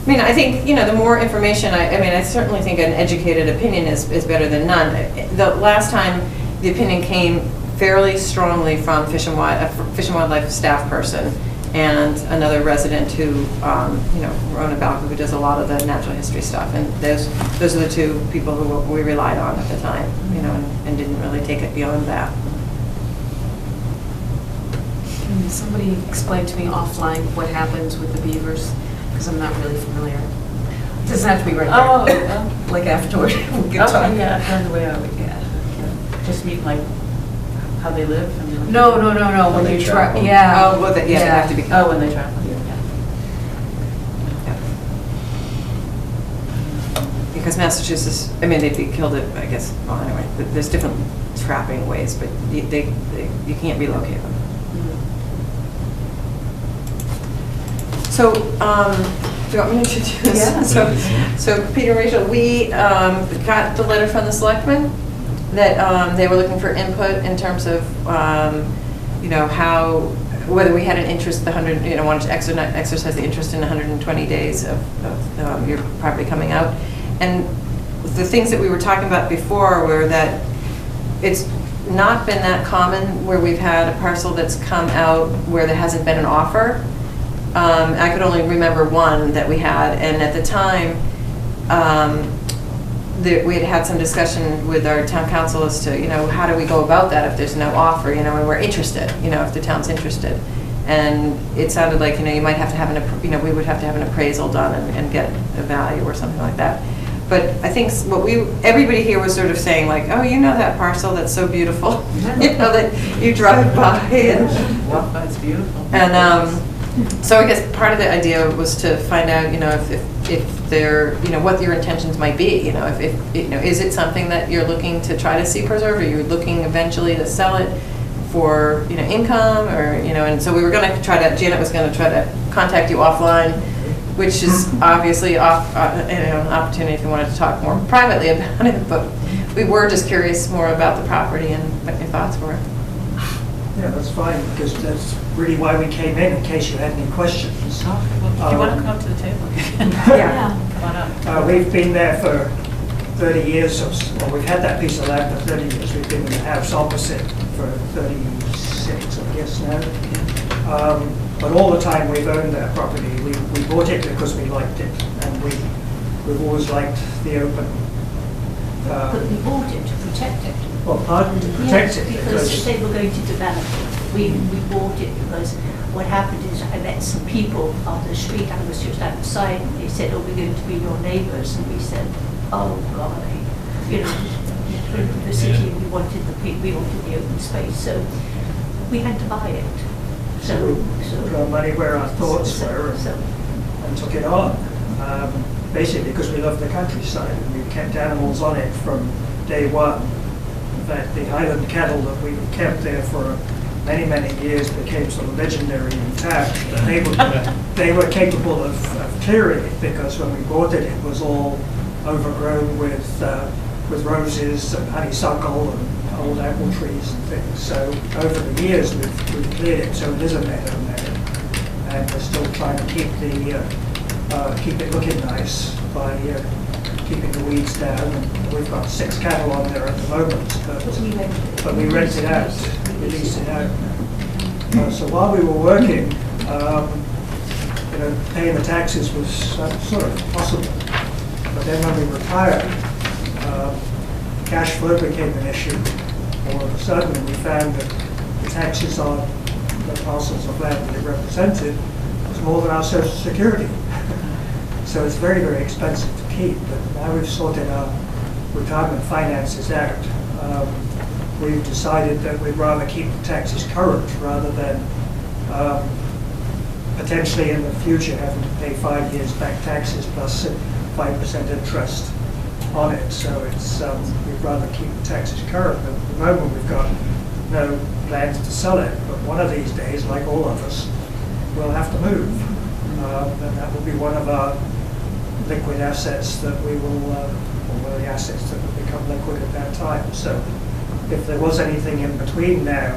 mean, I think, you know, the more information, I mean, I certainly think an educated opinion is better than none. The last time, the opinion came fairly strongly from Fish and Wildlife staff person, and another resident who, you know, Rona Balco, who does a lot of the natural history stuff. And those are the two people who we relied on at the time, you know, and didn't really take it beyond that. Can somebody explain to me offline what happens with the beavers? Because I'm not really familiar. It doesn't have to be right Oh, there. Like afterward, we can talk. okay, yeah, on the way out, yeah. Just meet like how they live and. No, when they you try, travel. yeah. Oh, well, yeah, they have to be. Oh, when they travel, yeah. Because Massachusetts, I mean, they'd be killed at, I guess, well, anyway, there's different trapping ways, but you can't relocate them. So, do you want me to introduce? Yeah. So Peter and Rachel, we got the letter from the selectmen that they were looking for input in terms of, you know, whether we had an interest, you know, wanted to exercise the interest in 120 days of your property coming out. And the things that we were talking about before were that it's not been that common where we've had a parcel that's come out where there hasn't been an offer. I could only remember one that we had, and at the time, we had some discussion with our town council as to, you know, how do we go about that if there's no offer, you know, and we're interested, you know, if the town's interested. And it sounded like, you know, you might have to have you know, we would have to have an appraisal done and get a value or something like that. But I think everybody here was sort of saying like, oh, you know that parcel that's so beautiful, you know, that you drive by and. Walk by, it's beautiful. And so I guess part of the idea was to find out, you know, if they're, you know, what your intentions might be, you know, if you know, is it something that you're looking to try to see preserved, or you're looking eventually to sell it for, you know, income, or, you know, and so we were going to Janet was going to try to contact you offline, which is obviously you know, an opportunity if you wanted to talk more privately about it, but we were just curious more about the property and what your thoughts were. Yeah, that's fine, because that's really why we came in case you had any questions. Oh, well, if you want to come up to the table. Yeah. Come on up. We've been there for 30 years, well, we've had that piece of land for 30 years. We've been in the house opposite for 36, I guess now. But all the time we've owned that property. We bought it because we liked it, and we've always liked the open. But we bought it to protect it. Well, pardon, to protect Yes, it. because they were going to develop it. We bought it because what happened is I met some people on the street. I was just outside, and they said, "Oh, we're going to be your neighbours," and we said, "Oh, golly, you know, the city, we wanted the open space, so we had to buy it." So we put our money where our thoughts were and took it on. Basically because we love the countryside and we've kept animals on it from day one. In fact, the Highland cattle that we kept there for many, many years became sort of legendary in town. They were capable of clearing it because when we bought it, it was all overgrown with roses and honeysuckle and old apple trees and things. So over the years, we've cleared it, so it is a meadow now. And we're still trying to keep it looking nice by keeping the weeds down. And we've got 6 cattle on there at the moment, but we rent it out, we lease it out now. So while we were working, paying the taxes was sort of possible. But then when we retired, cash flow became an issue. All of a sudden, we found that the taxes on the parcels of land that it represented was more than our Social Security. So it's very, very expensive to keep. But now we've sorted our retirement finances out. We've decided that we'd rather keep the taxes current rather than potentially in the future having to pay 5 years back taxes plus 5% interest on it. So it's we'd rather keep the taxes current. But at the moment we've got no plans to sell it. But one of these days, like all of us, we'll have to move. And that will be one of our liquid assets that we will, or one of the assets that will become liquid at that time. So if there was anything in between now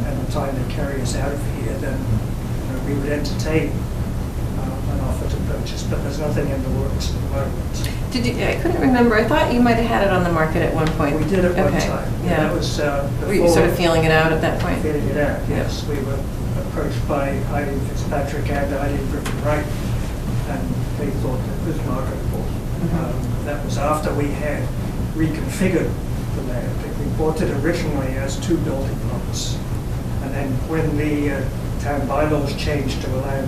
and the time they carry us out of here, then we would entertain an offer to purchase, but there's nothing in the works at the moment. I couldn't remember. I thought you might have had it on the market at one point. We did at one Okay. time. Yeah. That was Were you sort of feeling it out at that point? Feeling it out, yes. We were approached by Eileen Fitzpatrick and Eileen Griffin Wright, and they thought it was marketable. That was after we had reconfigured the land. We bought it originally as 2 building lots, and then when the town bylaws changed to allow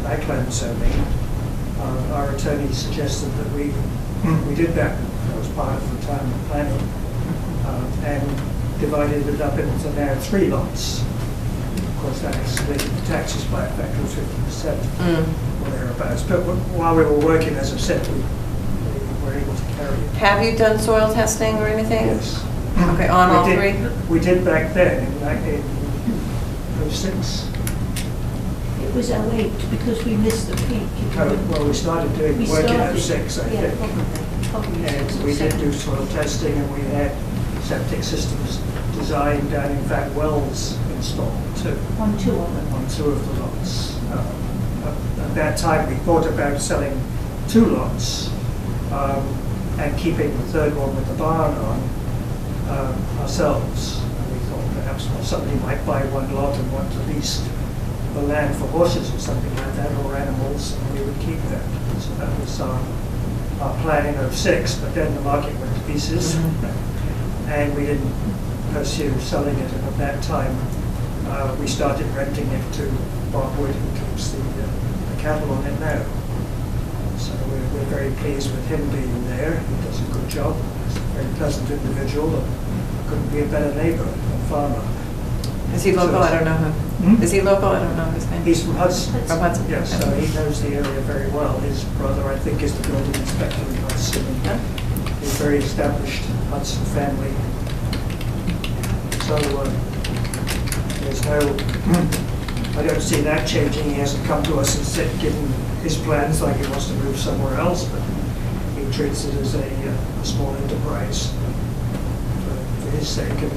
backland zoning, our attorney suggested that we did that. That was part of the town planning, and divided it up into now 3 lots. Of course, that excluded the taxes by a factor of 50% or thereabouts. But while we were working, as I said, we were able to carry it. Have you done soil testing or anything? Yes. Okay, on all 3? We did back then, in 06. It was 08 because we missed the peak. Well, we started doing We work in started, 06, I yeah, think. probably And we did do soil testing, and we had septic systems designed and in fact wells installed too. On 2 of them. On 2 of the lots. At that time, we thought about selling 2 lots and keeping the 3rd one with the barn on ourselves. And we thought perhaps somebody might buy 1 lot and want to lease the land for horses or something like that, or animals, and we would keep that. So that was our plan in 06, but then the market went to pieces, and we didn't pursue selling it. And at that time, we started renting it to Bob Wood, who keeps the cattle on it now. So we're very pleased with him being there. He does a good job. He's a very pleasant individual, and couldn't be a better neighbour and farmer. Is he local? I don't know him. Is he local? I don't know his name. He's from Hudson. From Hudson? Yes, so he knows the area very well. His brother, I think, is the building inspector in Hudson. He's a very established Hudson family. So there's I don't see that changing. He hasn't come to us and said, given his plans, like he wants to move somewhere else, but he treats it as a small enterprise for his sake. And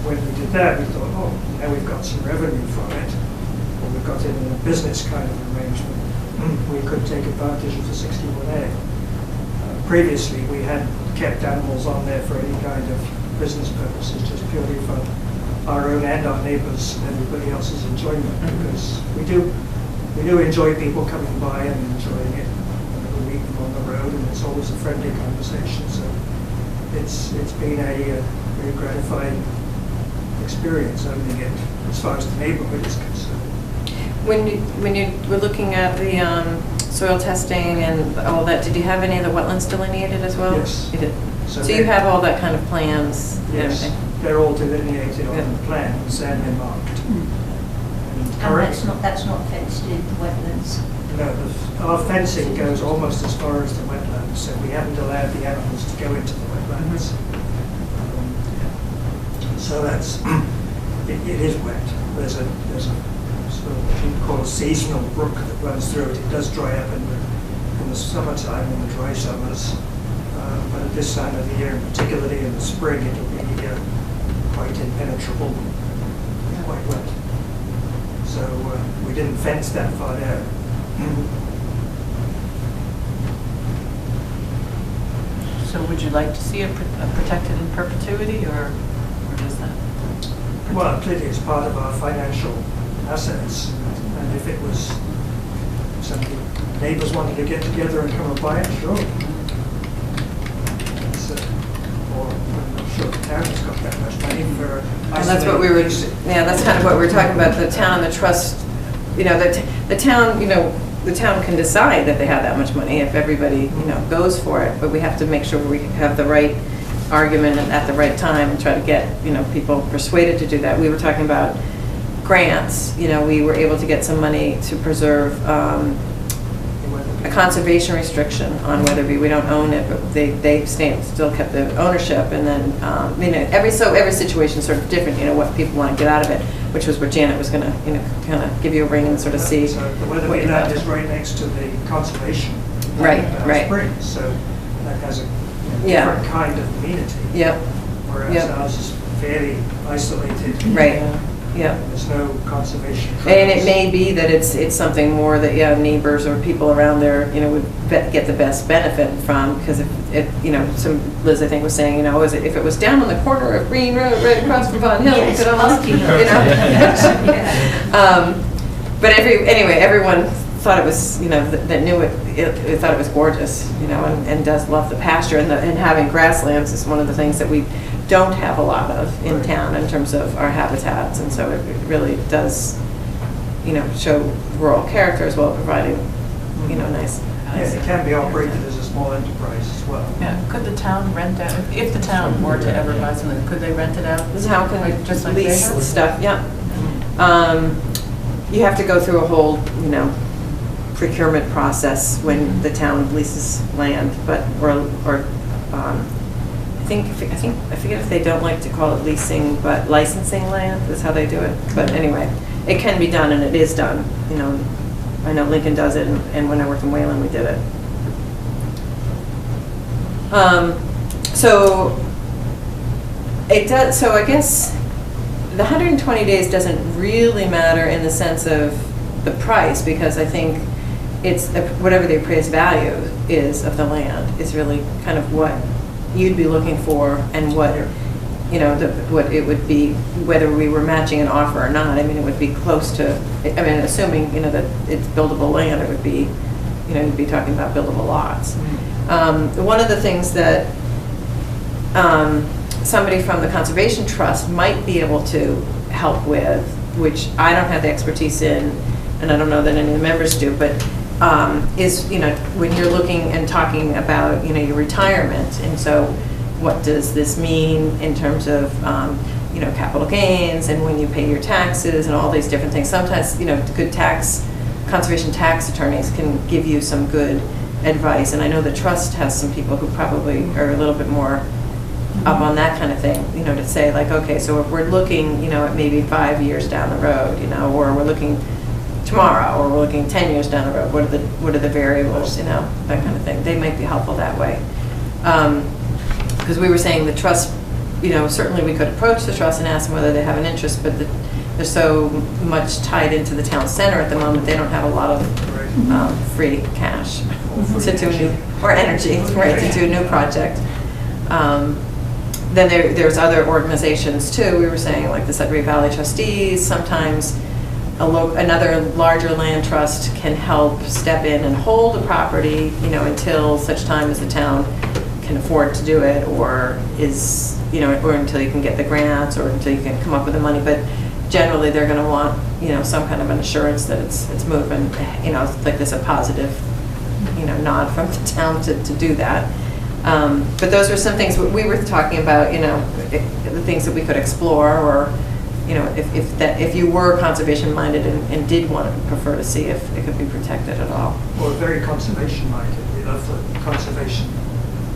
when we did that, we thought, oh, now we've got some revenue from it, or we've got it in a business kind of arrangement. we could take advantage of the 61A. Previously, we had kept animals on there for any kind of business purposes, just purely for our own and our neighbours and everybody else's enjoyment, because we do enjoy people coming by and enjoying it. We meet them on the road, and it's always a friendly conversation. So it's been a very gratifying experience owning it as far as the neighbourhood is concerned. When you were looking at the soil testing and all that, did you have any of the wetlands delineated as well? Yes. You did. So So you have all that kind of plans and Yes, everything? they're all delineated on Yeah. the plans and they're marked. And And that's not fenced in wetlands. No, our fencing goes almost as far as the wetlands, so we haven't allowed the animals to go into the wetlands. So that's, it is wet. There's a sort of what you call a seasonal brook that runs through it. It does dry up in the summertime, in the dry summers. But at this time of the year, particularly in the spring, it'll be quite impenetrable, quite wet. So we didn't fence that far down. So would you like to see it protected in perpetuity, or does that? Well, clearly it's part of our financial assets, and if it was something neighbours wanted to get together and come and buy it, sure. Or I'm not sure the town's got that much money for. And that's what we were, yeah, that's kind of what we were talking about, the town, the trust, the town, the town can decide that they have that much money if everybody, goes for it, but we have to make sure we have the right argument and at the right time and try to get, people persuaded to do that. We were talking about grants, we were able to get some money to preserve a conservation restriction on Weatherby. We don't own it, but they still kept the ownership, and then every situation is sort of different. What people want to get out of it, which was where Janet was going to kind of give you a ring and sort of see. So the Weatherby land is right next to the conservation. Right. Springs, so that has a Yeah. different kind of amenity. Yep. Whereas Yep. ours is fairly isolated. Right. Yep. There's no conservation. And it trails. may be that it's something more that neighbors or people around there would get the best benefit from, because if some Liz I think was saying if it was down on the corner of Green Road right across from Von Hill, Yes, you could almost Yeah. but everyone thought it was that knew it thought it was gorgeous and does love the pasture, and having grasslands is one of the things that we don't have a lot of in town in terms of our habitats, and so it really does show rural character as well, providing nice. Yes, it can be operated as a small enterprise as well. Yeah, could the town rent out, if the town were to ever buy something, could they rent it out? This is how can Like, just like they lease have? stuff, yeah. You have to go through a whole, procurement process when the town leases land, but, I forget if they don't like to call it leasing, but licensing land is how they do it. But anyway, it can be done, and it is done, I know Lincoln does it, and when I worked in Wayland, we did it. So it does. So I guess the 120 days doesn't really matter in the sense of the price, because I think it's whatever the appraised value is of the land is really kind of what you'd be looking for, and what what it would be, whether we were matching an offer or not. I mean, it would be close to. Assuming that it's buildable land, it would be, you'd be talking about buildable lots. One of the things that somebody from the Conservation Trust might be able to help with, which I don't have the expertise in, and I don't know that any of the members do, but is, when you're looking and talking about, your retirement, and so what does this mean in terms of, capital gains, and when you pay your taxes, and all these different things. Sometimes, good conservation tax attorneys can give you some good advice, and I know the trust has some people who probably are a little bit more up on that kind of thing, to say like, okay, so if we're looking, at maybe 5 years down the road, or we're looking tomorrow, or we're looking 10 years down the road, what are the variables, that kind of thing. They might be helpful that way. Because we were saying the trust, certainly we could approach the trust and ask them whether they have an interest, but they're so much tied into the town center at the moment, they don't have a lot of free cash to do a new, or energy, right, to do a new project. Then there's other organizations too, we were saying, like the Sudbury Valley Trustees, sometimes another larger land trust can help step in and hold the property, until such time as the town can afford to do it, or is, or until you can get the grants, or until you can come up with the money. But generally, they're going to want, some kind of an assurance that it's moving, like there's a positive, nod from the town to do that. But those were some things we were talking about, the things that we could explore, or, if you were conservation minded and did want to prefer to see if it could be protected at all. Well, very conservation minded. We love the conservation,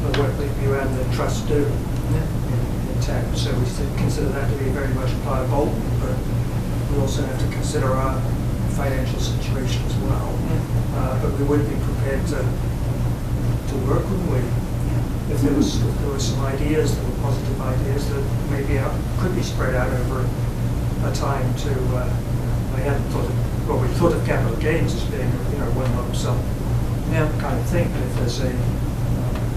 the work that you and the trust do in town. So we consider that to be very much a part of Bolton, but we also have to consider our financial situation as well. But we would be prepared to work with we. If there was some ideas that were positive ideas that maybe could be spread out over a time to, I hadn't thought of, well, we thought of capital gains as being, one lump sum kind of thing, but if there's a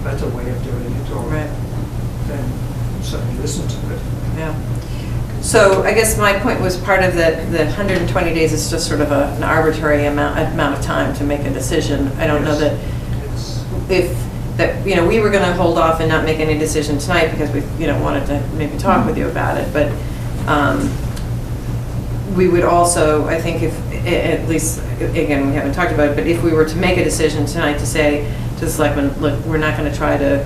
better way of doing it, or then certainly listen to it. Yeah. So I guess my point was part of the 120 days is just sort of an arbitrary amount of time to make a decision. I don't know that we were going to hold off and not make any decision tonight because we wanted to maybe talk with you about it, but we would also, I think, if at least, again, we haven't talked about it, but if we were to make a decision tonight to say to the selectmen, look, we're not going to try to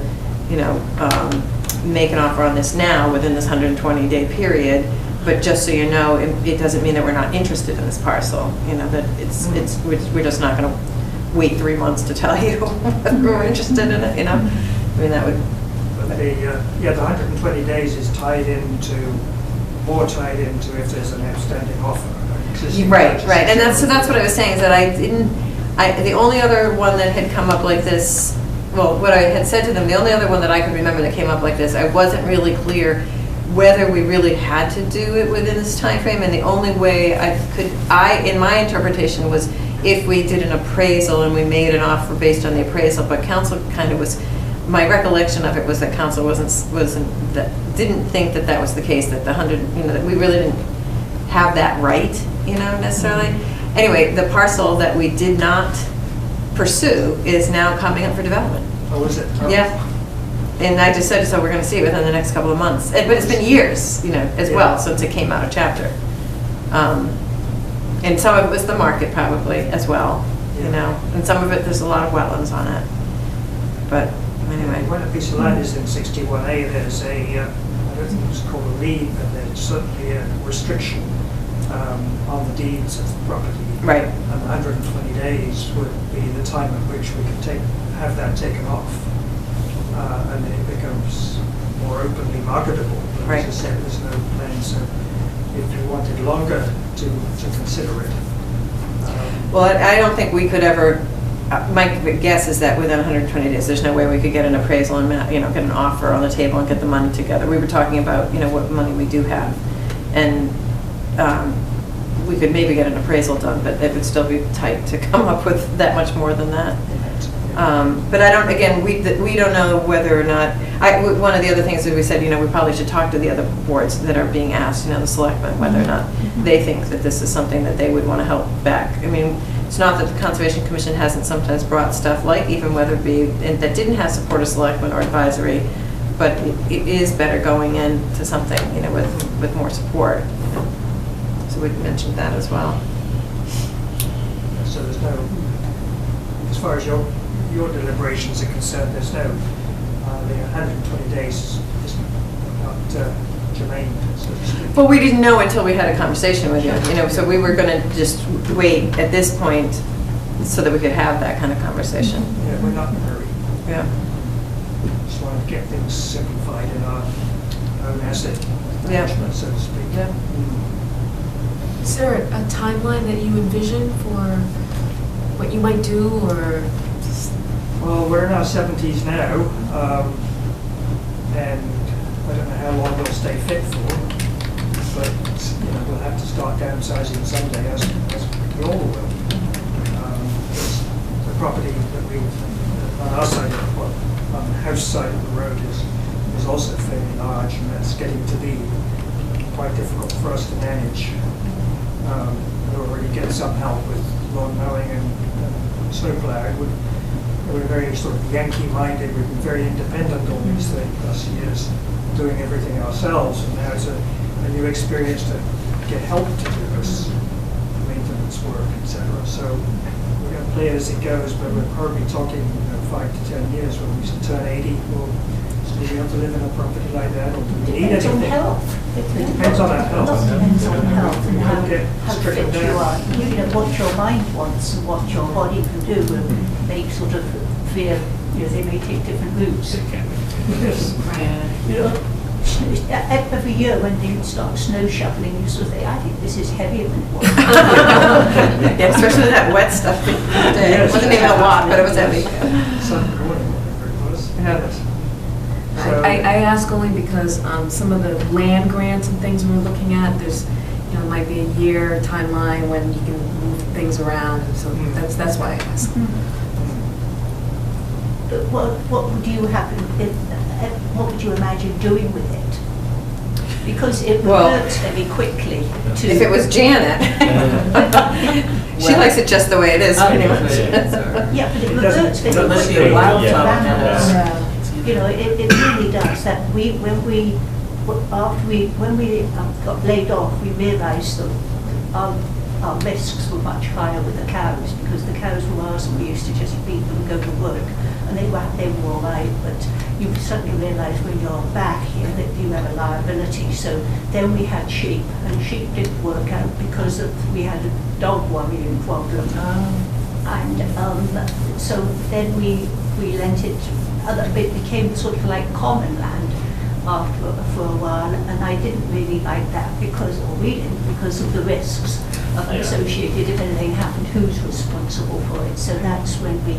make an offer on this now within this 120-day period, but just so you know, it doesn't mean that we're not interested in this parcel. That we're just not going to wait 3 months to tell you whether we're interested in it. I mean, that would. But the 120 days is more tied into if there's an outstanding offer. Right, and that's what I was saying is that the only other one that had come up like this. Well, what I had said to them, the only other one that I could remember that came up like this, I wasn't really clear whether we really had to do it within this time frame, and the only way in my interpretation was if we did an appraisal and we made an offer based on the appraisal, but council kind of was, my recollection of it was that council didn't think that was the case, that the 100, that we really didn't have that right, necessarily. Anyway, the parcel that we did not pursue is now coming up for development. Oh, is it? Oh. Yeah. And I just said, so we're going to see it within the next couple of months. But it's been years, as well, since it came out of chapter. And some of it was the market probably as well, and some of it, there's a lot of wetlands on it. But anyway. When a piece of land is in 61A, there's I don't think it's called a lien, but there's certainly a restriction on the deeds of the property. Right. And 120 days would be the time at which we can have that taken off. And then it becomes more openly marketable. But right. As I said, there's no plan, so if you wanted longer to consider it. Well, I don't think we could ever, my guess is that within 120 days, there's no way we could get an appraisal and, get an offer on the table and get the money together. We were talking about, what money we do have. And we could maybe get an appraisal done, but it would still be tight to come up with that much more than that. But I don't, again, we don't know whether or not, one of the other things that we said, we probably should talk to the other boards that are being asked, the selectmen, whether or not they think that this is something that they would want to help back. I mean, it's not that the Conservation Commission hasn't sometimes brought stuff like even Weatherby, and that didn't have support of selectmen or advisory, but it is better going into something, with more support. So we mentioned that as well. So there's no, as far as your deliberations are concerned, there's no, the 120 days is not germane, so to speak. Well, we didn't know until we had a conversation with you, so we were going to just wait at this point so that we could have that kind of conversation. Yeah, we're not in a hurry. Yeah. Just want to get things simplified in our own asset management, so to speak. Yeah. Is there a timeline that you envision for what you might do, or? Well, we're in our 70s now, and I don't know how long we'll stay fit for, but we'll have to start downsizing someday, as we all will. It's property that we, on our side, well, on the house side of the road is also fairly large, and that's getting to be quite difficult for us to manage. We already get some help with lawn mowing and snow plowing. We're very sort of Yankee-minded. We've been very independent all these 30+ years, doing everything ourselves, and now it's a new experience to get help to do this maintenance work, etc. So we're going to play it as it goes, but we're probably talking 5 to 10 years when we turn 80. We'll still be able to live in a property like that, or do we need Depends on anything? health. It depends on our health. A lot depends on health and how Okay, how stricken fit you down. are. You know, what your mind wants and what your body can do will make sort of veer, they may take different routes. Yes. You know, every year when they start snow shoveling, you sort of think, I think this is heavier than it was. Yeah, especially that wet stuff. It wasn't even a lot, but it was heavy. Sunday morning, whatever it was. Yeah. Yes. So- I ask only because some of the land grants and things we're looking at, there's, might be a year timeline when you can move things around, so that's why I ask. But what would you happen, what would you imagine doing with it? Because it Well, reverts very quickly to... If it was Janet, she likes it just the way it is, pretty much. Yeah, but it It doesn't- reverts very doesn't quickly stay to wild Yeah. animals. Yeah. You know, it really does, that when we got laid off, we realized that our risks were much higher with the cows, because the cows were ours and we used to just feed them and go to work, and they were all right, but you suddenly realize when you're back here that you have a liability. So then we had sheep, and sheep didn't work out because we had a dog worrying problem. And so then we lent it, it became sort of like common land for a while, and I didn't really like that because of the risks associated. If anything happened, who's responsible for it? So that's when we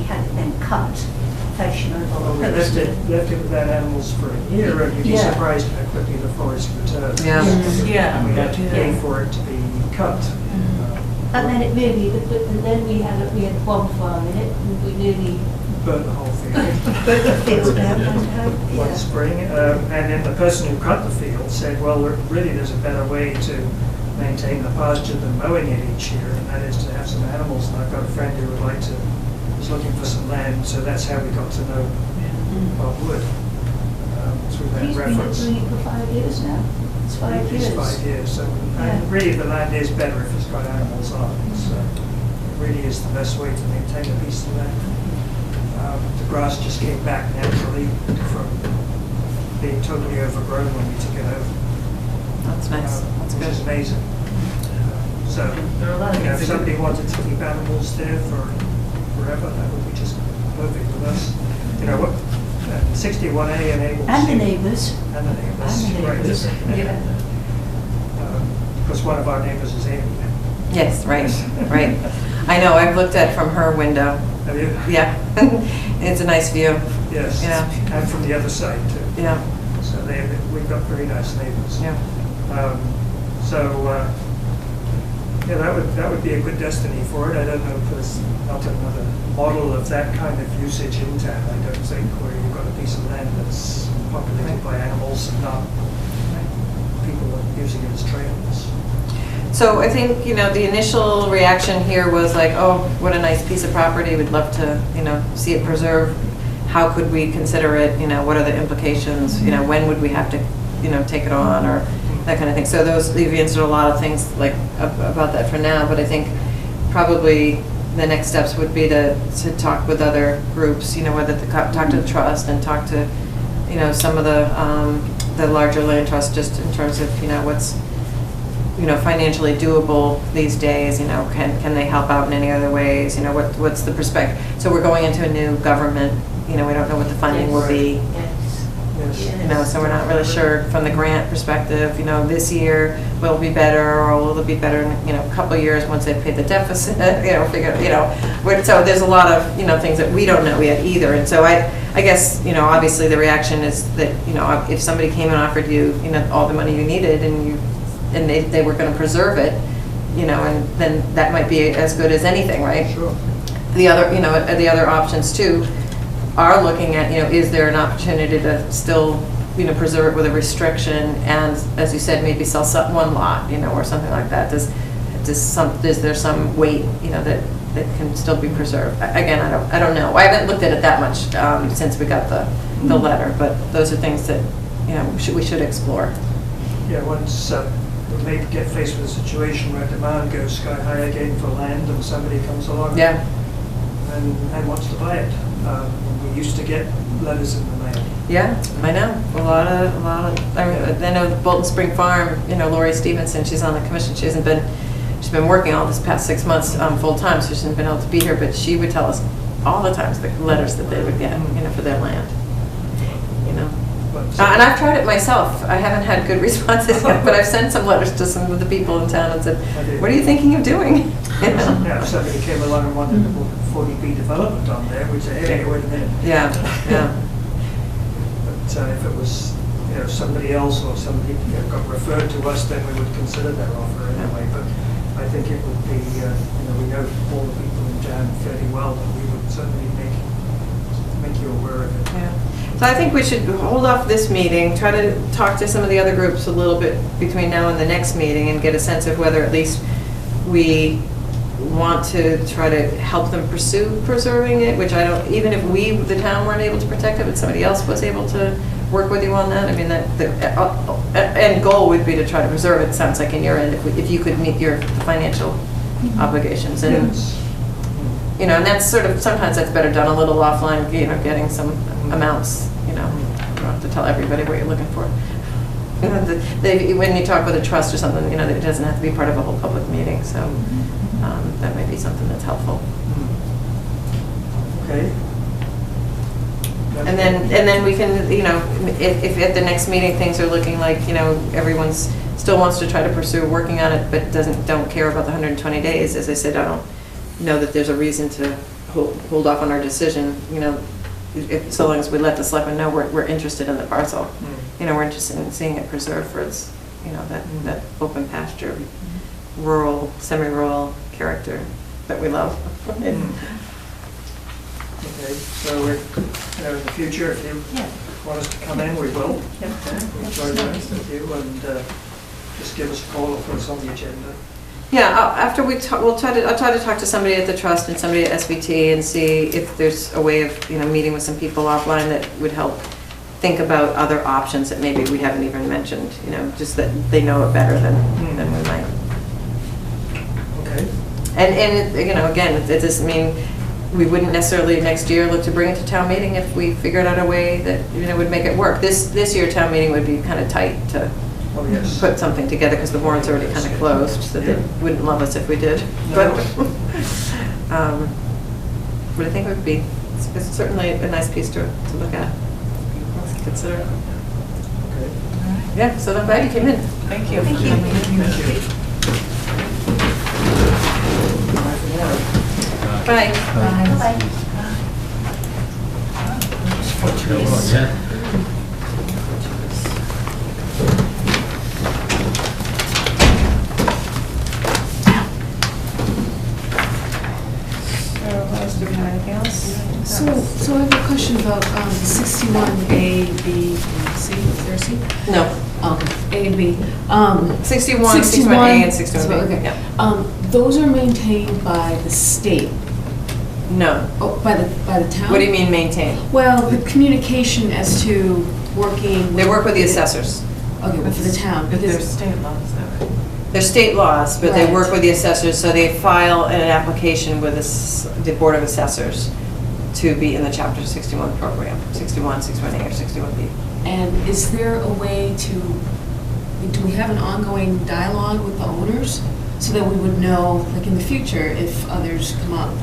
had it then cut, professional Well, or we left it without animals for a year, and you'd be Yeah. surprised how quickly the forest returned. Yeah. Yeah. And we had to pay for it to be cut. And then it really, and then we had one farm in it, and we nearly Burnt the whole field. burnt the field down. One spring, and then the person who cut the field said, well, really there's a better way to maintain the pasture than mowing it each year, and that is to have some animals. And I've got a friend who was looking for some land, so that's how we got to know Bob Wood, through that He's been reference. doing it for 5 years now. It's 5 years. It's 5 years, so Yeah. really the land is better if it's got animals on it. It really is the best way to maintain a piece of land. The grass just came back naturally from being totally overgrown when we took it over. That's nice. That's Which is good. amazing. So, There are a lot of if things that somebody wanted to keep animals there for forever, that would be just perfect with us. You know what? 61A enables. And the neighbours. And the neighbours. And the neighbours, Right. yeah. Because one of our neighbours is Amy. Yes, right, right. I know, I've looked at from her window. Have you? Yeah, it's a nice view. Yes. Yeah. And from the other side too. Yeah, So we've got very nice neighbours. yeah. Yeah, that would be a good destiny for it. I don't know if there's not another model of that kind of usage in town. I don't think, where you've got a piece of land that's populated by animals and not people using it as trails. So I think, the initial reaction here was like, oh, what a nice piece of property, we'd love to, see it preserved. How could we consider it, what are the implications, when would we have to, take it on, or that kind of thing. So you've answered a lot of things like about that for now, but I think probably the next steps would be to talk with other groups, whether to talk to the trust and talk to, some of the larger land trusts, just in terms of, what's, financially doable these days, can they help out in any other ways, what's the perspective. So we're going into a new government, we don't know what the funding will be. Yes. So we're not really sure from the grant perspective, this year will be better, or will it be better in, a couple of years once they've paid the deficit, so there's a lot of, things that we don't know yet either. And so I guess, obviously the reaction is that, if somebody came and offered you, all the money you needed and they were going to preserve it, and then that might be as good as anything, right? Sure. the other, the other options too are looking at, is there an opportunity to still, preserve it with a restriction and, as you said, maybe sell one lot, or something like that. Is there some weight, that can still be preserved? Again, I don't know. I haven't looked at it that much since we got the letter, but those are things that, we should explore. Yeah, once we may get faced with a situation where demand goes sky high again for land and somebody comes along Yeah. and wants to buy it. We used to get letters in the mail. Yeah, I know. A lot of. I know Bolton Spring Farm. Lori Stevenson. She's on the commission. She's been working all this past 6 months full time, so she hasn't been able to be here. But she would tell us all the times the letters that they would get, for their land. And I've tried it myself. I haven't had good responses yet, but I've sent some letters to some of the people in town and said, "What are you thinking of doing?" Yeah, if somebody came along and wanted to put 40B development on there, we'd say, "Hey, wait a minute." Yeah. But if it was, somebody else or somebody got referred to us, then we would consider their offer anyway. But I think it would be, we know all the people in town fairly well, but we would certainly make you aware of it. Yeah. So I think we should hold off this meeting, try to talk to some of the other groups a little bit between now and the next meeting and get a sense of whether at least we want to try to help them pursue preserving it, which I don't, even if we, the town, weren't able to protect it, but somebody else was able to work with you on that. I mean, the end goal would be to try to preserve it, sounds like in your end, if you could meet your financial obligations. And, and that's sort of, sometimes that's better done a little offline, getting some amounts, you don't have to tell everybody what you're looking for. When you talk with a trust or something, it doesn't have to be part of a whole public meeting, so that may be something that's helpful. Okay. And then we can, if at the next meeting things are looking like, everyone's still wants to try to pursue working on it, but don't care about the 120 days. As I said, I don't know that there's a reason to hold off on our decision, so long as we let the selectmen know we're interested in the parcel. We're interested in seeing it preserved for its, that open pasture, rural, semi-rural character that we love. Okay, so in the future, if you want us to come in, we will. We'll join hands with you and just give us a call or put us on the agenda. Yeah, after we talk, I'll try to talk to somebody at the trust and somebody at SVT and see if there's a way of, meeting with some people offline that would help think about other options that maybe we haven't even mentioned, just that they know it better than we might. Okay. And again, it doesn't mean we wouldn't necessarily next year look to bring it to town meeting if we figured out a way that, would make it work. This year town meeting would be kind of tight to put something together because the warrant's already kind of closed, so they wouldn't love us if we did. But I think it would be, it's certainly a nice piece to look at. Let's consider. Okay. Yeah, so I'm glad you came in. Thank you. Thank you. Bye for now. Bye. Bye-bye. Do we have anything else? So I have a question about 61A, B, and C. Is there a C? No. Okay, A and B. 61, 61A and 61B. Okay. Yeah. Those are maintained by the state. No. Oh, by the town? What do you mean maintain? Well, the communication as to working. They work with the assessors. Okay, but for the town. But there's Because, state laws though. They're state laws, but they Right. work with the assessors, so they file an application with the Board of Assessors to be in the Chapter 61 program, 61, 61A, or 61B. and is there a way to, do we have an ongoing dialogue with the owners? So that we would know, like in the future, if others come up?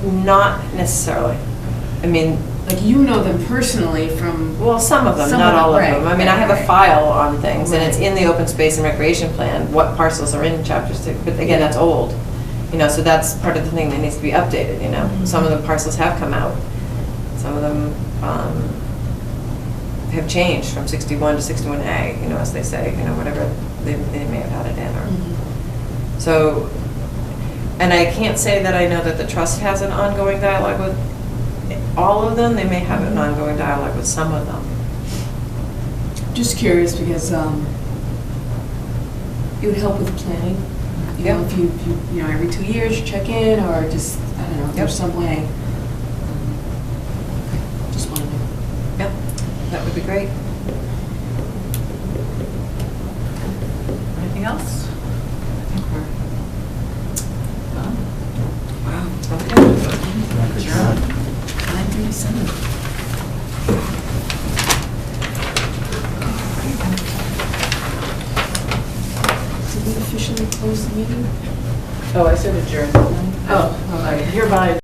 Not necessarily. I mean, Like, you know them personally from, well, some of them, Some not of them, all of right, them. I mean, I have a right. file on things, and it's Right. in the open space and recreation plan, what parcels are in Chapter 6, but again, that's old. So that's part of the thing that needs to be updated, Some of the parcels have come out. Some of them have changed from 61 to 61A, as they say, whatever they may have had it in. Or So, And I can't say that I know that the trust has an ongoing dialogue with all of them. They may have an ongoing dialogue with some of them. Just curious because it would help with planning. You know, Yep. if you every 2 years you check in, or just, I don't know, if there's some way. Just wanted to. Yep, that would be great. Anything else? I think we're done. Wow. Adjourned. 9:37. Did we officially close the meeting? Oh, I said adjourned. Oh, all right. Hereby